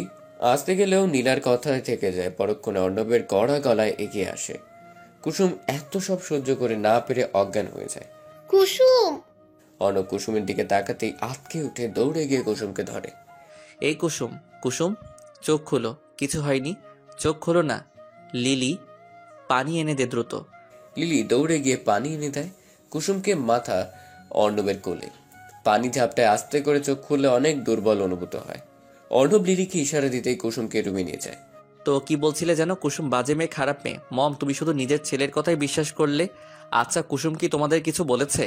আসতে গেলেও নীলার কথায় থেকে যায়। পরক্ষণে অর্ণবের কড়া গলায় এগিয়ে আসে। কুসুম এত সব সহ্য করে না পেরে অজ্ঞান হয়ে যায়। কুসুম! অর্ণব কুসুমের দিকে তাকাতেই আটকে উঠে দৌড়ে গিয়ে কুসুমকে ধরে। এই কুসুম, কুসুম চোখ খুলো, কিছু হয়নি, চোখ খোলো না। লিলি, পানি এনে দে দ্রুত। লিলি দৌড়ে গিয়ে পানি এনে দেয় কুসুমকে মাথা অর্ণবের কোলে। পানি ঝাপটায় আস্তে করে চোখ খুললে অনেক দুর্বল অনুভূত হয়। অর্ণব লিলিকে ইশারা দিতেই কুসুমকে রুমে নিয়ে যায়। তো কি বলছিলে যেন? কুসুম বাজে মেয়ে, খারাপ মেয়ে। মম, তুমি শুধু নিজের ছেলের কথাই বিশ্বাস করলে। আচ্ছা, কুসুম কি তোমাদের কিছু বলেছে?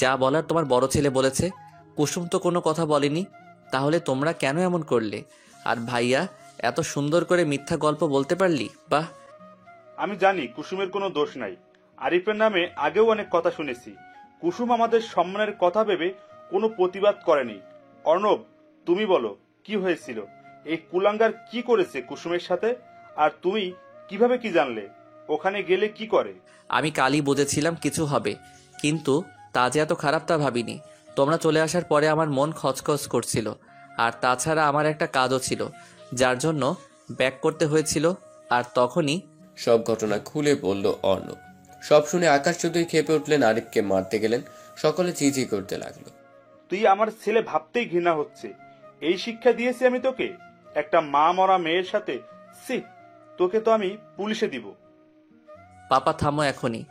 যা বলার তোমার বড় ছেলে বলেছে। কুসুম তো কোনো কথা বলেনি। তাহলে তোমরা কেন এমন করলে? আর ভাইয়া, এত সুন্দর করে মিথ্যা গল্প বলতে পারলি, বাহ। আমি জানি কুসুমের কোনো দোষ নাই। আরিফের নামে আগেও অনেক কথা শুনেছি। কুসুম আমাদের সম্মানের কথা ভেবে কোনো প্রতিবাদ করেনি। অর্ণব, তুমি বলো কি হয়েছিল? এই কুলাঙ্গার কি করেছে কুসুমের সাথে? আর তুমি কিভাবে কি জানলে? ওখানে গেলে কি করে? আমি কালই বুঝেছিলাম কিছু হবে, কিন্তু তা যে এত খারাপ তা ভাবিনি। তোমরা চলে আসার পরে আমার মন খচখচ করছিল। আর তাছাড়া আমার একটা কাজও ছিল, যার জন্য ব্যাক করতে হয়েছিল। আর তখনই সব ঘটনা খুলে বলল অর্ণব। সব শুনে আকাশ চৌধুরী খেপে উঠলেন, আরিফকে মারতে গেলেন। সকলে চিঁচি করতে লাগলো। তুই আমার ছেলে ভাবতেই ঘৃণা হচ্ছে। এই শিক্ষা দিয়েছি আমি তোকে? একটা মা মরা মেয়ের সাথে? সি, তোকে তো আমি পুলিশে দিব। পাপা থামো এখনই,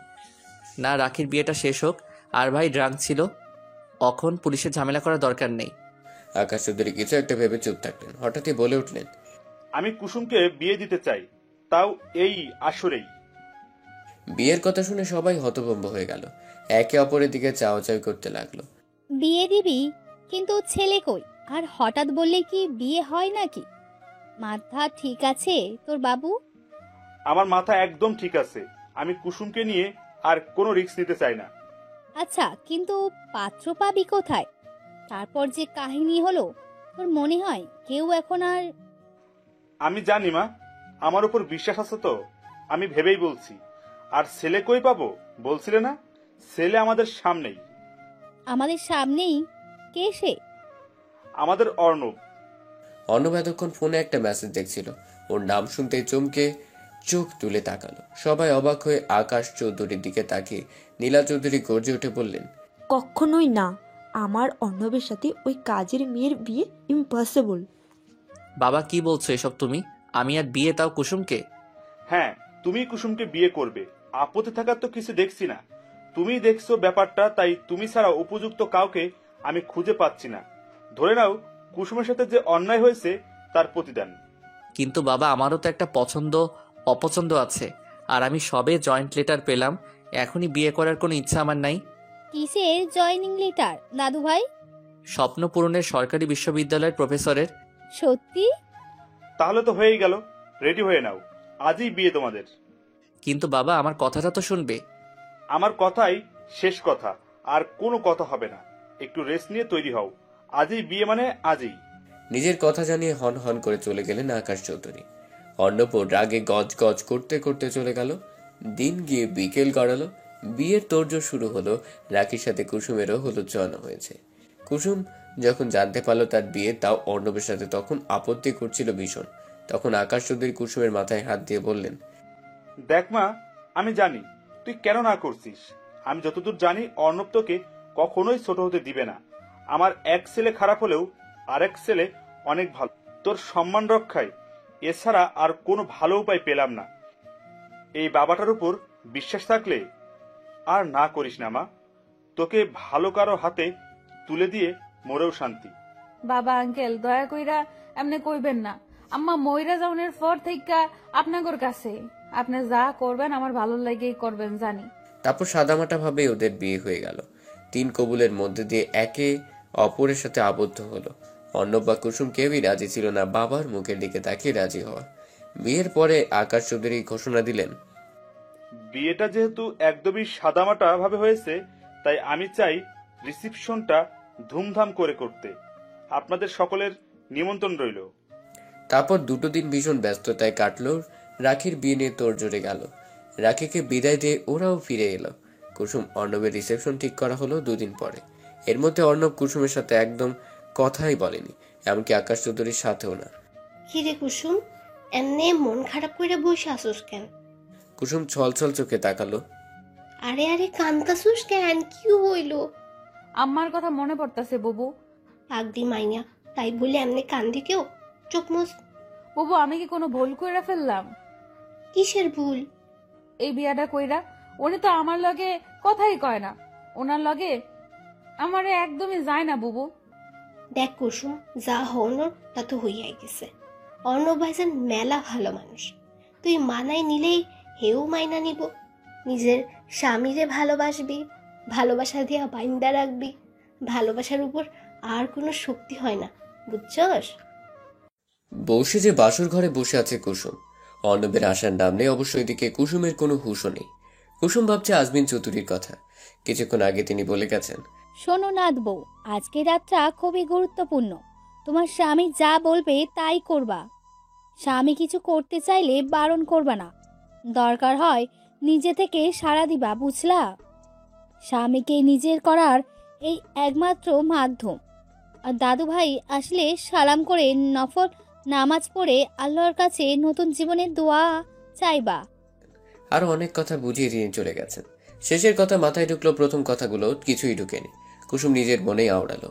না রাখির বিয়েটা শেষ হোক। আর ভাই ড্রাঙ্ক ছিল, এখন পুলিশের ঝামেলা করার দরকার নেই। আকাশ চৌধুরী কিছু একটা ভেবে চুপ থাকলেন, হঠাৎই বলে উঠলেন, আমি কুসুমকে বিয়ে দিতে চাই, তাও এই আসরেই। বিয়ের কথা শুনে সবাই হতভম্ব হয়ে গেল, একে অপরের দিকে চাওয়াচাই করতে লাগলো। বিয়ে দিবি, কিন্তু ছেলে কই? আর হঠাৎ বললে কি বিয়ে হয় নাকি? মাথা ঠিক আছে তোর বাবু? আমার মাথা একদম ঠিক আছে, আমি কুসুমকে নিয়ে আর কোনো রিস্ক নিতে চাই না। আচ্ছা, কিন্তু পাত্র পাবি কোথায়? তারপর যে কাহিনী হলো, তোর মনে হয় কেউ এখন আর? আমি জানি মা, আমার উপর বিশ্বাস আছে তো, আমি ভেবেই বলছি। আর ছেলে কই পাবো বলছিলে না? ছেলে আমাদের সামনেই। আমাদের সামনেই? কে সে? আমাদের অর্ণব। অর্ণব এতক্ষণ ফোনে একটা মেসেজ দেখছিল, ওর নাম শুনতেই চমকে চোখ তুলে তাকালো। সবাই অবাক হয়ে আকাশ চৌধুরীর দিকে তাকিয়ে নীলা চৌধুরী গর্জে উঠে বললেন, কখনোই না, আমার অর্ণবের সাথে ওই কাজের মেয়ের বিয়ে ইম্পসিবল। বাবা কি বলছো এসব তুমি? আমি আর বিয়ে, তাও কুসুমকে? হ্যাঁ, তুমি কুসুমকে বিয়ে করবে, আপত্তি থাকার তো কিছু দেখছি না। তুমি দেখছো ব্যাপারটা, তাই তুমি ছাড়া উপযুক্ত কাউকে আমি খুঁজে পাচ্ছি না। ধরে নাও কুসুমের সাথে যে অন্যায় হয়েছে তার প্রতিদান। কিন্তু বাবা, আমারও তো একটা পছন্দ অপছন্দ আছে, আর আমি সবে জয়েন্ট লেটার পেলাম, এখনই বিয়ে করার কোনো ইচ্ছা আমার নাই। কিসের জয়নিং লেটার দাদু ভাই? স্বপ্ন পূরণের সরকারি বিশ্ববিদ্যালয়ের প্রফেসরের। সত্যি? তাহলে তো হয়েই গেল, রেডি হয়ে নাও, আজই বিয়ে তোমাদের। কিন্তু বাবা, আমার কথাটা তো শুনবে। আমার কথাই শেষ কথা, আর কোনো কথা হবে না। একটু রেস্ট নিয়ে তৈরি হও, আজই বিয়ে মানে আজই। নিজের কথা জানিয়ে হন হন করে চলে গেলেন আকাশ চৌধুরী। অর্ণব রাগে গজ গজ করতে করতে চলে গেল। দিন গিয়ে বিকেল গড়ালো, বিয়ের তোড়জোড় শুরু হলো। রাখির সাথে কুসুমেরও হলুদ ছোঁয়ানো হয়েছে। কুসুম যখন জানতে পারলো তার বিয়ে, তাও অর্ণবের সাথে, তখন আপত্তি করছিল ভীষণ। তখন আকাশ চৌধুরী কুসুমের মাথায় হাত দিয়ে বললেন, দেখ মা, আমি জানি তুই কেন না করছিস। আমি যতদূর জানি অর্ণব তোকে কখনোই ছোট হতে দিবে না। আমার এক ছেলে খারাপ হলেও আরেক ছেলে অনেক ভালো। তোর সম্মান রক্ষায় এছাড়া আর কোনো ভালো উপায় পেলাম না। এই বাবাটার উপর বিশ্বাস থাকলে আর না করিস না মা। তোকে ভালো কারো হাতে তুলে দিয়ে মরেও শান্তি। বাবা আঙ্কেল দয়া কইরা এমনি কইবেন না। আম্মা মইরা যাওয়ার পর থেকে আপনাগর কাছে আপনি যা করবেন আমার ভালো লাগেই করবেন জানি। তারপর সাদামাটা ভাবে ওদের বিয়ে হয়ে গেল। 3 কবুলের মধ্যে দিয়ে একে অপরের সাথে আবদ্ধ হলো। অর্ণব বা কুসুম কেউই রাজি ছিল না বাবার মুখের দিকে তাকিয়ে রাজি হওয়া। বিয়ের পরে আকাশ চৌধুরী ঘোষণা দিলেন, বিয়েটা যেহেতু একদমই সাদামাটা ভাবে হয়েছে, তাই আমি চাই রিসিপশনটা ধুমধাম করে করতে। আপনাদের সকলের নিমন্ত্রণ রইল। তারপর 2 দিন ভীষণ ব্যস্ততায় কাটলো। রাখির বিয়ে নিয়ে তোড়জোড়ে গেল। রাখিকে বিদায় দিয়ে ওরাও ফিরে এলো। কুসুম অর্ণবের রিসেপশন ঠিক করা হলো 2 দিন পরে। এর মধ্যে অর্ণব কুসুমের সাথে একদম কথাই বলেনি, এমনকি আকাশ চৌধুরীর সাথেও না। কিরে কুসুম, এমনি মন খারাপ করে বসে আসুস কেন? কুসুম ছলছল চোখে তাকালো। আরে আরে কান্তাসুস কেন, কি হইল? আম্মার কথা মনে পড়তাছে বুবু। আগদি মাইয়া, তাই বলে এমনি কান্দি কেউ? চোখ মুছ। বুবু, আমি কি কোনো ভুল কইরা ফেললাম? কিসের ভুল? এই বিয়াটা কইরা। উনি তো আমার লগে কথাই কয় না, ওনার লগে আমারে একদমই যায় না বুবু। দেখ কুসুম, যা হওয়ানোর তা তো হইয়াই গেছে। অর্ণব ভাইজান মেলা ভালো মানুষ, তুই মানাই নিলেই হেও মাইনা নিব। নিজের স্বামীরে ভালোবাসবি, ভালোবাসা দিয়া বাইন্দা রাখবি। ভালোবাসার উপর আর কোনো শক্তি হয় না, বুঝছস? বসে যে বাসর ঘরে বসে আছে কুসুম, অর্ণবের আসার নাম নেই। অবশ্য এদিকে কুসুমের কোনো হুঁশও নেই। কুসুম ভাবছে আজমিন চৌধুরীর কথা। কিছুক্ষণ আগে তিনি বলে গেছেন, শোনো নাথ বউ, আজকে রাতটা খুবই গুরুত্বপূর্ণ। তোমার স্বামী যা বলবে তাই করবা। স্বামী কিছু করতে চাইলে বারণ করবা না, দরকার হয় নিজে থেকে সাড়া দিবা, বুঝলা? স্বামীকে নিজের করার এই একমাত্র মাধ্যম। আর দাদু ভাই আসলে সালাম করে নফল নামাজ পড়ে আল্লাহর কাছে নতুন জীবনের দোয়া চাইবা। আরো অনেক কথা বুঝিয়ে দিয়ে চলে গেছেন। শেষের কথা মাথায় ঢুকলো, প্রথম কথাগুলো কিছুই ঢুকেনি। কুসুম নিজের মনেই আওড়ালো।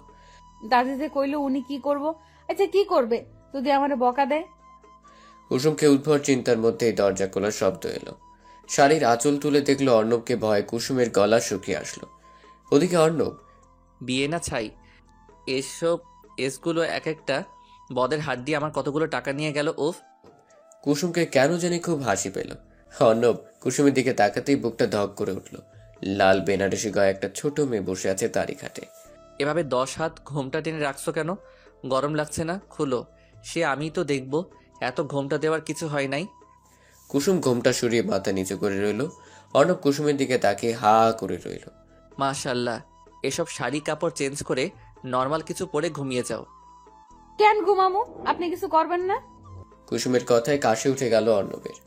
দাদি যে কইলো উনি কি করব? আচ্ছা কি করবে যদি আমারে বকা দেয়? কুসুমকে উদ্ভট চিন্তার মধ্যেই দরজা খোলার শব্দ এলো। শাড়ির আঁচল তুলে দেখলো অর্ণবকে, ভয়ে কুসুমের গলা শুকিয়ে আসলো। ওদিকে অর্ণব, বিয়ে না ছাই, এসব এসগুলো এক একটা বদের হাত দিয়ে আমার কতগুলো টাকা নিয়ে গেল। ওফ! কুসুমকে কেন জানি খুব হাসি পেল। অর্ণব কুসুমের দিকে তাকাতেই বুকটা ধক করে উঠল। লাল বেনারসি গায়ে একটা ছোট মেয়ে বসে আছে তারই খাটে। এভাবে 10 হাত ঘোমটা টেনে রাখছো কেন? গরম লাগছে না? খুলো। সে আমি তো দেখব। এত ঘোমটা দেওয়ার কিছু হয় নাই। কুসুম ঘোমটা সরিয়ে মাথা নিচু করে রইল। অর্ণব কুসুমের দিকে তাকিয়ে হা করে রইল। মাশাল্লাহ, এসব শাড়ি কাপড় চেঞ্জ করে নর্মাল কিছু পরে ঘুমিয়ে যাও। কেন ঘুমামু? আপনি কিছু করবেন না? কুসুমের কথায় কাশি উঠে গেল অর্ণবের।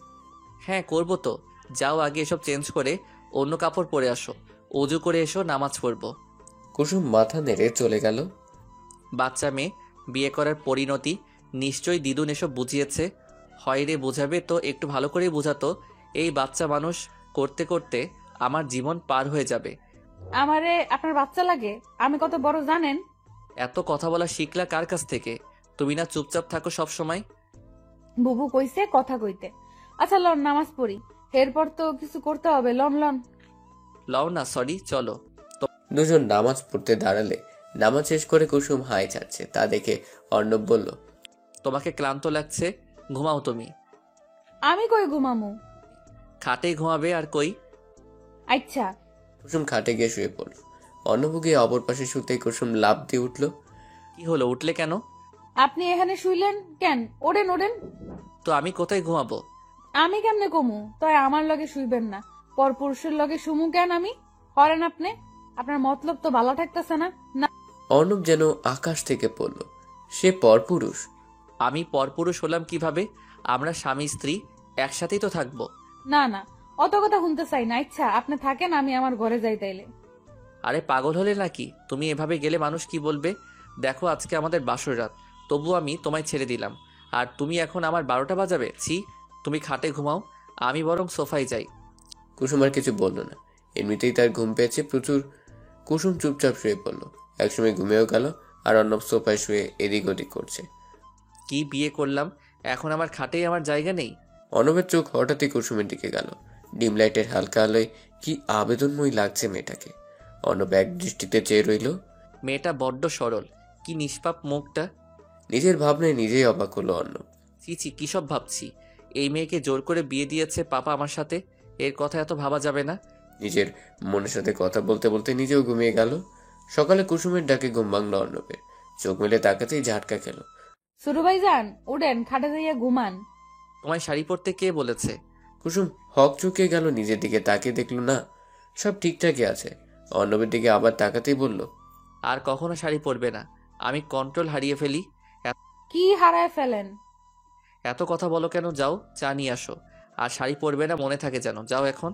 হ্যাঁ করবো তো। যাও আগে এসব চেঞ্জ করে অন্য কাপড় পরে আসো, অজু করে এসো, নামাজ পড়বো। কুসুম মাথা নেড়ে চলে গেল। বাচ্চা মেয়ে, বিয়ে করার পরিণতি নিশ্চয়ই দিদুন এসব বুঝিয়েছে। হয় রে, বোঝাবে তো একটু ভালো করেই বোঝাতো। এই বাচ্চা মানুষ করতে করতে আমার জীবন পার হয়ে যাবে। আমারে আপনার বাচ্চা লাগে? আমি কত বড় জানেন? এত কথা বলা শিখলা কার কাছ থেকে? তুমি না চুপচাপ থাকো সব সময়? বুবু কইছে কথা কইতে। আচ্ছা লন নামাজ পড়ি, এরপর তো কিছু করতে হবে। Loan loan. লও না, সরি, চলো। দুজন নামাজ পড়তে দাঁড়ালে নামাজ শেষ করে কুসুম হাই ছাড়ছে, তা দেখে অর্ণব বলল, তোমাকে ক্লান্ত লাগছে, ঘুমাও তুমি। আমি কই ঘুমামু? খাটে ঘুমাবে আর কই? আচ্ছা। কুসুম খাটে গিয়ে শুয়ে পড়ল। অর্ণব গিয়ে অপর পাশে শুতেই কুসুম লাফ দিয়ে উঠল। কি হলো, উঠলে কেন? আপনি এখানে শুইলেন কেন? ওড়েন ওড়েন। তো আমি কোথায় ঘুমাবো? আমি কেমনে কমু? তাই আমার লগে শুইবেন না, পর পুরুষের লগে শুমু কেন আমি? হরেন আপনি, আপনার মতলব তো ভালো ঠেকতেছে না। না অর্ণব যেন আকাশ থেকে পড়ল। সে পরপুরুষ? আমি পরপুরুষ হলাম কিভাবে? আমরা স্বামী স্ত্রী একসাথেই তো থাকবো। না না, অত কথা শুনতে চাই না। ইচ্ছা আপনি থাকেন, আমি আমার ঘরে যাই তাইলে। আরে পাগল হলে নাকি? তুমি এভাবে গেলে মানুষ কি বলবে? দেখো আজকে আমাদের বাসর রাত, তবু আমি তোমায় ছেড়ে দিলাম, আর তুমি এখন আমার 12টা বাজাবে? ছি, তুমি খাটে ঘুমাও, আমি বরং সোফায় যাই। কুসুম আর কিছু বলল না, এমনিতেই তার ঘুম পেয়েছে প্রচুর। কুসুম চুপচাপ শুয়ে পড়ল। একসময় ঘুমিয়েও গেল, আর অর্ণব সোফায় শুয়ে এদিক ওদিক করছে। কি বিয়ে করলাম, এখন আমার খাটেই আমার জায়গা নেই? অর্ণবের চোখ হঠাৎই কুসুমের দিকে গেল। ডিম লাইটের হালকা আলোয় কি আবেদনময় লাগছে মেয়েটাকে। অর্ণব এক দৃষ্টিতে চেয়ে রইল। মেয়েটা বড্ড সরল, কি নিষ্পাপ মুখটা। নিজের ভাবনায় নিজেই অবাক হলো অর্ণব। চিচি, কি সব ভাবছি? এই মেয়েকে জোর করে বিয়ে দিয়েছে পাপা আমার সাথে, এর কথা এত ভাবা যাবে না। নিজের মনের সাথে কথা বলতে বলতে নিজেও ঘুমিয়ে গেল। সকালে কুসুমের ডাকে ঘুম ভাঙল অর্ণবের। চোখ মেলে তাকাতেই ঝাটকা খেল। সুরু ভাইজান উঠেন, খাটে যাইয়া ঘুমান। তোমায় শাড়ি পরতে কে বলেছে? কুসুম হক চুকিয়ে গেল, নিজের দিকে তাকিয়ে দেখলো না, সব ঠিকঠাকই আছে। অর্ণবের দিকে আবার তাকাতেই বলল, আর কখনো শাড়ি পরবে না, আমি কন্ট্রোল হারিয়ে ফেলি। কি হারায় ফেলেন? এত কথা বলো কেন? যাও চা নিয়ে আসো। আর শাড়ি পরবে না, মনে থাকে যেন। যাও এখন।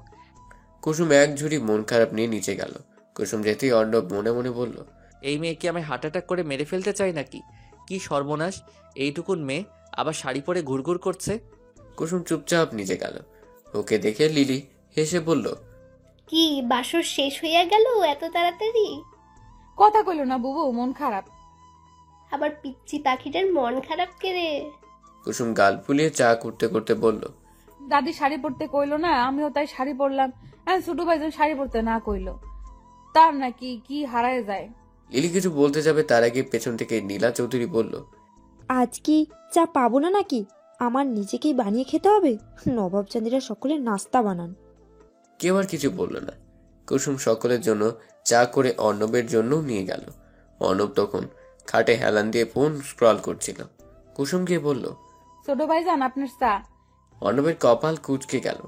কুসুম এক ঝুড়ি মন খারাপ নিয়ে নিচে গেল। কুসুম যেতেই অর্ণব মনে মনে বলল, এই মেয়ে কি আমি হার্ট অ্যাটাক করে মেরে ফেলতে চাই নাকি? কি সর্বনাশ, এইটুকুন মেয়ে আবার শাড়ি পরে ঘুরঘুর করছে। কুসুম চুপচাপ নিচে গেল। ওকে দেখে লিলি হেসে বলল, কি বাসর শেষ হইয়া গেল এত তাড়াতাড়ি? কথা কইল না বুবু, মন খারাপ। আবার পিচ্চি পাখিটার মন খারাপ কেড়ে? কুসুম গাল ফুলিয়ে চা করতে করতে বলল, দাদি শাড়ি পরতে কইলো না, আমিও তাই শাড়ি পরলাম। ছোট ভাইজান শাড়ি পরতে না কইলো, তার নাকি কি হারায় যায়। লিলি কিছু বলতে যাবে, তার আগে পেছন থেকে নীলা চৌধুরী বলল, আজ কি চা পাবো না নাকি? আমার নিজেকেই বানিয়ে খেতে হবে। নবাবজানিরা সকলে নাস্তা বানান। কেউ আর কিছু বলল না। কুসুম সকলের জন্য চা করে অর্ণবের জন্যও নিয়ে গেল। অর্ণব তখন খাটে হেলান দিয়ে ফোন স্ক্রল করছিল। কুসুম গিয়ে বলল, ছোট ভাইজান আপনার চা। অর্ণবের কপাল কুঁচকে গেল।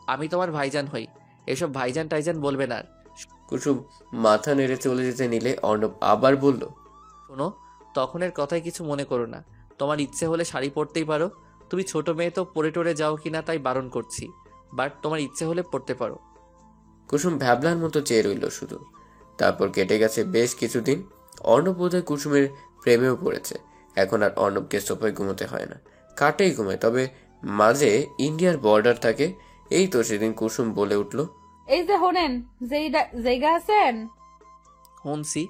আমি তোমার ভাইজান হই, এসব ভাইজান টাইজান বলবে না। কুসুম মাথা নেড়ে চলে যেতে নিলে অর্ণব আবার বলল, শোনো, তখনের কথায় কিছু মনে করো না। তোমার ইচ্ছে হলে শাড়ি পরতেই পারো। তুমি ছোট মেয়ে তো, পরে টরে যাও কিনা তাই বারণ করছি, বাট তোমার ইচ্ছে হলে পরতে পারো। কুসুম ভ্যাবলার মতো চেয়ে রইল শুধু। তারপর কেটে গেছে বেশ কিছুদিন। অর্ণব বোধহয় কুসুমের প্রেমেও পড়েছে। এখন আর অর্ণবকে সোফায় ঘুমোতে হয় না, কাটেই ঘুমায়। তবে মাঝে ইন্ডিয়ার বর্ডার থাকে। এই তো সেদিন কুসুম বলে উঠল, এই যে হোনেন জায়গা আছেন? হুনসি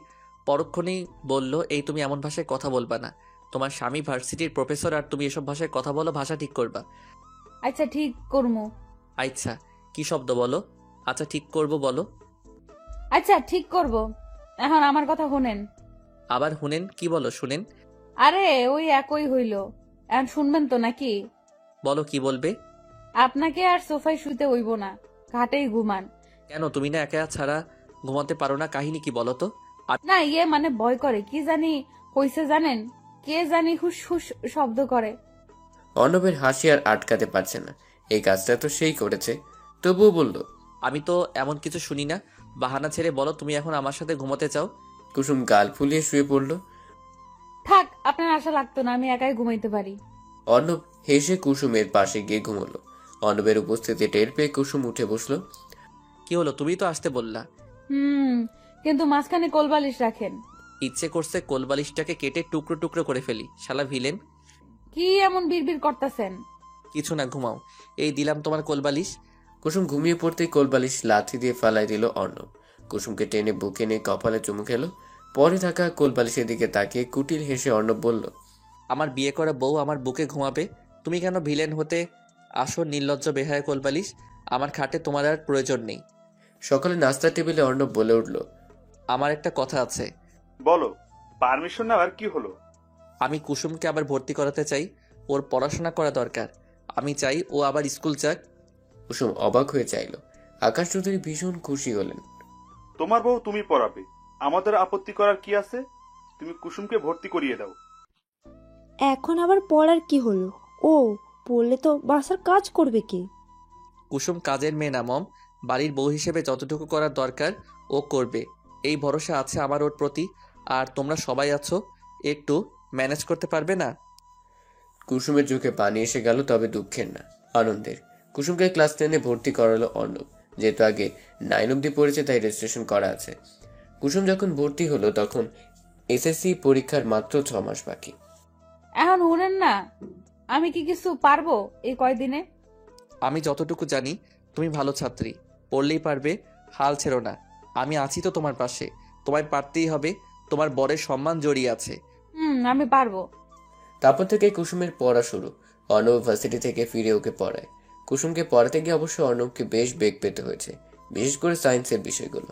পরক্ষণেই বলল, এই তুমি এমন ভাষায় কথা বলবা না। তোমার স্বামী ভার্সিটির প্রফেসর আর তুমি এসব ভাষায় কথা বলো, ভাষা ঠিক করবা। আচ্ছা ঠিক করবো। আচ্ছা কি শব্দ বলো? আচ্ছা ঠিক করব বলো। আচ্ছা ঠিক করব। এখন আমার কথা শুনেন। আবার হুনেন কি বলো শুনেন? আরে ওই একই হইল। এখন শুনবেন তো নাকি? বলো কি বলবে? আপনাকে আর সোফায় শুতে হইব না, ঘাটেই ঘুমান। কেন তুমি না একা ছাড়া ঘুমাতে পারো না? কাহিনী কি বলো তো? না ইয়ে মানে ভয় করে, কি জানি কইছে জানেন, কে জানি হুস হুস শব্দ করে। অর্ণবের হাসি আর আটকাতে পারছে না, এই কাজটা তো সেই করেছে, তবুও বলল, আমি তো এমন কিছু শুনি না। বাহানা ছেড়ে বলো তুমি এখন আমার সাথে ঘুমাতে চাও। কুসুম গাল ফুলিয়ে শুয়ে পড়ল। থাক, আপনার আশা লাগতো না, আমি একাই ঘুমাইতে পারি। অর্ণব হেসে কুসুমের পাশে গিয়ে ঘুমলো। অর্ণবের উপস্থিতি টের পেয়ে কুসুম উঠে বসলো। কি হলো, তুমি তো আসতে বললা। কিন্তু মাঝখানে কোলবালিশ রাখেন। ইচ্ছে করছে কোলবালিশটাকে কেটে টুকরো টুকরো করে ফেলি, শালা ভিলেন। কি এমন বিড়বিড় করতেছেন? কিছু না, ঘুমাও। এই দিলাম তোমার কোলবালিশ। কুসুম ঘুমিয়ে পড়তেই কোলবালিশ লাথি দিয়ে ফালাই দিল অর্ণব। কুসুমকে টেনে বুকে নিয়ে কপালে চুমু খেলো। পরে থাকা কোলবালিশের দিকে তাকিয়ে কুটিল হেসে অর্ণব বলল, আমার বিয়ে করা বউ আমার বুকে ঘুমাবে, তুমি কেন ভিলেন হতে আসো? নির্লজ্জ বেহায়া কোলবালিশ, আমার খাটে তোমার আর প্রয়োজন নেই। সকালে নাস্তার টেবিলে অর্ণব বলে উঠল, আমার একটা কথা আছে। বলো। পারমিশন নেওয়ার কি হলো? আমি কুসুমকে আবার ভর্তি করাতে চাই, ওর পড়াশোনা করা দরকার। আমি চাই ও আবার স্কুল যাক। কুসুম অবাক হয়ে চাইল। আকাশ চৌধুরী ভীষণ খুশি হলেন। তোমার বউ তুমি পড়াবে, আমাদের আপত্তি করার কি আছে? তুমি কুসুমকে ভর্তি করিয়ে দাও। এখন আবার পড়ার কি হলো? ও পড়লে তো বাসার কাজ করবে কে? কুসুম কাজের মেয়ে না মম, বাড়ির বউ হিসেবে যতটুকু করার দরকার ও করবে, এই ভরসা আছে আমার ওর প্রতি। আর তোমরা সবাই আছো, একটু ম্যানেজ করতে পারবে না? কুসুমের চোখে পানি এসে গেল, তবে দুঃখের না, আনন্দের। কুসুমকে ক্লাস 10-এ ভর্তি করালো অর্ণব। যেহেতু আগে 9 অব্দি পড়েছে তাই রেজিস্ট্রেশন করা আছে। কুসুম যখন ভর্তি হলো তখন এসএসসি পরীক্ষার মাত্র 6 মাস বাকি। এখন শুনেন না, আমি কি কিছু পারবো এই কয়দিনে? আমি যতটুকু জানি তুমি ভালো ছাত্রী, পড়লেই পারবে, হাল ছেড়ো না। আমি আছি তো তোমার পাশে, তোমায় পারতেই হবে, তোমার বরের সম্মান জড়িয়ে আছে। আমি পারবো। তারপর থেকে কুসুমের পড়া শুরু। অর্ণব ভার্সিটি থেকে ফিরে ওকে পড়ায়। কুসুমকে পড়াতে গিয়ে অবশ্য অর্ণবকে বেশ বেগ পেতে হয়েছে, বিশেষ করে সায়েন্সের বিষয়গুলো।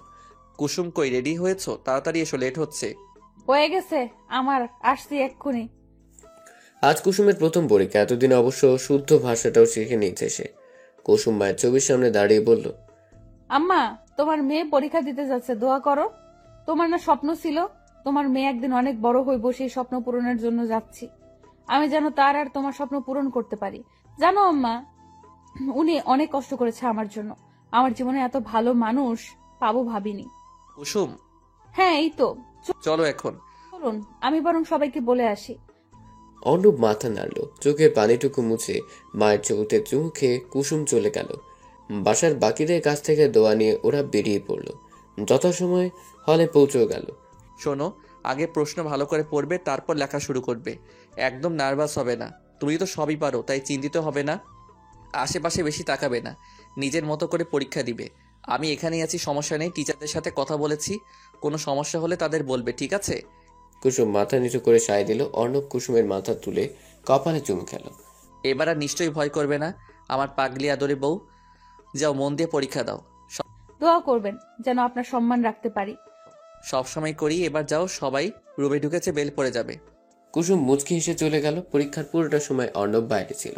কুসুম কই, রেডি হয়েছো? তাড়াতাড়ি এসো, লেট হচ্ছে। হয়ে গেছে আমার, আসছি এক্ষুনি। আজ কুসুমের প্রথম পরীক্ষা, এতদিন অবশ্য শুদ্ধ ভাষাটাও শিখে নিয়েছে সে। কুসুম মায়ের ছবির সামনে দাঁড়িয়ে বলল, আম্মা, তোমার মেয়ে পরীক্ষা দিতে যাচ্ছে, দোয়া করো। তোমার না স্বপ্ন ছিল তোমার মেয়ে একদিন অনেক বড় হইব, সেই স্বপ্ন পূরণের জন্য যাচ্ছি। আমি যেন তার আর তোমার স্বপ্ন পূরণ করতে পারি। জানো আম্মা, উনি অনেক কষ্ট করেছে আমার জন্য। আমার জীবনে এত ভালো মানুষ পাবো ভাবিনি। কুসুম, হ্যাঁ এই তো, চলো এখন। চলুন, আমি বরং সবাইকে বলে আসি। অর্ণব মাথা নাড়ল, চোখের পানিটুকু মুছে মায়ের চৌতে চুমু খেয়ে কুসুম চলে গেল। বাসার বাকিদের কাছ থেকে দোয়া নিয়ে ওরা বেরিয়ে পড়ল। যথাসময় হলে পৌঁছেও গেল। শোনো, আগে প্রশ্ন ভালো করে পড়বে, তারপর লেখা শুরু করবে। একদম নার্ভাস হবে না, তুমি তো সবই পারো, তাই চিন্তিত হবে না। আশেপাশে বেশি তাকাবে না, নিজের মতো করে পরীক্ষা দিবে। আমি এখানেই আছি, সমস্যা নেই। টিচারদের সাথে কথা বলেছি, কোনো সমস্যা হলে তাদের বলবে, ঠিক আছে? কুসুম মাথা নিচু করে সায় দিল। অর্ণব কুসুমের মাথা তুলে কপালে চুমু খেল। এবার আর নিশ্চয়ই ভয় করবে না, আমার পাগলি আদরে বউ। যাও, মন দিয়ে পরীক্ষা দাও। দোয়া করবেন যেন আপনার সম্মান রাখতে পারি। সবসময় করি, এবার যাও। সবাই রুমে ঢুকেছে, বেল পড়ে যাবে। কুসুম মুচকি হেসে চলে গেল। পরীক্ষার পুরোটা সময় অর্ণব বাইরে ছিল।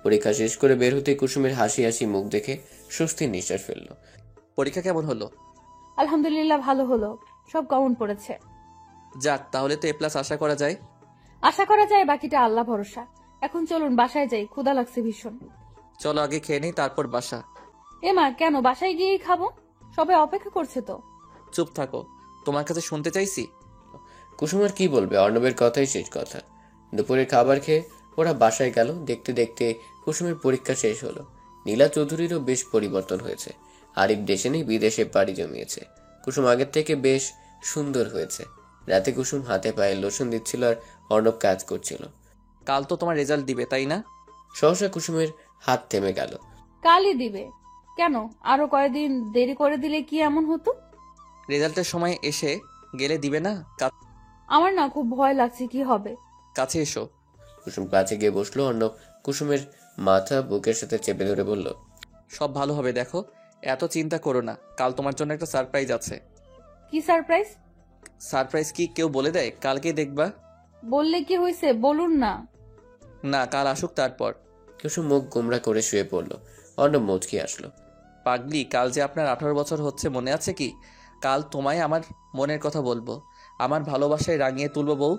পরীক্ষা শেষ করে বের হতে কুসুমের হাসি হাসি মুখ দেখে স্বস্তির নিঃশ্বাস ফেলল। পরীক্ষা কেমন হলো? আলহামদুলিল্লাহ, ভালো হলো, সব কমন পড়েছে। যাক, তাহলে তো A+ আশা করা যায়। আশা করা যায়, বাকিটা আল্লাহ ভরসা। এখন চলুন বাসায় যাই, ক্ষুধা লাগছে ভীষণ। চলো আগে খেয়ে নেই, তারপর বাসা। এমা, কেন? বাসায় গিয়েই খাবো, সবাই অপেক্ষা করছে তো। চুপ থাকো, তোমার কাছে শুনতে চাইছি। কুসুম আর কি বলবে, অর্ণবের কথাই শেষ কথা। দুপুরের খাবার খেয়ে ওরা বাসায় গেল। দেখতে দেখতে কুসুমের পরীক্ষা শেষ হলো। নীলা চৌধুরীরও বেশ পরিবর্তন হয়েছে। আরিফ দেশে নেই, বিদেশে পাড়ি জমিয়েছে। কুসুম আগের থেকে বেশ সুন্দর হয়েছে। রাতে কুসুম হাতে পায়ে লোশন দিচ্ছিল আর অর্ণব কাজ করছিল। কাল তো তোমার রেজাল্ট দিবে, তাই না? সহসা কুসুমের হাত থেমে গেল। কালই দিবে কেন? আরো কয়েকদিন দেরি করে দিলে কি এমন হতো? রেজাল্টের সময় এসে গেলে দিবে না? আমার না খুব ভয় লাগছে, কি হবে। কাছে এসো। কুসুম কাছে গিয়ে বসলো। অর্ণব কুসুমের মাথা বুকের সাথে চেপে ধরে বলল, সব ভালো হবে, দেখো এত চিন্তা করো না, কাল তোমার জন্য একটা সারপ্রাইজ আছে। কি সারপ্রাইজ? সারপ্রাইজ কি কেউ বলে দেয়? কালকেই দেখবা। বললে কি হয়েছে, বলুন না। না, কাল আসুক তারপর। কুসুম মুখ গোমরা করে শুয়ে পড়ল। অর্ণব মুচকি আসলো। পাগলি, কাল যে আপনার 18 বছর হচ্ছে, মনে আছে কি? কাল তোমায় আমার মনের কথা বলবো, আমার ভালোবাসায় রাঙিয়ে তুলবো বউ।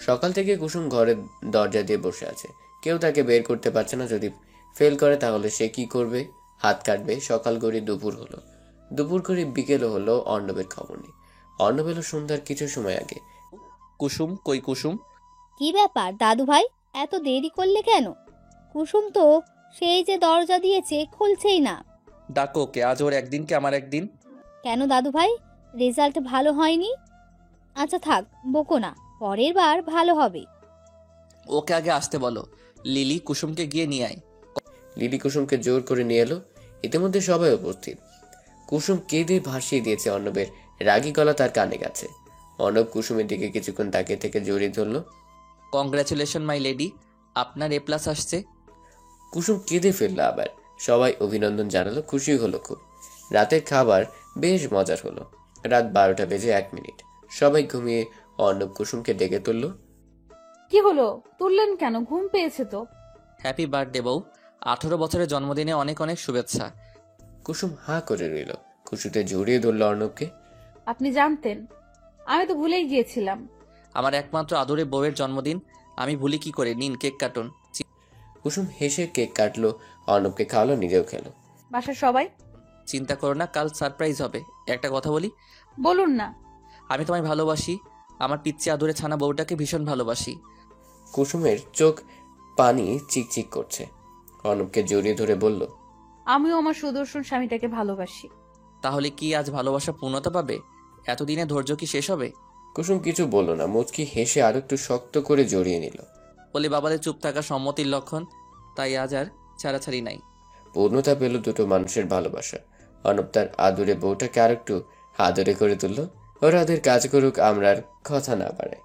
সকাল থেকে কুসুম ঘরের দরজা দিয়ে বসে আছে। কেউ তাকে বের করতে পারছে না। যদি ফেল করে তাহলে সে কি করবে? হাত কাটবে। সকাল গড়ি দুপুর হলো, দুপুর করে বিকেলও হলো। অর্ণবের খবর নেই। অর্ণব এলো সন্ধ্যার কিছু সময় আগে। কুসুম কই? কুসুম? কি ব্যাপার দাদু ভাই, এত দেরি করলে কেন? কুসুম তো সেই যে দরজা দিয়েছে খুলছেই না। ডাকো ওকে, আজ ওর একদিন কি আমার একদিন। কেন দাদু ভাই, রেজাল্ট ভালো হয়নি? আচ্ছা থাক, বকো না, পরের বার ভালো হবে। ওকে আগে আসতে বলো। লিলি, কুসুমকে গিয়ে নিয়ে আয়। লিলি কুসুমকে জোর করে নিয়ে এলো। ইতিমধ্যে সবাই উপস্থিত। কুসুম কেঁদে ভাসিয়ে দিয়েছে অর্ণবের রাগী গলা তার কানে গেছে। অর্ণব কুসুমের দিকে কিছুক্ষণ তাকিয়ে থেকে জড়িয়ে ধরল। কংগ্রাচুলেশন মাই লেডি, আপনার A+ আসছে। কুসুম কেঁদে ফেললো আবার। সবাই অভিনন্দন জানালো, খুশি হলো খুব। রাতের খাবার বেশ মজার হলো। রাত 12টা বেজে 1 মিনিট। সবাই ঘুমিয়ে অর্ণব কুসুমকে ডেকে তুলল। কি হলো, তুললেন কেন? ঘুম পেয়েছে তো। হ্যাপি বার্থডে বউ, 18 বছরের জন্মদিনে অনেক অনেক শুভেচ্ছা। কুসুম হাঁ করে রইল। খুশিতে জড়িয়ে ধরল অর্ণবকে। আপনি জানতেন? আমি তো ভুলেই গিয়েছিলাম। আমার একমাত্র আদরে বউয়ের জন্মদিন, আমি ভুলি কি করে? নিন কেক কাটুন। কুসুম হেসে কেক কাটলো, অর্ণবকে খাওয়ালো, নিজেও খেলো। বাসার সবাই? চিন্তা করো না, কাল সারপ্রাইজ হবে। একটা কথা বলি? বলুন না। আমি তোমায় ভালোবাসি, আমার পিচ্চি আদরে ছানা বউটাকে ভীষণ ভালোবাসি। কুসুমের চোখ পানি চিকচিক করছে। অর্ণবকে জড়িয়ে ধরে বলল, আমিও আমার সুদর্শন স্বামীটাকে ভালোবাসি। তাহলে কি আজ ভালোবাসা পূর্ণতা পাবে? এতদিনে ধৈর্য কি শেষ হবে? কুসুম কিছু বলল না, মুচকি হেসে আরো একটু শক্ত করে জড়িয়ে নিল। বলে বাবাদের চুপ থাকা সম্মতির লক্ষণ, তাই আজ আর ছাড়াছাড়ি নাই। পূর্ণতা পেল দুটো মানুষের ভালোবাসা। অর্ণব তার আদুরে বউটাকে আর একটু আদরে করে তুলল। ওরা ওদের কাজ করুক, আমরা আর কথা না বাড়াই।